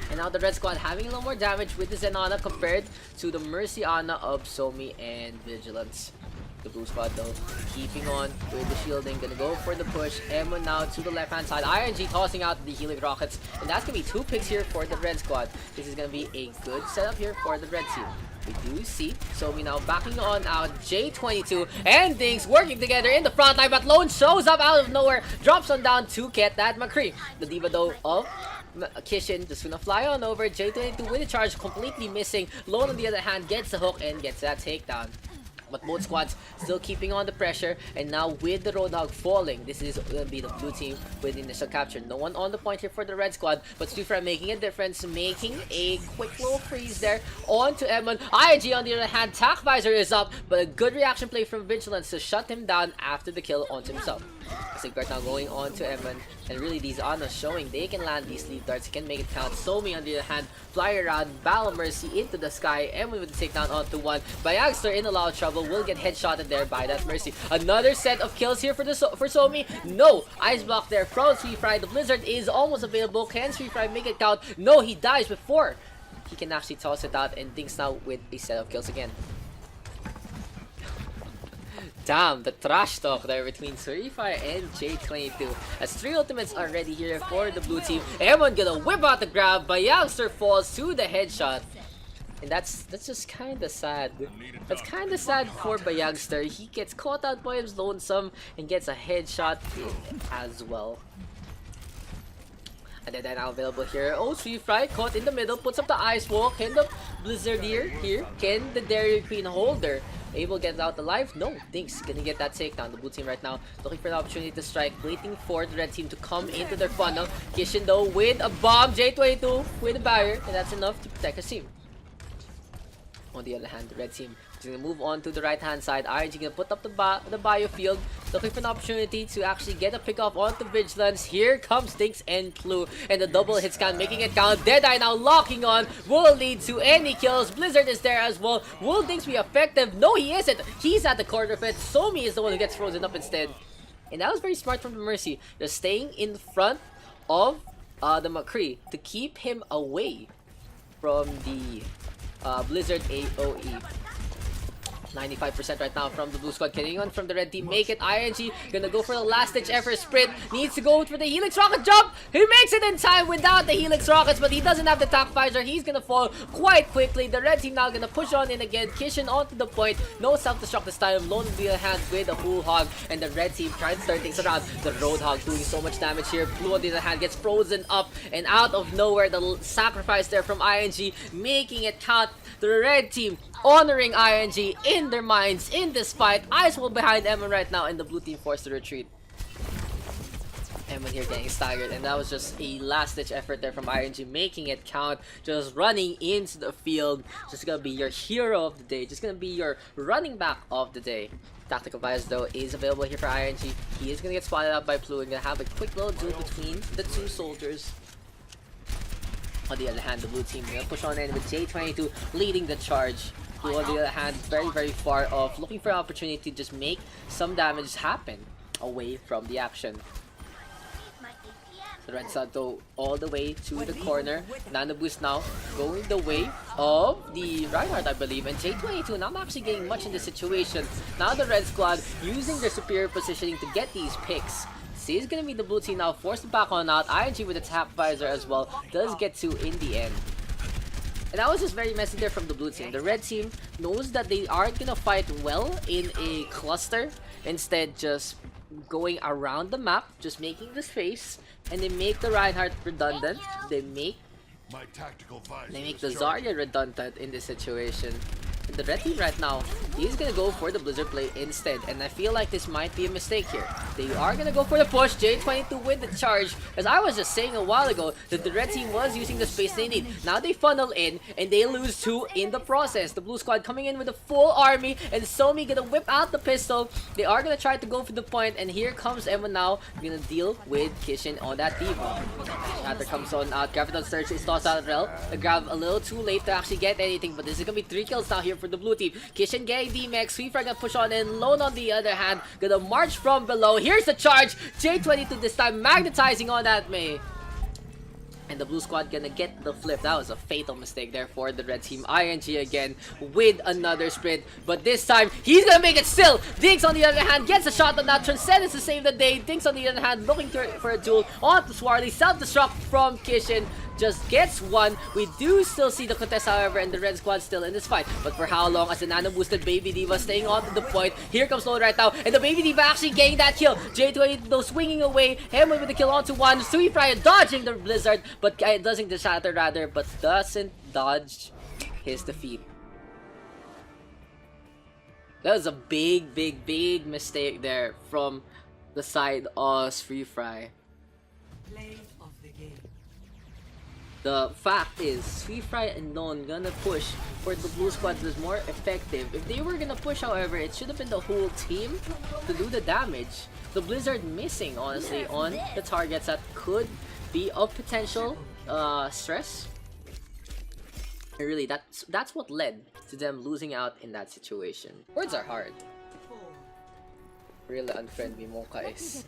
And now the red squad having a little more damage with the Zen Ana compared to the Mercy Ana of Somi and Vigilance. The blue squad though keeping on with the shielding, gonna go for the push. Emma now to the left hand side. ING tossing out the healing rockets, and that's gonna be 2 picks here for the red squad. This is gonna be a good setup here for the red team. We do see Somi now backing on out. J22 and Daks working together in the front line, but Lone shows up out of nowhere, drops on down to get that McCree. The Diva though of Kishin just gonna fly on over. J22 with a charge completely missing. Lone on the other hand gets the hook and gets that takedown. But both squads still keeping on the pressure, and now with the Roadhog falling, this is going to be the blue team with initial capture. No one on the point here for the red squad, but Stufra making a difference, making a quick little freeze there onto Edmund. ING on the other hand, Tac Visor is up, but a good reaction play from Vigilance to shut him down after the kill onto himself. Sigvart now going on to Edmund, and really these Anas showing they can land these sleep darts, can make it count. Somi on the other hand, fly around, Battle Mercy into the sky, Edmund with the takedown onto one. Bayagster in a lot of trouble, will get headshotted there by that Mercy. Another set of kills here for Somi. No! Ice block there from Sweet Fry. The Blizzard is almost available. Can Sweet Fry make it count? No, he dies before he can actually toss it out, and Daks now with a set of kills again. Damn, the trash talk there between Surify and J22. As 3 ultimates are ready here for the blue team. Everyone gonna whip out the grab. Bayagster falls to the headshot. And that's just kind of sad. That's kind of sad for Bayagster. He gets caught out by his lonesome and gets a headshot as well. And then now available here. Oh, Sweet Fry caught in the middle, puts up the ice wall. Can the Blizzard here? Can the Dairy Queen holder able to get out alive? No, Daks gonna get that takedown. The blue team right now looking for an opportunity to strike, waiting for the red team to come into their funnel. Kishin though with a bomb, J22 with a barrier, and that's enough to protect his team. On the other hand, the red team is going to move on to the right hand side. RNG going to put up the biofield, looking for an opportunity to actually get a pick off onto Vigilance. Here comes Daks and Clue, and the double hit scan making it count. Deadeye now locking on, will lead to any kills. Blizzard is there as well. Will Daks be effective? No, he isn't. He's at the corner of it. Somi is the one who gets frozen up instead. And that was very smart from the Mercy, just staying in front of the McCree to keep him away from the Blizzard AoE. 95% right now from the blue squad. Getting on from the red team. Make it. ING gonna go for the last ditch effort sprint. Needs to go for the Helix Rocket jump. He makes it in time without the Helix Rockets, but he doesn't have the Tac Visor. He's gonna fall quite quickly. The red team now gonna push on in again. Kishin onto the point. No self-destruct this time. Lone on the other hand with a full hog. And the red team trying to turn things around. The Roadhog doing so much damage here. Blue on the other hand gets frozen up. And out of nowhere, the sacrifice there from ING. Making it count. The red team honoring ING in their minds in this fight. Ice wall behind Emma right now, and the blue team forced to retreat. Emma here getting staggered, and that was just a last ditch effort there from ING, making it count. Just running into the field, just gonna be your hero of the day, just gonna be your running back of the day. Tactical Bias though is available here for ING. He is gonna get spotted out by Blue and gonna have a quick little duel between the two soldiers. On the other hand, the blue team gonna push on in with J22 leading the charge. Blue on the other hand, very far off, looking for an opportunity to just make some damage happen away from the action. The red side though all the way to the corner. Nano Boost now going the way of the Reinhardt, I believe, and J22 not actually getting much in this situation. Now the red squad using their superior positioning to get these picks. It's gonna be the blue team now forced to back on out. ING with a Tac Visor as well does get to in the end. And that was just very messy there from the blue team. The red team knows that they aren't gonna fight well in a cluster. Instead, just going around the map, just making the space, and they make the Reinhardt redundant. They make the Zarya redundant in this situation. And the red team right now, he's gonna go for the Blizzard play instead, and I feel like this might be a mistake here. They are gonna go for the push. J22 with the charge, as I was just saying a while ago that the red team was using the space they need. Now they funnel in and they lose 2 in the process. The blue squad coming in with a full army, and Somi gonna whip out the pistol. They are gonna try to go for the point, and here comes Emma now gonna deal with Kishin on that D.Va. Shatter comes on out. Graviton Surge is tossed out of Rel. The grab a little too late to actually get anything, but this is gonna be 3 kills now here for the blue team. Kishin getting D-Max. Sweeper gonna push on in. Lone on the other hand gonna march from below. Here's the charge. J22 this time magnetizing on that Mei. And the blue squad gonna get the flip. That was a fatal mistake there for the red team. ING again with another sprint, but this time he's gonna make it still. Daks on the other hand gets a shot on that. Transcendence to save the day. Daks on the other hand looking for a duel onto Swarly. Self-destruct from Kishin. Just gets one. We do still see the contest, however, and the red squad still in this fight. But for how long? As the nano boosted Baby D.Va staying on to the point. Here comes Lone right now, and the Baby D.Va actually getting that kill. J22 though swinging away. Him with the kill onto one. Sweet Fry dodging the Blizzard, but doesn't the Shatter rather, but doesn't dodge his defeat. That was a big mistake there from the side of Free Fry. Play of the game. The fact is, Sweet Fry and Lone gonna push for the blue squad was more effective. If they were gonna push, however, it should have been the whole team to do the damage. The Blizzard missing, honestly, on the targets that could be of potential stress. And really, that's what led to them losing out in that situation. Words are hard. Really unfriendly Monka is.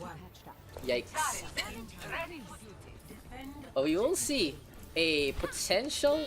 Yikes. Oh, you will see a potential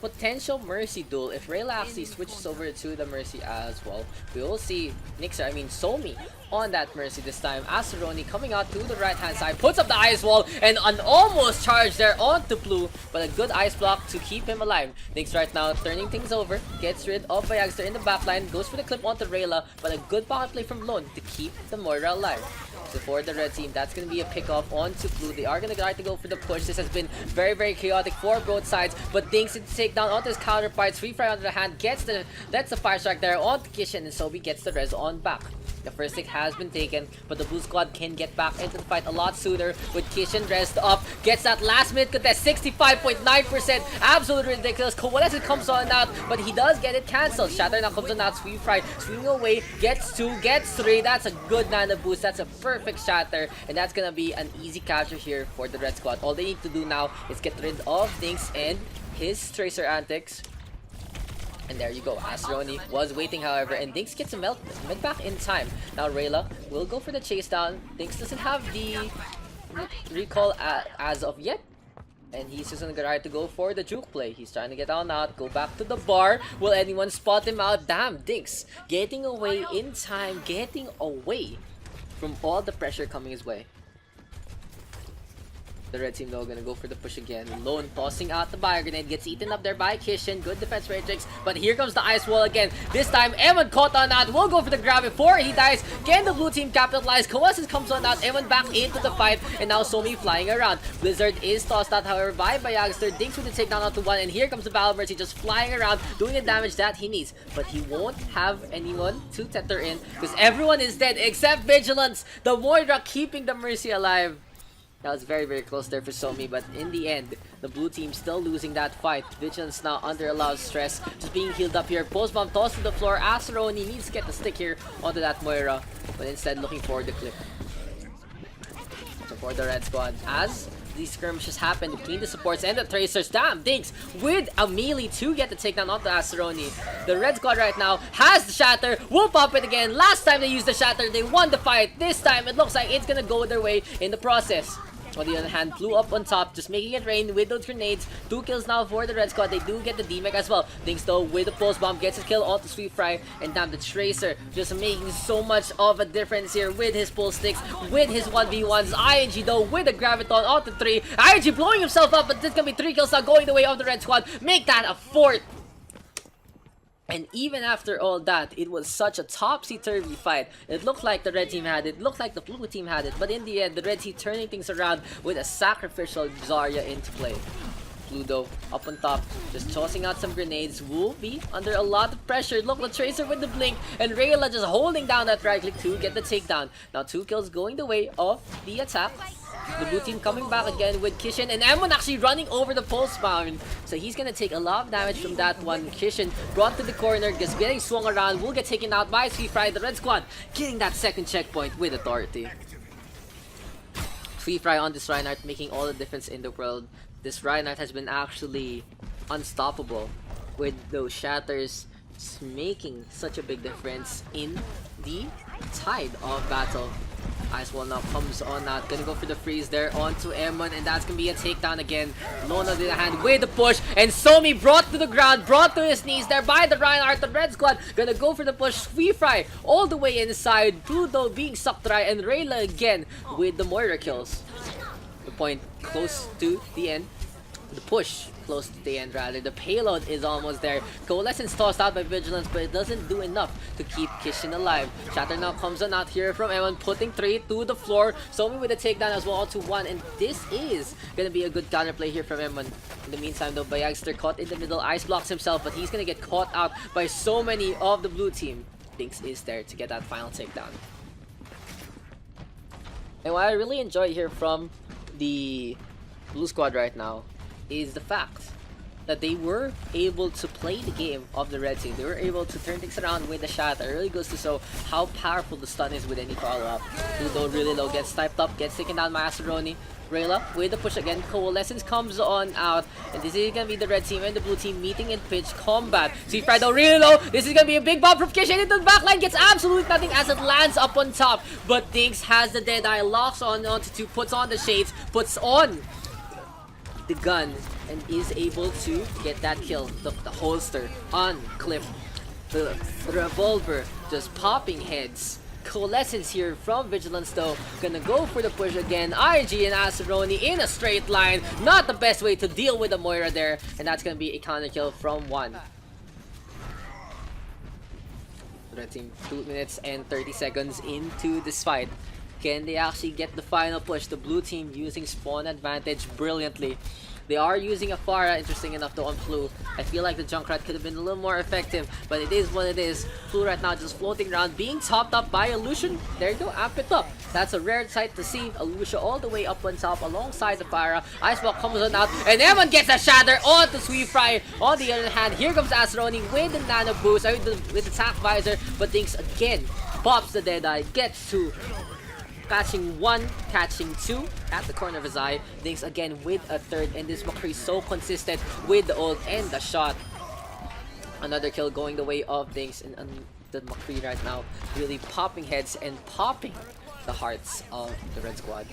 potential Mercy duel. If Rayla actually switches over to the Mercy as well, we will see Somi on that Mercy this time. Aceroni coming out to the right hand side, puts up the ice wall, and an almost charge there onto Blue, but a good ice block to keep him alive. Nyx right now turning things over, gets rid of Bayagster in the backline, goes for the clip onto Rayla, but a good pocket play from Lone to keep the Moira alive. So for the red team, that's going to be a pick off onto Blue. They are going to try to go for the push. This has been very, very chaotic for both sides, but Dinks to take down onto his counterparts. Free Fry on the hand, that's the fire strike there onto Kishin, and Sobi gets the res on back. The first hit has been taken, but the Blue squad can get back into the fight a lot sooner with Kishin rest up. Gets that last minute contest, 65.9%. Absolutely ridiculous. Coalescence comes on out, but he does get it cancelled. Shatter now comes on out. Sweep Fry swinging away, gets 2, gets 3. That's a good mana boost. That's a perfect Shatter, and that's gonna be an easy capture here for the red squad. All they need to do now is get rid of Dinks and his Tracer antics. And there you go. Aceroni was waiting, however, and Dinks gets a mid back in time. Now Rayla will go for the chase down. Dinks doesn't have the recall as of yet, and he's just gonna try to go for the juke play. He's trying to get on out, go back to the bar. Will anyone spot him out? Damn, Dinks getting away in time, getting away from all the pressure coming his way. The red team though gonna go for the push again. Lone tossing out the bio grenade, gets eaten up there by Kishin. Good defense matrix, but here comes the ice wall again. This time Evan caught on out, will go for the grab before he dies. Can the blue team capitalize? Coalescence comes on out, Evan back into the fight, and now Somi flying around. Blizzard is tossed out, however, by Bayagster. Dinks with the takedown out to 1, and here comes the Battle Mercy just flying around, doing the damage that he needs. But he won't have anyone to tether in, because everyone is dead except Vigilance. The Moira keeping the Mercy alive. That was very, very close there for Somi, but in the end, the blue team still losing that fight. Vigilance now under a lot of stress, just being healed up here. Post bomb tossed to the floor. Aceroni needs to get the stick here onto that Moira, but instead looking for the clip. So for the red squad, as these skirmishes happen between the supports and the Tracers, damn, Dinks with a melee to get the takedown onto Aceroni. The red squad right now has the Shatter, will pop it again. Last time they used the Shatter, they won the fight. This time, it looks like it's gonna go their way in the process. On the other hand, Blue up on top, just making it rain with those grenades. 2 kills now for the red squad. They do get the DMAC as well. Dinks though with the pulse bomb gets a kill onto Sweet Fry. And damn, the Tracer just making so much of a difference here with his pulse sticks, with his 1v1s. ING though with the Graviton onto 3. ING blowing himself up, but this is gonna be 3 kills now going the way of the red squad. Make that a 4th. And even after all that, it was such a topsy-turvy fight. It looked like the red team had it, looked like the blue team had it, but in the end, the red team turning things around with a sacrificial Zarya into play. Blue though, up on top, just tossing out some grenades, will be under a lot of pressure. Look, the Tracer with the blink, and Rayla just holding down that right click to get the takedown. Now 2 kills going the way of the attack. The blue team coming back again with Kishin, and Amon actually running over the pulse mound. So he's gonna take a lot of damage from that one. Kishin brought to the corner, just getting swung around, will get taken out by Sweet Fry. The red squad getting that second checkpoint with authority. Sweet Fry on this Reinhardt making all the difference in the world. This Reinhardt has been actually unstoppable with those shatters making such a big difference in the tide of battle. Ice Wall now comes on out, gonna go for the freeze there onto Emon, and that's gonna be a takedown again. Lona in the hand with the push, and Somi brought to the ground, brought to his knees there by the Reinhardt. The red squad gonna go for the push. Sweet Fry all the way inside. Blue though being sucked dry, and Rayla again with the Moira kills. The point close to the end. The push close to the end rather. The payload is almost there. Coalescence tossed out by Vigilance, but it doesn't do enough to keep Kishin alive. Shatter now comes on out here from Emon, putting 3 to the floor. Somi with a takedown as well to 1, and this is gonna be a good counterplay here from Emon. In the meantime though, Bayagster caught in the middle, ice blocks himself, but he's gonna get caught out by so many of the blue team. Dinks is there to get that final takedown. And what I really enjoy here from the blue squad right now is the fact that they were able to play the game of the red team. They were able to turn things around with the shot. It really goes to show how powerful the stun is with any follow-up. Ludo really low, gets typed up, gets taken down by Aceroni. Rayla with the push again. Coalescence comes on out, and this is gonna be the red team and the blue team meeting in pitch combat. See Frido really low. This is gonna be a big bomb from Kishin into the backline. Gets absolutely nothing as it lands up on top. But Dinks has the dead eye, locks on onto 2, puts on the shades, puts on the gun, and is able to get that kill. The holster on Clip. The revolver just popping heads. Coalescence here from Vigilance though. Gonna go for the push again. IG and Aceroni in a straight line. Not the best way to deal with the Moira there. And that's gonna be a counter kill from one. Red team 2 minutes and 30 seconds into this fight. Can they actually get the final push? The blue team using spawn advantage brilliantly. They are using a Pharah, interesting enough though, on Flu. I feel like the Junkrat could have been a little more effective, but it is what it is. Flu right now just floating around, being topped up by Illusion. There you go, amp it up. That's a rare sight to see. Illusion all the way up on top alongside the Pharah. Iceball comes on out, and everyone gets a shatter onto Sweet Fry. On the other hand, here comes Aceroni with the Nano Boost, with the attack visor, but thinks again. Pops the Deadeye, gets two. Catching one, catching two at the corner of his eye. Thinks again with a third, and this McCree so consistent with the ult and the shot. Another kill going the way of things, and the McCree right now really popping heads and popping the hearts of the red squad.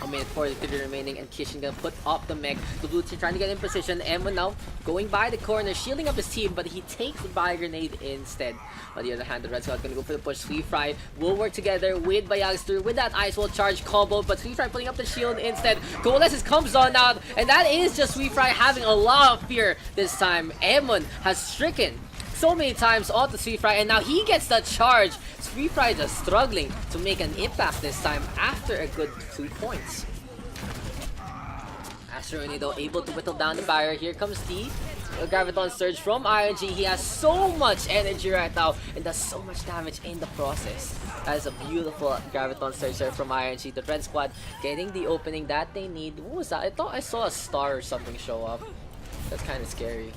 A minute 43 remaining, and Kishin gonna put up the mech. The blue team trying to get in position. Emma now going by the corner, shielding up his team, but he takes the buy grenade instead. On the other hand, the red squad gonna go for the push. Sweet Fry will work together with Bayagster with that ice wall charge combo, but Sweet Fry putting up the shield instead. Coalescence comes on out, and that is just Sweet Fry having a lot of fear this time. Emon has stricken so many times onto Sweet Fry, and now he gets the charge. Sweet Fry just struggling to make an impact this time after a good 2 points. Aceroni though able to whittle down the barrier. Here comes the Graviton Surge from ING. He has so much energy right now and does so much damage in the process. That is a beautiful Graviton Surge there from ING. The red squad getting the opening that they need. What was that? I thought I saw a star or something show up. That's kind of scary.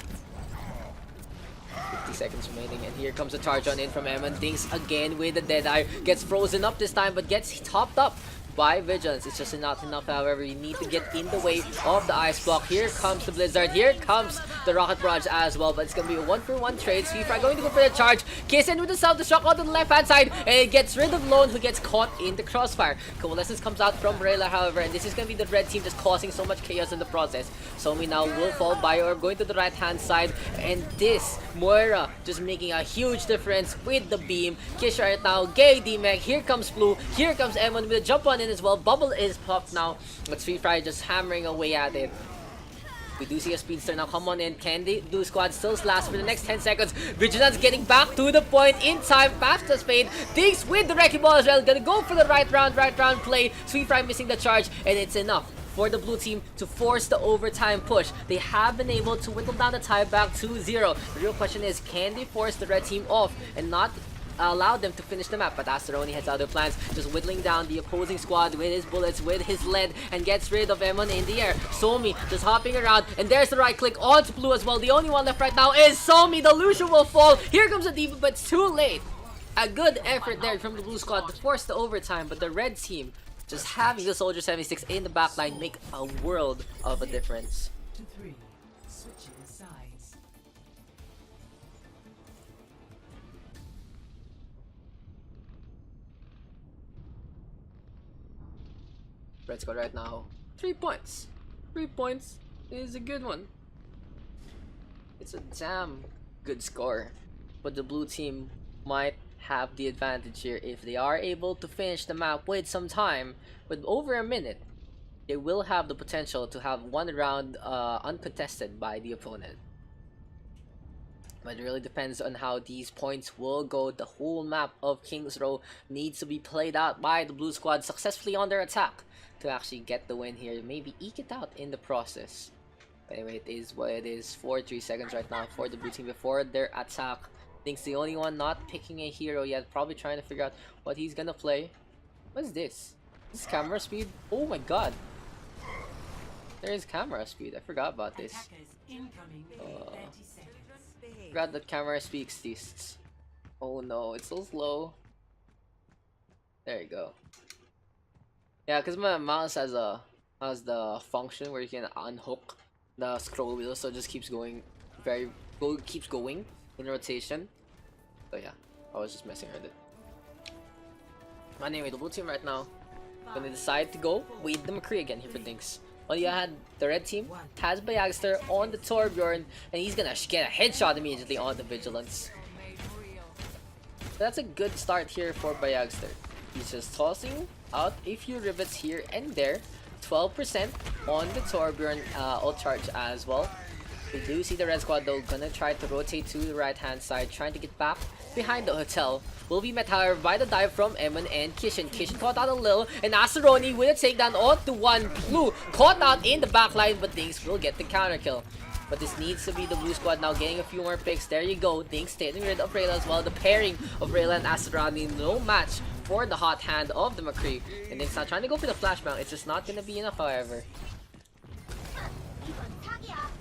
50 seconds remaining, and here comes a charge on in from Eman. Thinks again with the Deadeye. Gets frozen up this time, but gets topped up by Vigilance. It's just not enough, however. You need to get in the way of the ice block. Here comes the Blizzard. Here comes the Rocket Barrage as well, but it's going to be a 1-for-1 trade. Sweet Fry going to go for the charge. Kissin with the self-destruct on the left-hand side, and it gets rid of Lone, who gets caught in the crossfire. Coalescence comes out from Rayla, however, and this is going to be the red team just causing so much chaos in the process. Somi now will fall by Orb, going to the right-hand side, and this Moira just making a huge difference with the beam. Kish right now, Gay D-Mech. Here comes Blue. Here comes Emon with a jump on in as well. Bubble is popped now, but Sweet Fry just hammering away at it. We do see a speedster now come on in. Can the blue squad still last for the next 10 seconds? Vigilance getting back to the point in time. Past the spade. Thinks with the wrecking ball as well. Gonna go for the right round play. Sweet Fry missing the charge, and it's enough for the blue team to force the overtime push. They have been able to whittle down the tie back to 0. The real question is, can they force the red team off and not allow them to finish the map? But Aceroni has other plans, just whittling down the opposing squad with his bullets, with his lead, and gets rid of Emon in the air. Somi just hopping around, and there's the right click onto Blue as well. The only one left right now is Somi. The Lucian will fall. Here comes the Diva, but it's too late. A good effort there from the blue squad to force the overtime, but the red team just having the Soldier 76 in the backline make a world of a difference. To 3. Switching sides. Red squad right now, 3 points. 3 points is a good one. It's a damn good score. But the blue team might have the advantage here if they are able to finish the map with some time. With over a minute, they will have the potential to have one round uncontested by the opponent. But it really depends on how these points will go. The whole map of King's Row needs to be played out by the blue squad successfully on their attack to actually get the win here. Maybe eke it out in the process. But anyway, it is what it is. 3 seconds right now for the blue team before their attack. Thinks the only one not picking a hero yet. Probably trying to figure out what he's gonna play. What is this? This is camera speed? Oh my god. There is camera speed. I forgot about this. Attackers incoming in 30 seconds. Forgot that camera speaks this. Oh no, it's so slow. There you go. Yeah, because my mouse has the function where you can unhook the scroll wheel, so it just keeps going keeps going in rotation. So yeah, I was just messing with it. But anyway, the blue team right now gonna decide to go with the McCree again here for Dinks. On the other hand, the red team has Bayagster on the Torbjorn, and he's gonna get a headshot immediately on the Vigilance. So that's a good start here for Bayagster. He's just tossing out a few rivets here and there. 12% on the Torbjorn ult charge as well. We do see the red squad though gonna try to rotate to the right hand side, trying to get back behind the hotel. Will be met however by the dive from Eamon and Kishin. Kishin caught out a little, and Aceroni with a takedown onto one blue. Caught out in the backline, but Dinks will get the counter kill. But this needs to be the blue squad now getting a few more picks. There you go, Dinks getting rid of Rayla as well. The pairing of Rayla and Aceroni, no match for the hot hand of the McCree. And Dinks not trying to go for the flashbang, it's just not gonna be enough however.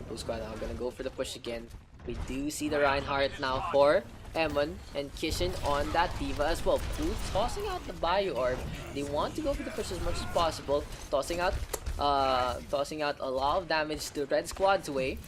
Blue squad now gonna go for the push again. We do see the Reinhardt now for Eamon and Kishin on that Diva as well. Blue tossing out the Bio Orb. They want to go for the push as much as possible, tossing out a lot of damage to red squad's way.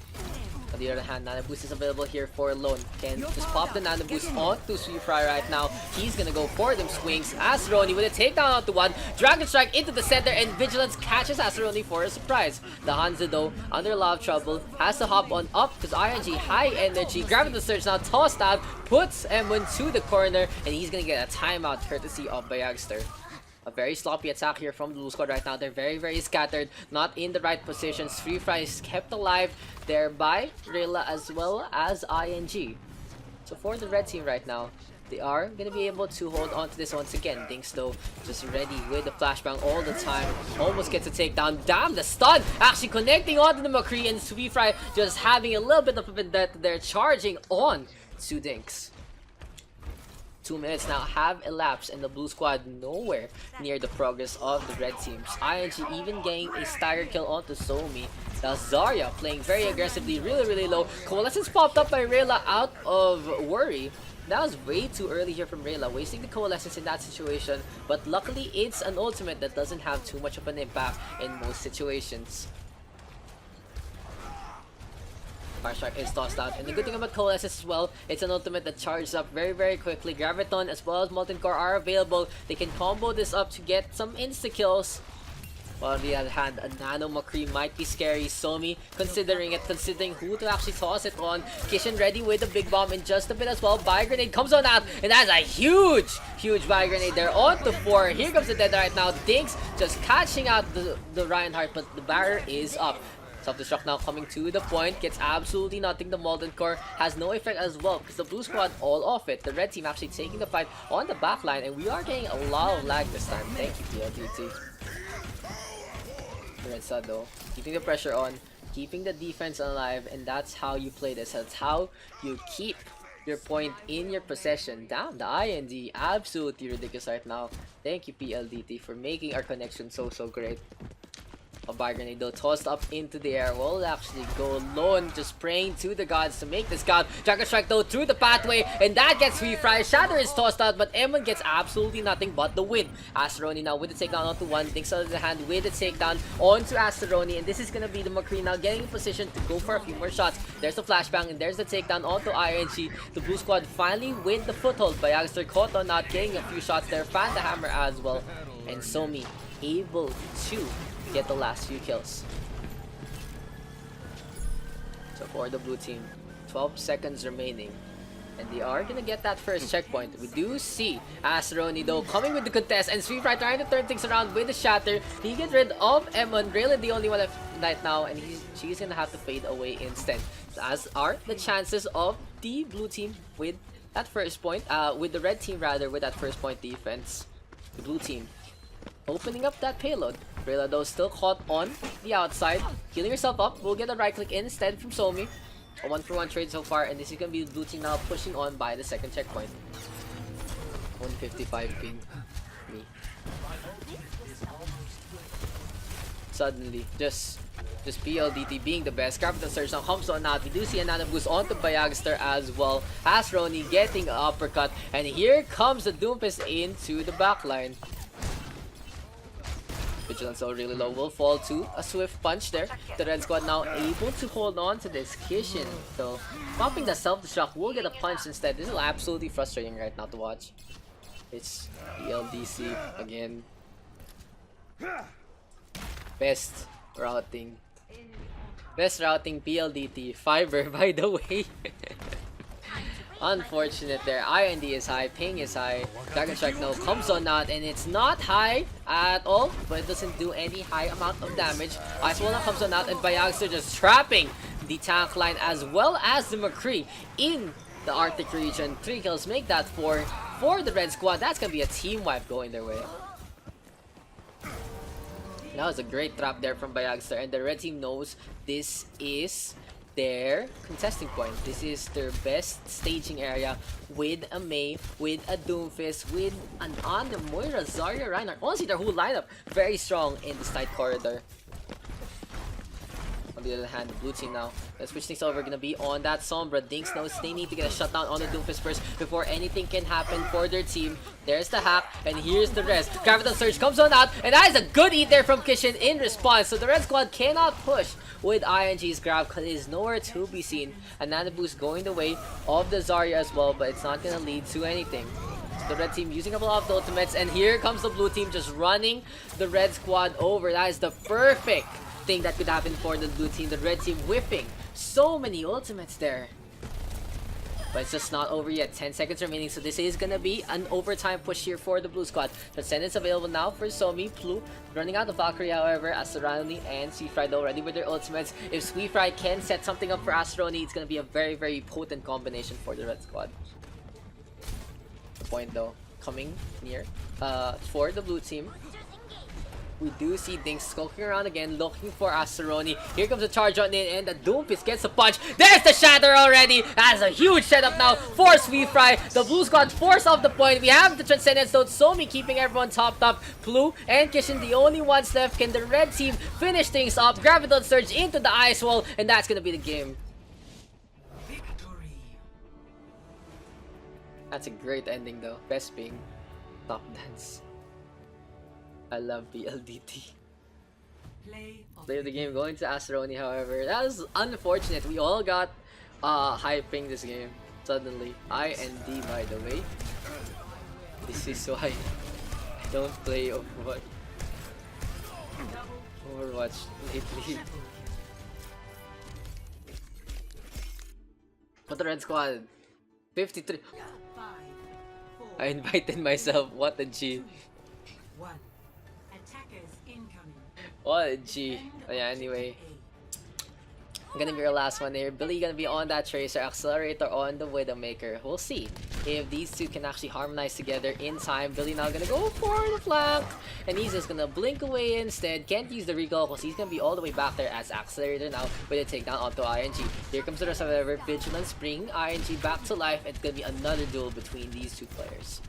On the other hand, Nano Boost is available here for Lone. Can just pop the Nano Boost onto Sweetfry right now. He's gonna go for them swings. Aceroni with a takedown onto one. Dragon Strike into the center, and Vigilance catches Aceroni for a surprise. The Hanzo though, under a lot of trouble, has to hop on up because ING high energy. Grabbing the surge now, tossed out, puts M1 to the corner, and he's gonna get a timeout courtesy of Bayagster. A very sloppy attack here from the blue squad right now. They're very scattered, not in the right positions. Free Fry is kept alive there by Rilla as well as ING. So for the red team right now, they are going to be able to hold on to this once again. Dinks though, just ready with the flashbang all the time. Almost gets a takedown. Damn, the stun! Actually connecting onto the McCree, and Sweet Fry just having a little bit of a vendetta there, charging on to Dinks. 2 minutes now have elapsed, and the blue squad nowhere near the progress of the red teams. ING even getting a stagger kill onto Somi. Now Zarya playing very aggressively, really low. Coalescence popped up by Rayla out of worry. That was way too early here from Rayla, wasting the Coalescence in that situation. But luckily it's an ultimate that doesn't have too much of an impact in most situations. Fire Strike is tossed out, and the good thing about Coalescence as well, it's an ultimate that charges up very quickly. Graviton as well as Molten Core are available. They can combo this up to get some insta-kills. While on the other hand, a Nano McCree might be scary. Somi considering who to actually toss it on. Kishin ready with the big bomb in just a bit as well. Buy Grenade comes on out, and that's a huge Buy Grenade there on to 4. Here comes the dead right now. Dinks just catching out the Reinhardt, but the barrier is up. Self-destruct now coming to the point, gets absolutely nothing. The Molten Core has no effect as well because the blue squad all off it. The red team actually taking the fight on the back line, and we are getting a lot of lag this time. Thank you, PLDT. The red side though, keeping the pressure on, keeping the defense alive, and that's how you play this. That's how you keep your point in your possession. Damn, the IND absolutely ridiculous right now. Thank you, PLDT, for making our connection so great. A Buy Grenade though tossed up into the air will actually go Lone, just praying to the gods to make this count. Dragon Strike though through the pathway, and that gets Free Fry. Shatter is tossed out, but Eamon gets absolutely nothing but the win. Aceroni now with the takedown onto one. Dinks on the hand with the takedown onto Aceroni, and this is gonna be the McCree now getting in position to go for a few more shots. There's the flashbang, and there's the takedown onto ING. The blue squad finally win the foothold. Bayagster caught on not getting a few shots there. Fan the hammer as well, and Somi able to get the last few kills. So for the blue team, 12 seconds remaining, and they are gonna get that first checkpoint. We do see Aceroni though coming with the contest, and Sweet Fry trying to turn things around with the shatter. He gets rid of Eamon, really the only one left right now, and she's gonna have to fade away instead. As are the chances of the blue team with that first point, with the red team rather, with that first point defense. The blue team opening up that payload. Rayla though still caught on the outside, healing herself up. We'll get a right click instead from Somi. A 1-for-1 trade so far, and this is gonna be the blue team now pushing on by the second checkpoint. 155 ping. Me. Suddenly, just PLDT being the best. Capital Surge now comes on out. We do see a Nano Boost onto Bayagster as well. Aceroni getting an uppercut, and here comes the Doomfist into the backline. Vigilance so really low, will fall to a swift punch there. The red squad now able to hold on to this. Kishin though popping the self-destruct will get a punch instead. This is absolutely frustrating right now to watch. It's ELDC again. Best routing. Best routing PLDT. Fiber, by the way. Unfortunate there. IND is high, ping is high. Dragon Strike no comes on out, and it's not high at all, but it doesn't do any high amount of damage. Ice Wall comes on out, and Bayagster just trapping the tank line as well as the McCree in the Arctic region. 3 kills make that 4 for the red squad. That's gonna be a team wipe going their way. That was a great trap there from Bayagster, and the red team knows this is their contesting point. This is their best staging area with a Mei, with a Doomfist, with an Ana, Moira, Zarya, Reinhardt. Honestly, their whole lineup very strong in the side corridor. On the other hand, the blue team now, let's switch things over, gonna be on that Sombra. Dinks knows they need to get a shutdown on the Doomfist first before anything can happen for their team. There's the hack, and here's the rest. Graviton Surge comes on out, and that is a good eat there from Kishin in response. So the red squad cannot push with ING's grab because it is nowhere to be seen. A Nano Boost going the way of the Zarya as well, but it's not gonna lead to anything. So the red team using up a lot of the ultimates, and here comes the blue team just running the red squad over. That is the perfect thing that could happen for the blue team. The red team whipping so many ultimates there. But it's just not over yet. 10 seconds remaining, so this is gonna be an overtime push here for the blue squad. Transcendence available now for Somi. Plu running out of Valkyrie, however, Astroni and Sweetfry already with their ultimates. If Sweetfry can set something up for Astroni, it's gonna be a very, very potent combination for the red squad. The point though, coming near for the blue team. We do see Dinks skulking around again, looking for Astroni. Here comes the charge on in, and the Doomfist gets a punch. There's the shatter already! That's a huge setup now for Sweetfry. The blue squad force off the point. We have the Transcendence though, Somi keeping everyone topped up. Plu and Kishin the only ones left. Can the red team finish things up? Graviton Surge into the ice wall, and that's gonna be the game. Victory. That's a great ending though. Best being top dance. I love BLDT. Play of the game going to Astroni, however. That was unfortunate. We all got high ping this game. Suddenly. IND, by the way. This is why I don't play Overwatch lately. But the red squad 53. I invited myself. What a G. What a G. Oh yeah, anyway. Gonna be our last one here. Billy gonna be on that Tracer, Accelerator on the Widowmaker. We'll see if these two can actually harmonize together in time. Billy now gonna go for the flank, and he's just gonna blink away instead. Can't use the recall because he's gonna be all the way back there as Accelerator now with a takedown onto ING. Here comes the rest of the Vigilance, bringing ING back to life. It's gonna be another duel between these two players.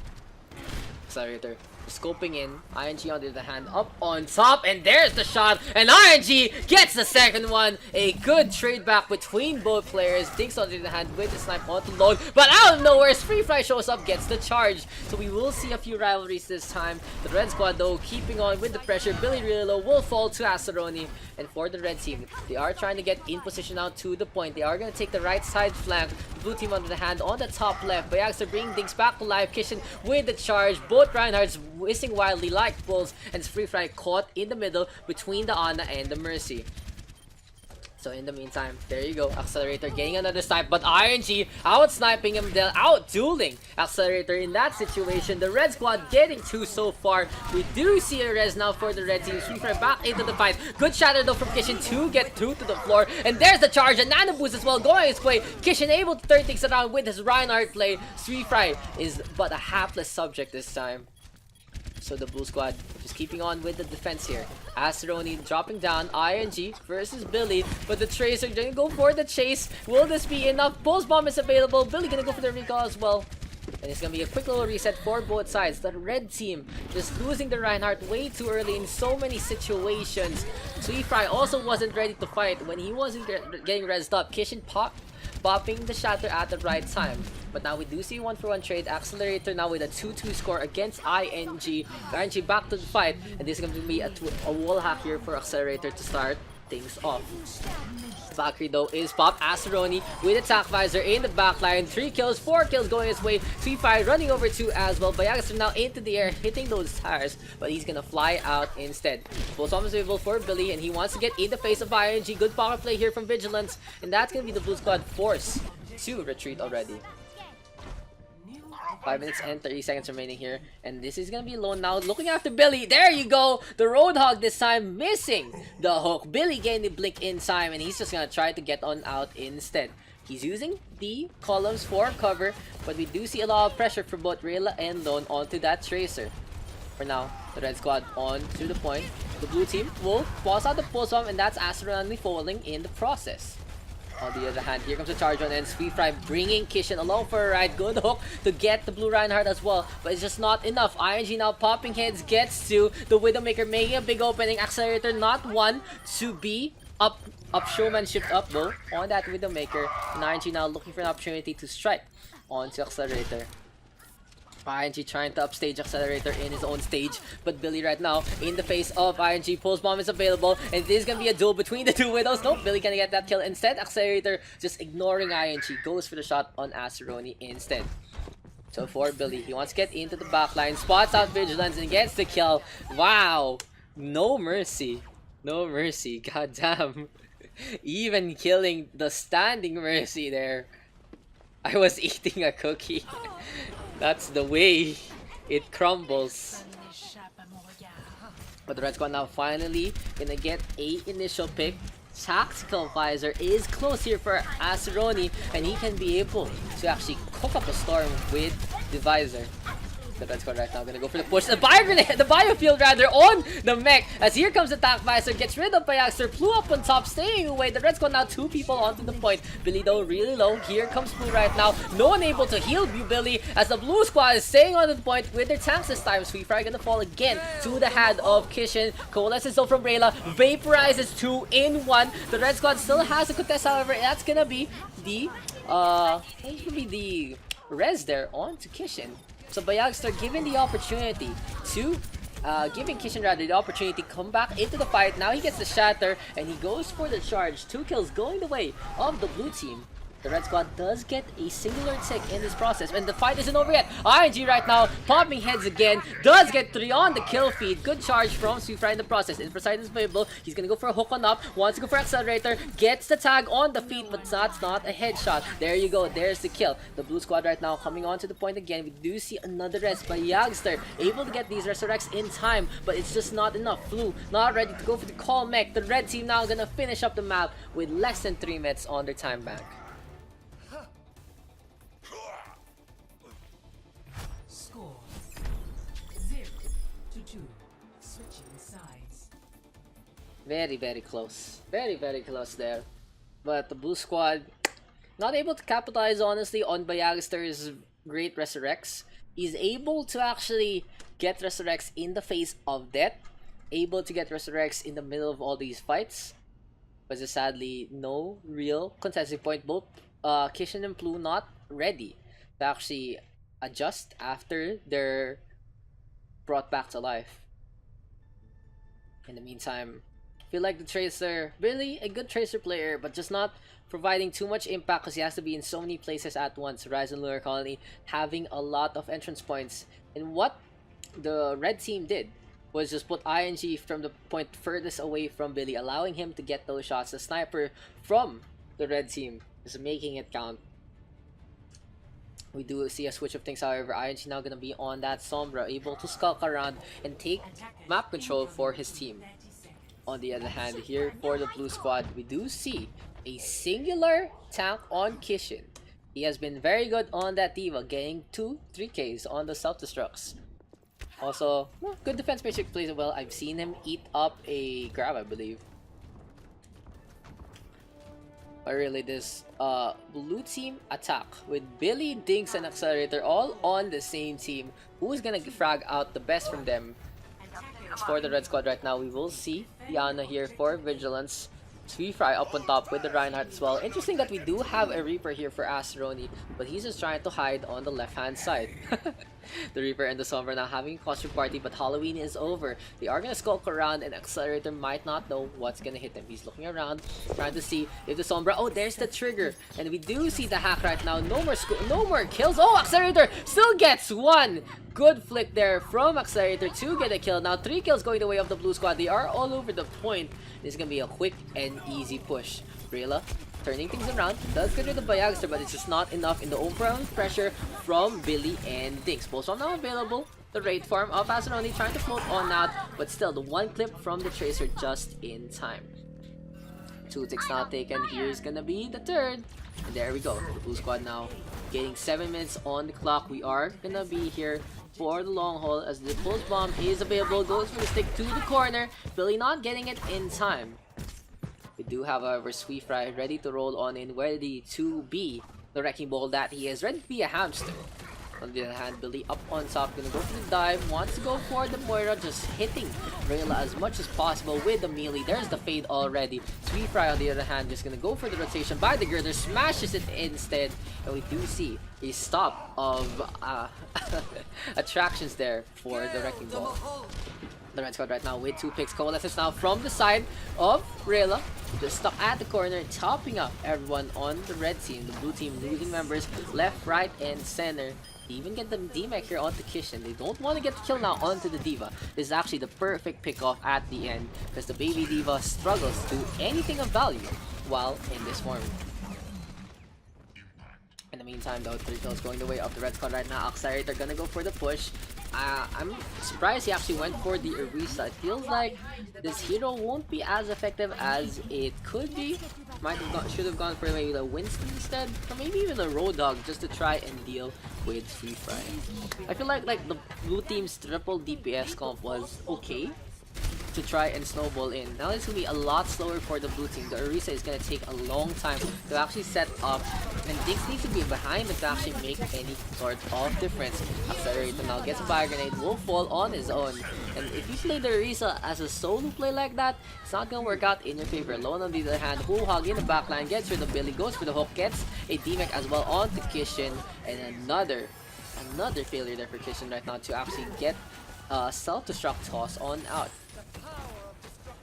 Accelerator scoping in, ING on the other hand up on top, and there's the shot, and ING gets the second one. A good trade back between both players. Dinks on the other hand with the snipe on the load, but out of nowhere Sweetfry shows up, gets the charge. So we will see a few rivalries this time. The red squad though keeping on with the pressure. Billy Rialto will fall to Astroni, and for the red team, they are trying to get in position out to the point. They are going to take the right side flank. The blue team on the other hand on the top left. Bayagster bringing Dinks back to life. Kishin with the charge. Both Reinhardt's whistling wildly like bulls, and Sweetfry caught in the middle between the Ana and the Mercy. So in the meantime, there you go. Accelerator getting another snipe, but ING out sniping him, out dueling Accelerator in that situation. The red squad getting 2 so far. We do see a res now for the red team. Sweetfry back into the fight. Good shatter though from Kishin to get through to the floor. And there's the charge, and Nano Boost as well going his way. Kishin able to turn things around with his Reinhardt play. Sweetfry is but a hapless subject this time. So the blue squad just keeping on with the defense here. Astroni dropping down, ING versus Billy, but the Tracer gonna go for the chase. Will this be enough? Pulse bomb is available. Billy gonna go for the recall as well. And it's gonna be a quick little reset for both sides. The red team just losing the Reinhardt way too early in so many situations. Sweetfry also wasn't ready to fight when he wasn't getting rezzed up. Kishin popping the shatter at the right time. But now we do see 1-for-1 trade. Accelerator now with a 2-2 score against ING. ING back to the fight, and this is going to be a wall hack here for Accelerator to start. things off. Valkyrie though is popped. Aceroni with attack visor in the backline. 3 kills, 4 kills going his way. Sweetfire running over 2 as well. Bayagster now into the air, hitting those tires, but he's gonna fly out instead. Busan is able for Billy, and he wants to get in the face of ING. Good power play here from Vigilance, and that's gonna be the Blue Squad forced to retreat already. 5 minutes and 30 seconds remaining here, and this is gonna be low now. Looking after Billy, there you go. The Roadhog this time missing the hook. Billy getting the blink in time, and he's just gonna try to get on out instead. He's using the columns for cover, but we do see a lot of pressure for both Rayla and Lone onto that Tracer. For now, the Red Squad on to the point. The blue team will pause out the pulse bomb, and that's Asteronically falling in the process. On the other hand, here comes a charge on, and Sweetfry bringing Kishin along for a ride. Good hook to get the blue Reinhardt as well, but it's just not enough. ING now popping heads, gets to the Widowmaker, making a big opening. Accelerator not one to be up showmanship up though on that Widowmaker. And ING now looking for an opportunity to strike onto Accelerator. ING trying to upstage Accelerator in his own stage, but Billy right now in the face of ING. Pulse Bomb is available, and this is gonna be a duel between the two Widows. Nope, Billy gonna get that kill instead. Accelerator just ignoring ING, goes for the shot on Aceroni instead. So for Billy, he wants to get into the backline, spots out Vigilance, and gets the kill. Wow, no mercy, no mercy. God damn, even killing the standing mercy there. I was eating a cookie. That's the way it crumbles. But the Red Squad now finally gonna get a initial pick. Tactical Visor is close here for Aceroni, and he can be able to actually cook up a storm with the Visor. The Red Squad right now gonna go for the push. The biofield rather on the mech, as here comes the Attack Visor, gets rid of Bayagster, flew up on top, staying away. The Red Squad now 2 people onto the point. Billy though really low. Here comes Blue right now. No one able to heal Billy, as the Blue Squad is staying on the point with their tanks this time. Sweetfry gonna fall again to the hand of Kishin. Coalesces though from Rayla, vaporizes 2 in 1. The Red Squad still has a contest, however. That's gonna be the res there on to Kishin. So Bayagster given the opportunity to, giving Kishin rather the opportunity to come back into the fight. Now he gets the shatter, and he goes for the charge. 2 kills going the way of the blue team. The Red Squad does get a singular tick in this process, and the fight isn't over yet. ING right now popping heads again, does get 3 on the kill feed. Good charge from Sweetfry in the process. Imprecise is playable. He's gonna go for a hook on up, wants to go for Accelerator, gets the tag on the feet, but that's not a headshot. There you go, there's the kill. The Blue Squad right now coming on to the point again. We do see another rest by Yagster, able to get these resurrects in time, but it's just not enough. Blue not ready to go for the call mech. The red team now gonna finish up the map with less than 3 minutes on their time bank. Score 0-2. Switching sides. Very, very close. Very, very close there. But the Blue Squad not able to capitalize, honestly, on Bayagster's great resurrects. He's able to actually get resurrects in the face of death. Able to get resurrects in the middle of all these fights. But just sadly, no real contesting point. Both Kishin and Blue not ready to actually adjust after they're brought back to life. In the meantime, I feel like the Tracer, really a good Tracer player, but just not providing too much impact because he has to be in so many places at once. Rise and Lunar Colony having a lot of entrance points. And what the red team did was just put ING from the point furthest away from Billy, allowing him to get those shots. The sniper from the red team is making it count. We do see a switch of things, however. ING now gonna be on that Sombra, able to skulk around and take map control for his team. On the other hand, here for the Blue Squad, we do see a singular tank on Kishin. He has been very good on that Diva, getting 2-3 Ks on the self-destructs. Also, good defense basic plays as well. I've seen him eat up a grab, I believe. But really, this blue team attack with Billy, Dinks, and Accelerator all on the same team. Who's gonna frag out the best from them? As for the Red Squad right now, we will see Diana here for Vigilance. Sweet Fry up on top with the Reinhardt as well. Interesting that we do have a Reaper here for Aceroni, but he's just trying to hide on the left-hand side. The Reaper and the Sombra now having a costume party, but Halloween is over. They are gonna skulk around, and Accelerator might not know what's gonna hit him. He's looking around, trying to see if the Sombra... Oh, there's the trigger. And we do see the hack right now. No more kills. Oh, Accelerator still gets one! Good flick there from Accelerator to get a kill. Now 3 kills going the way of the blue squad. They are all over the point. This is gonna be a quick and easy push. Rayla turning things around, does get rid of Bayagster, but it's just not enough in the overall pressure from Billy and Daks. Both are now available. The raid farm of Aceroni trying to float on out, but still the one clip from the Tracer just in time. 2 ticks now taken. Here's gonna be the third. And there we go. The blue squad now getting 7 minutes on the clock. We are gonna be here for the long haul as the pulse bomb is available. Goes for the stick to the corner. Billy not getting it in time. We do have our Sweet Fry ready to roll on in, ready to be the wrecking ball that he is, ready to be a hamster. On the other hand, Billy up on top, gonna go for the dive, wants to go for the Moira, just hitting Rayla as much as possible with the melee. There's the fade already. Sweet Fry on the other hand, just gonna go for the rotation by the girder, smashes it instead, and we do see a stop of attractions there for the wrecking ball. The red squad right now with 2 picks. Coalesces now from the side of Rayla. Just stuck at the corner, topping up everyone on the red team. The blue team losing members left, right, and center. They even get the D-Mech here onto Kishin. They don't want to get the kill now onto the Diva. This is actually the perfect pick-off at the end, because the baby Diva struggles to do anything of value while in this form. In the meantime though, 3 kills going the way of the red squad right now. Accelerator gonna go for the push. I'm surprised he actually went for the Orisa. It feels like this hero won't be as effective as it could be. Should have gone for maybe the Winston instead, or maybe even a Road Dog just to try and deal with Sweet Fry. I feel like the blue team's triple DPS comp was okay to try and snowball in. Now it's gonna be a lot slower for the blue team. The Orisa is gonna take a long time to actually set up, and Daks needs to be behind him to actually make any sort of difference. Accelerator now gets a fire grenade, will fall on his own. And if you play the Orisa as a solo play like that, it's not gonna work out in your favor. Lone on the other hand, Whole Hog in the backline, gets rid of Billy, goes for the hook, gets a D-Mech as well onto Kishin, and another failure there for Kishin right now to actually get self-destruct toss on out.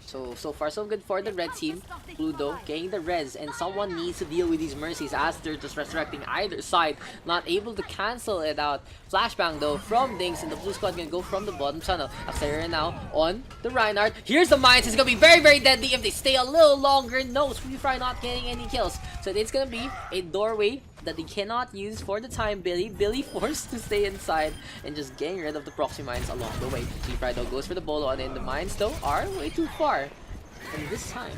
So far so good for the red team. Blue though getting the res, and someone needs to deal with these mercies as they're just resurrecting either side, not able to cancel it out. Flashbang though from Daks, and the blue squad gonna go from the bottom tunnel. Accelerator now on the Reinhardt. Here's the mines. It's gonna be very deadly if they stay a little longer. No, Sweet Fry not getting any kills, so it's gonna be a doorway that they cannot use for the time. Billy forced to stay inside and just getting rid of the proxy mines along the way. Sweet Fry though goes for the bolo, and then the mines though are way too far. And this time,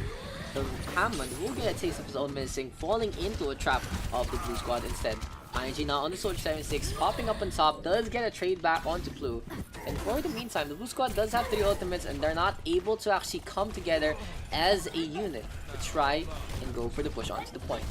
the Hammond will get a taste of his own missing, falling into a trap of the blue squad instead. ING now on the Soldier 76, popping up on top, does get a trade back onto blue. And for the meantime, the blue squad does have 3 ultimates, and they're not able to actually come together as a unit to try and go for the push onto the point.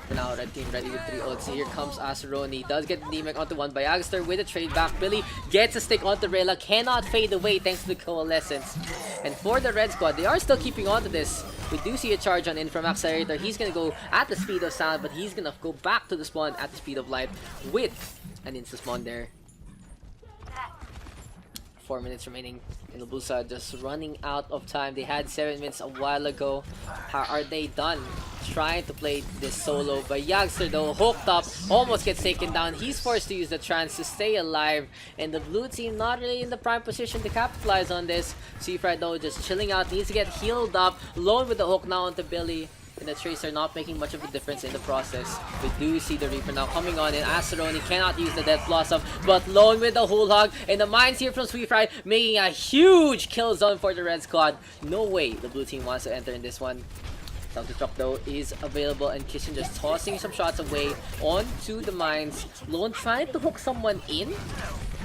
For now, red team ready with 3 ults. Here comes Aceroni. Does get the D-Mech onto one by Agster with a trade back. Billy gets a stick onto Rayla. Cannot fade away thanks to the coalescence. And for the red squad, they are still keeping on to this. We do see a charge on in from Accelerator. He's gonna go at the speed of sound, but he's gonna go back to the spawn at the speed of light with an insta-spawn there. 4 minutes remaining, and the blue side just running out of time. They had 7 minutes a while ago. How are they done trying to play this solo? But Yagster though, hooked up, almost gets taken down. He's forced to use the trance to stay alive, and the blue team not really in the prime position to capitalize on this. Sweet Fry though just chilling out, needs to get healed up. Lone with the hook now onto Billy, and the Tracer not making much of a difference in the process. We do see the Reaper now coming on, and Aceroni cannot use the Death Blossom, but Lone with the Whole Hog, and the mines here from Sweet Fry making a huge kill zone for the red squad. No way the blue team wants to enter in this one. Self-destruct though is available, and Kishin just tossing some shots away onto the mines. Lone trying to hook someone in,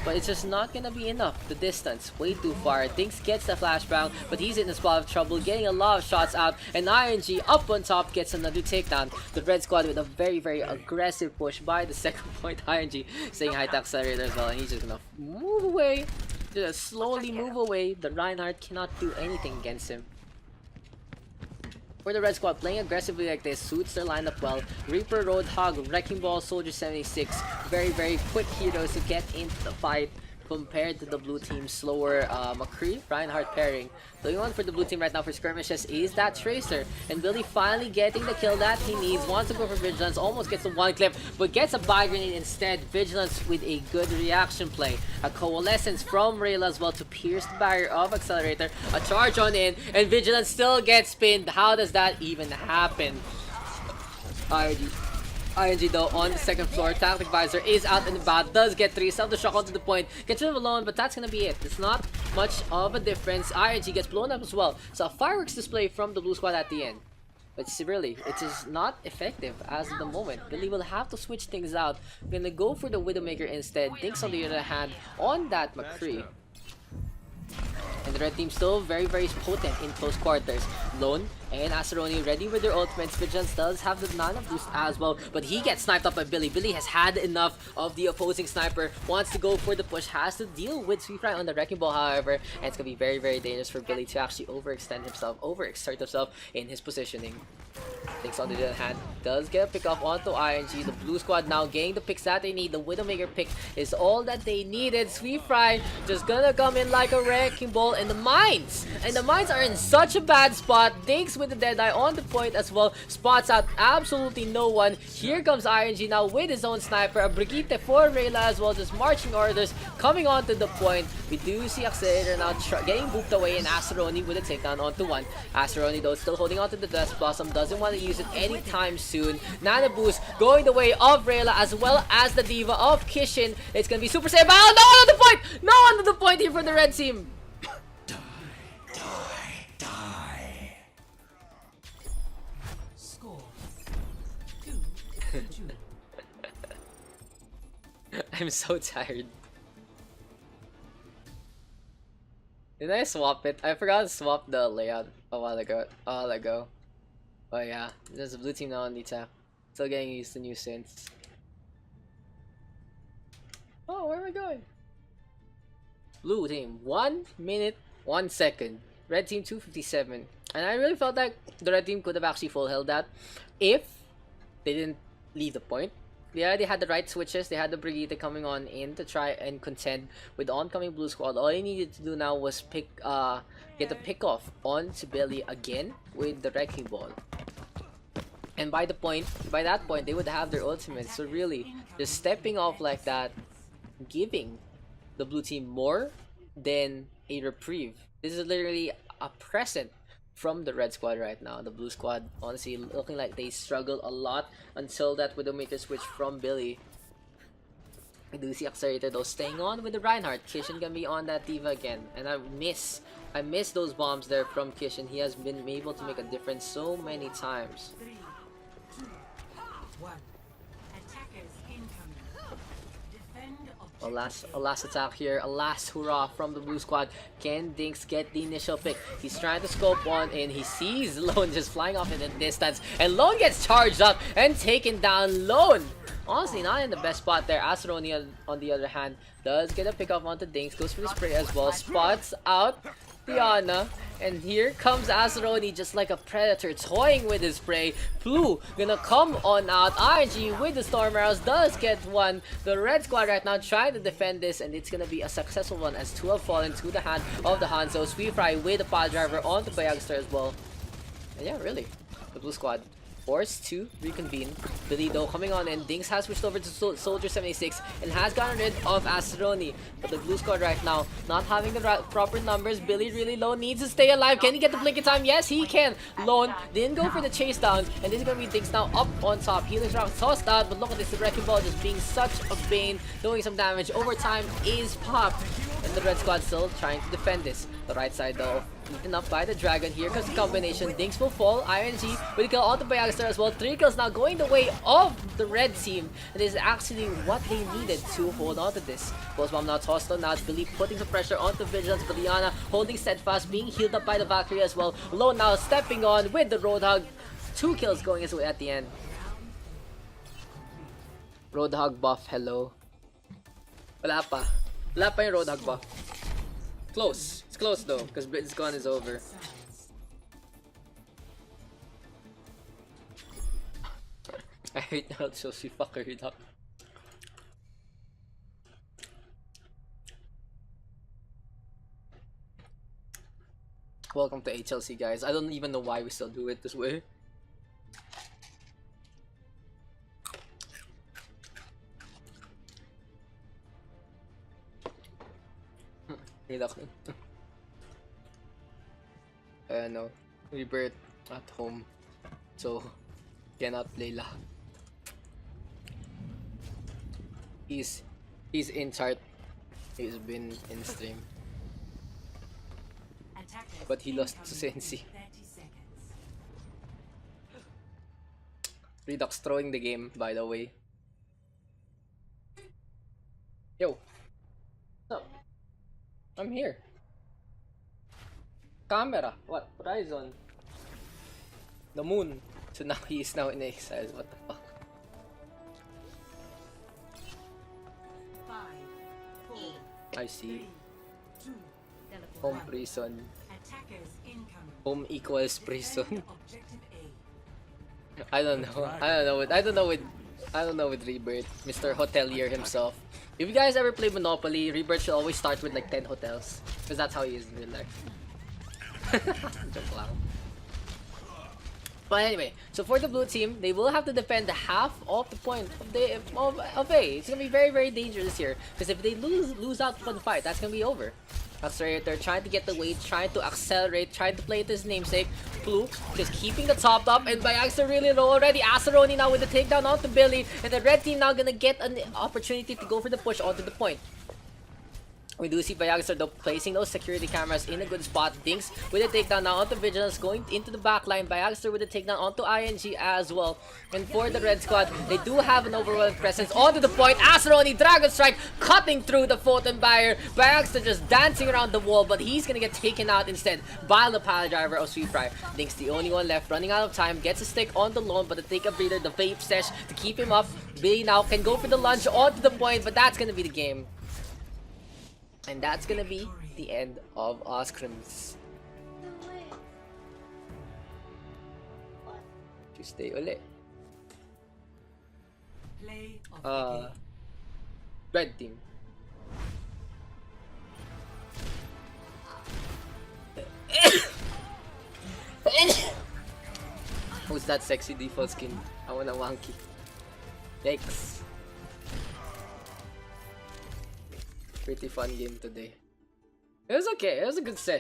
but it's just not gonna be enough. The distance, way too far. Daks gets the flashbang, but he's in a spot of trouble, getting a lot of shots out, and ING up on top gets another takedown. The red squad with a very aggressive push by the second point. ING saying hi to Accelerator as well, and he's just gonna move away. Just slowly move away. The Reinhardt cannot do anything against him. for the red squad, playing aggressively like this suits their lineup well. Reaper, Roadhog, Wrecking Ball, Soldier 76, very quick heroes to get into the fight compared to the blue team's slower McCree, Reinhardt pairing. The one for the blue team right now for skirmishes is that Tracer, and Billy finally getting the kill that he needs. Wants to go for Vigilance, almost gets the one clip, but gets a buy grenade instead. Vigilance with a good reaction play. A coalescence from Rayla as well to pierce the barrier of Accelerator. A charge on in, and Vigilance still gets pinned. How does that even happen? ING though on the second floor. Tactic Visor is out and about. Does get 3. Self-destruct onto the point. Gets rid of alone, but that's gonna be it. It's not much of a difference. ING gets blown up as well. So a fireworks display from the blue squad at the end. But really, it is not effective as of the moment. Billy will have to switch things out. Gonna go for the Widowmaker instead. Dinks on the other hand on that McCree. And the red team still very potent in close quarters. Lone and Aceroni ready with their ultimates. Vigilance does have the Nana boost as well, but he gets sniped up by Billy. Billy has had enough of the opposing sniper, wants to go for the push, has to deal with Sweetfry on the Wrecking Ball however, and it's gonna be very dangerous for Billy to actually overexert himself in his positioning. Thinks on the other hand, does get a pick off onto ING. The blue squad now getting the picks that they need. The Widowmaker pick is all that they needed. Sweetfry just gonna come in like a wrecking ball, and the mines! And the mines are in such a bad spot. Dinks with the Deadeye on the point as well. Spots out absolutely no one. Here comes ING now with his own sniper. A Brigitte for Rayla as well, just marching orders coming onto the point. We do see Accelerator now getting booped away, and Aceroni with a takedown onto one. Aceroni though still holding onto the Death Blossom, doesn't want to use it anytime soon. Nana boost going the way of Rayla as well as the Diva of Kishin. It's gonna be super safe. Oh, no one on the point! No one on the point here for the red team. Score 2-2. I'm so tired. Did I swap it? I forgot to swap the layout a while ago. But yeah, there's a blue team now on the tap. Still getting used to new synths. Oh, where am I going? Blue team, 1 minute, 1 second. Red team, 257. And I really felt like the red team could have actually full held that if they didn't leave the point. They already had the right switches. They had the Brigitte coming on in to try and contend with the oncoming blue squad. All they needed to do now was get the pick off onto Billy again with the Wrecking Ball. And by that point, they would have their ultimates. So really, just stepping off like that, giving the blue team more than a reprieve. This is literally a present from the red squad right now. The blue squad, honestly, looking like they struggled a lot until that Widowmaker switch from Billy. I do see Accelerator though staying on with the Reinhardt. Kishin gonna be on that Diva again, and I miss those bombs there from Kishin. He has been able to make a difference so many times. 3, 2, 1. Attackers incoming. Defend objective. A last attack here, a last hurrah from the blue squad. Can Dinks get the initial pick? He's trying to scope one and he sees Lone just flying off in the distance, and Lone gets charged up and taken down. Lone, honestly, not in the best spot there. Aceroni on the other hand does get a pick off onto Dinks, goes for the spray as well, spots out Diana, and here comes Aceroni just like a predator toying with his prey. Blue gonna come on out. ING with the Storm Arrows does get one. The red squad right now trying to defend this, and it's gonna be a successful one as 2 have fallen to the hand of the Hanzo. Sweetfry with the pile driver onto Bayagster as well. And yeah, really, the blue squad forced to reconvene. Billy though coming on, and Dinks has switched over to Soldier 76 and has gotten rid of Aceroni. But the blue squad right now not having the proper numbers. Billy really low, needs to stay alive. Can he get the blink in time? Yes, he can. Lone didn't go for the chase down, and this is gonna be Dinks now up on top. Healing rock tossed out, but look at this, the Wrecking Ball just being such a bane, doing some damage. Overtime is popped, and the red squad still trying to defend this. The right side though, eaten up by the dragon. Here comes the combination. Dinks will fall. ING with a kill onto Bayagster as well. 3 kills now going the way of the red team. And this is actually what they needed to hold on to this. Ghost Bomb now tossed on out. Billy putting some pressure onto Vigilance. Biliana holding steadfast, being healed up by the Valkyrie as well. Lone now stepping on with the Roadhog. 2 kills going his way at the end. Roadhog buff, hello. Wala pa yung Roadhog buff. Close. It's close though, because Blitzcon is over. Right now, so she fuckered up. Welcome to HLC, guys. I don't even know why we still do it this way. No. Rebirth at home. So, cannot play la. He's in chart. He's been in stream. Attackers But he lost to incoming in Sensi. 30 seconds. Redux throwing the game, by the way. Yo. What's up? I'm here. Camera. What? Horizon. The moon. So now he is now in exile. What the fuck? 5, 4, I see. 3, 2, Home prison. attackers incoming. Home equals prison. Defend objective A. I don't know with Rebirth, Mr. Hotelier himself. If you guys ever play Monopoly, Rebirth should always start with like 10 hotels. Because that's how he is in real life. Joke lang. But anyway, so for the blue team, they will have to defend half of the point of A. It's gonna be very, very dangerous here. Because if they lose out one fight, that's gonna be over. That's right, they're trying to get the weight, trying to accelerate, trying to play it his namesake. Blue just keeping the top up, and Bayags are really low already. Aceroni now with the takedown onto Billy, and the red team now gonna get an opportunity to go for the push onto the point. We do see Bayags though placing those security cameras in a good spot. Dinks with a takedown now onto Vigilance, going into the back line. Bayags with a takedown onto ING as well. And for the red squad, they do have an overwhelming presence onto the point. Aceroni, Dragon Strike, cutting through the Photon Barrier. Bayags just dancing around the wall, but he's gonna get taken out instead by the pile driver of Sweet Fry. Dinks the only one left, running out of time, gets a stick on the lone, but to take a breather, the vape sesh to keep him up. Billy now can go for the lunge onto the point, but that's gonna be the game. And that's gonna be the end of Scrims. Tuesday ulit. Play of the game. Red team. Who's that sexy default skin? I want a wonky. Yikes. Pretty fun game today. It was okay. It was a good session.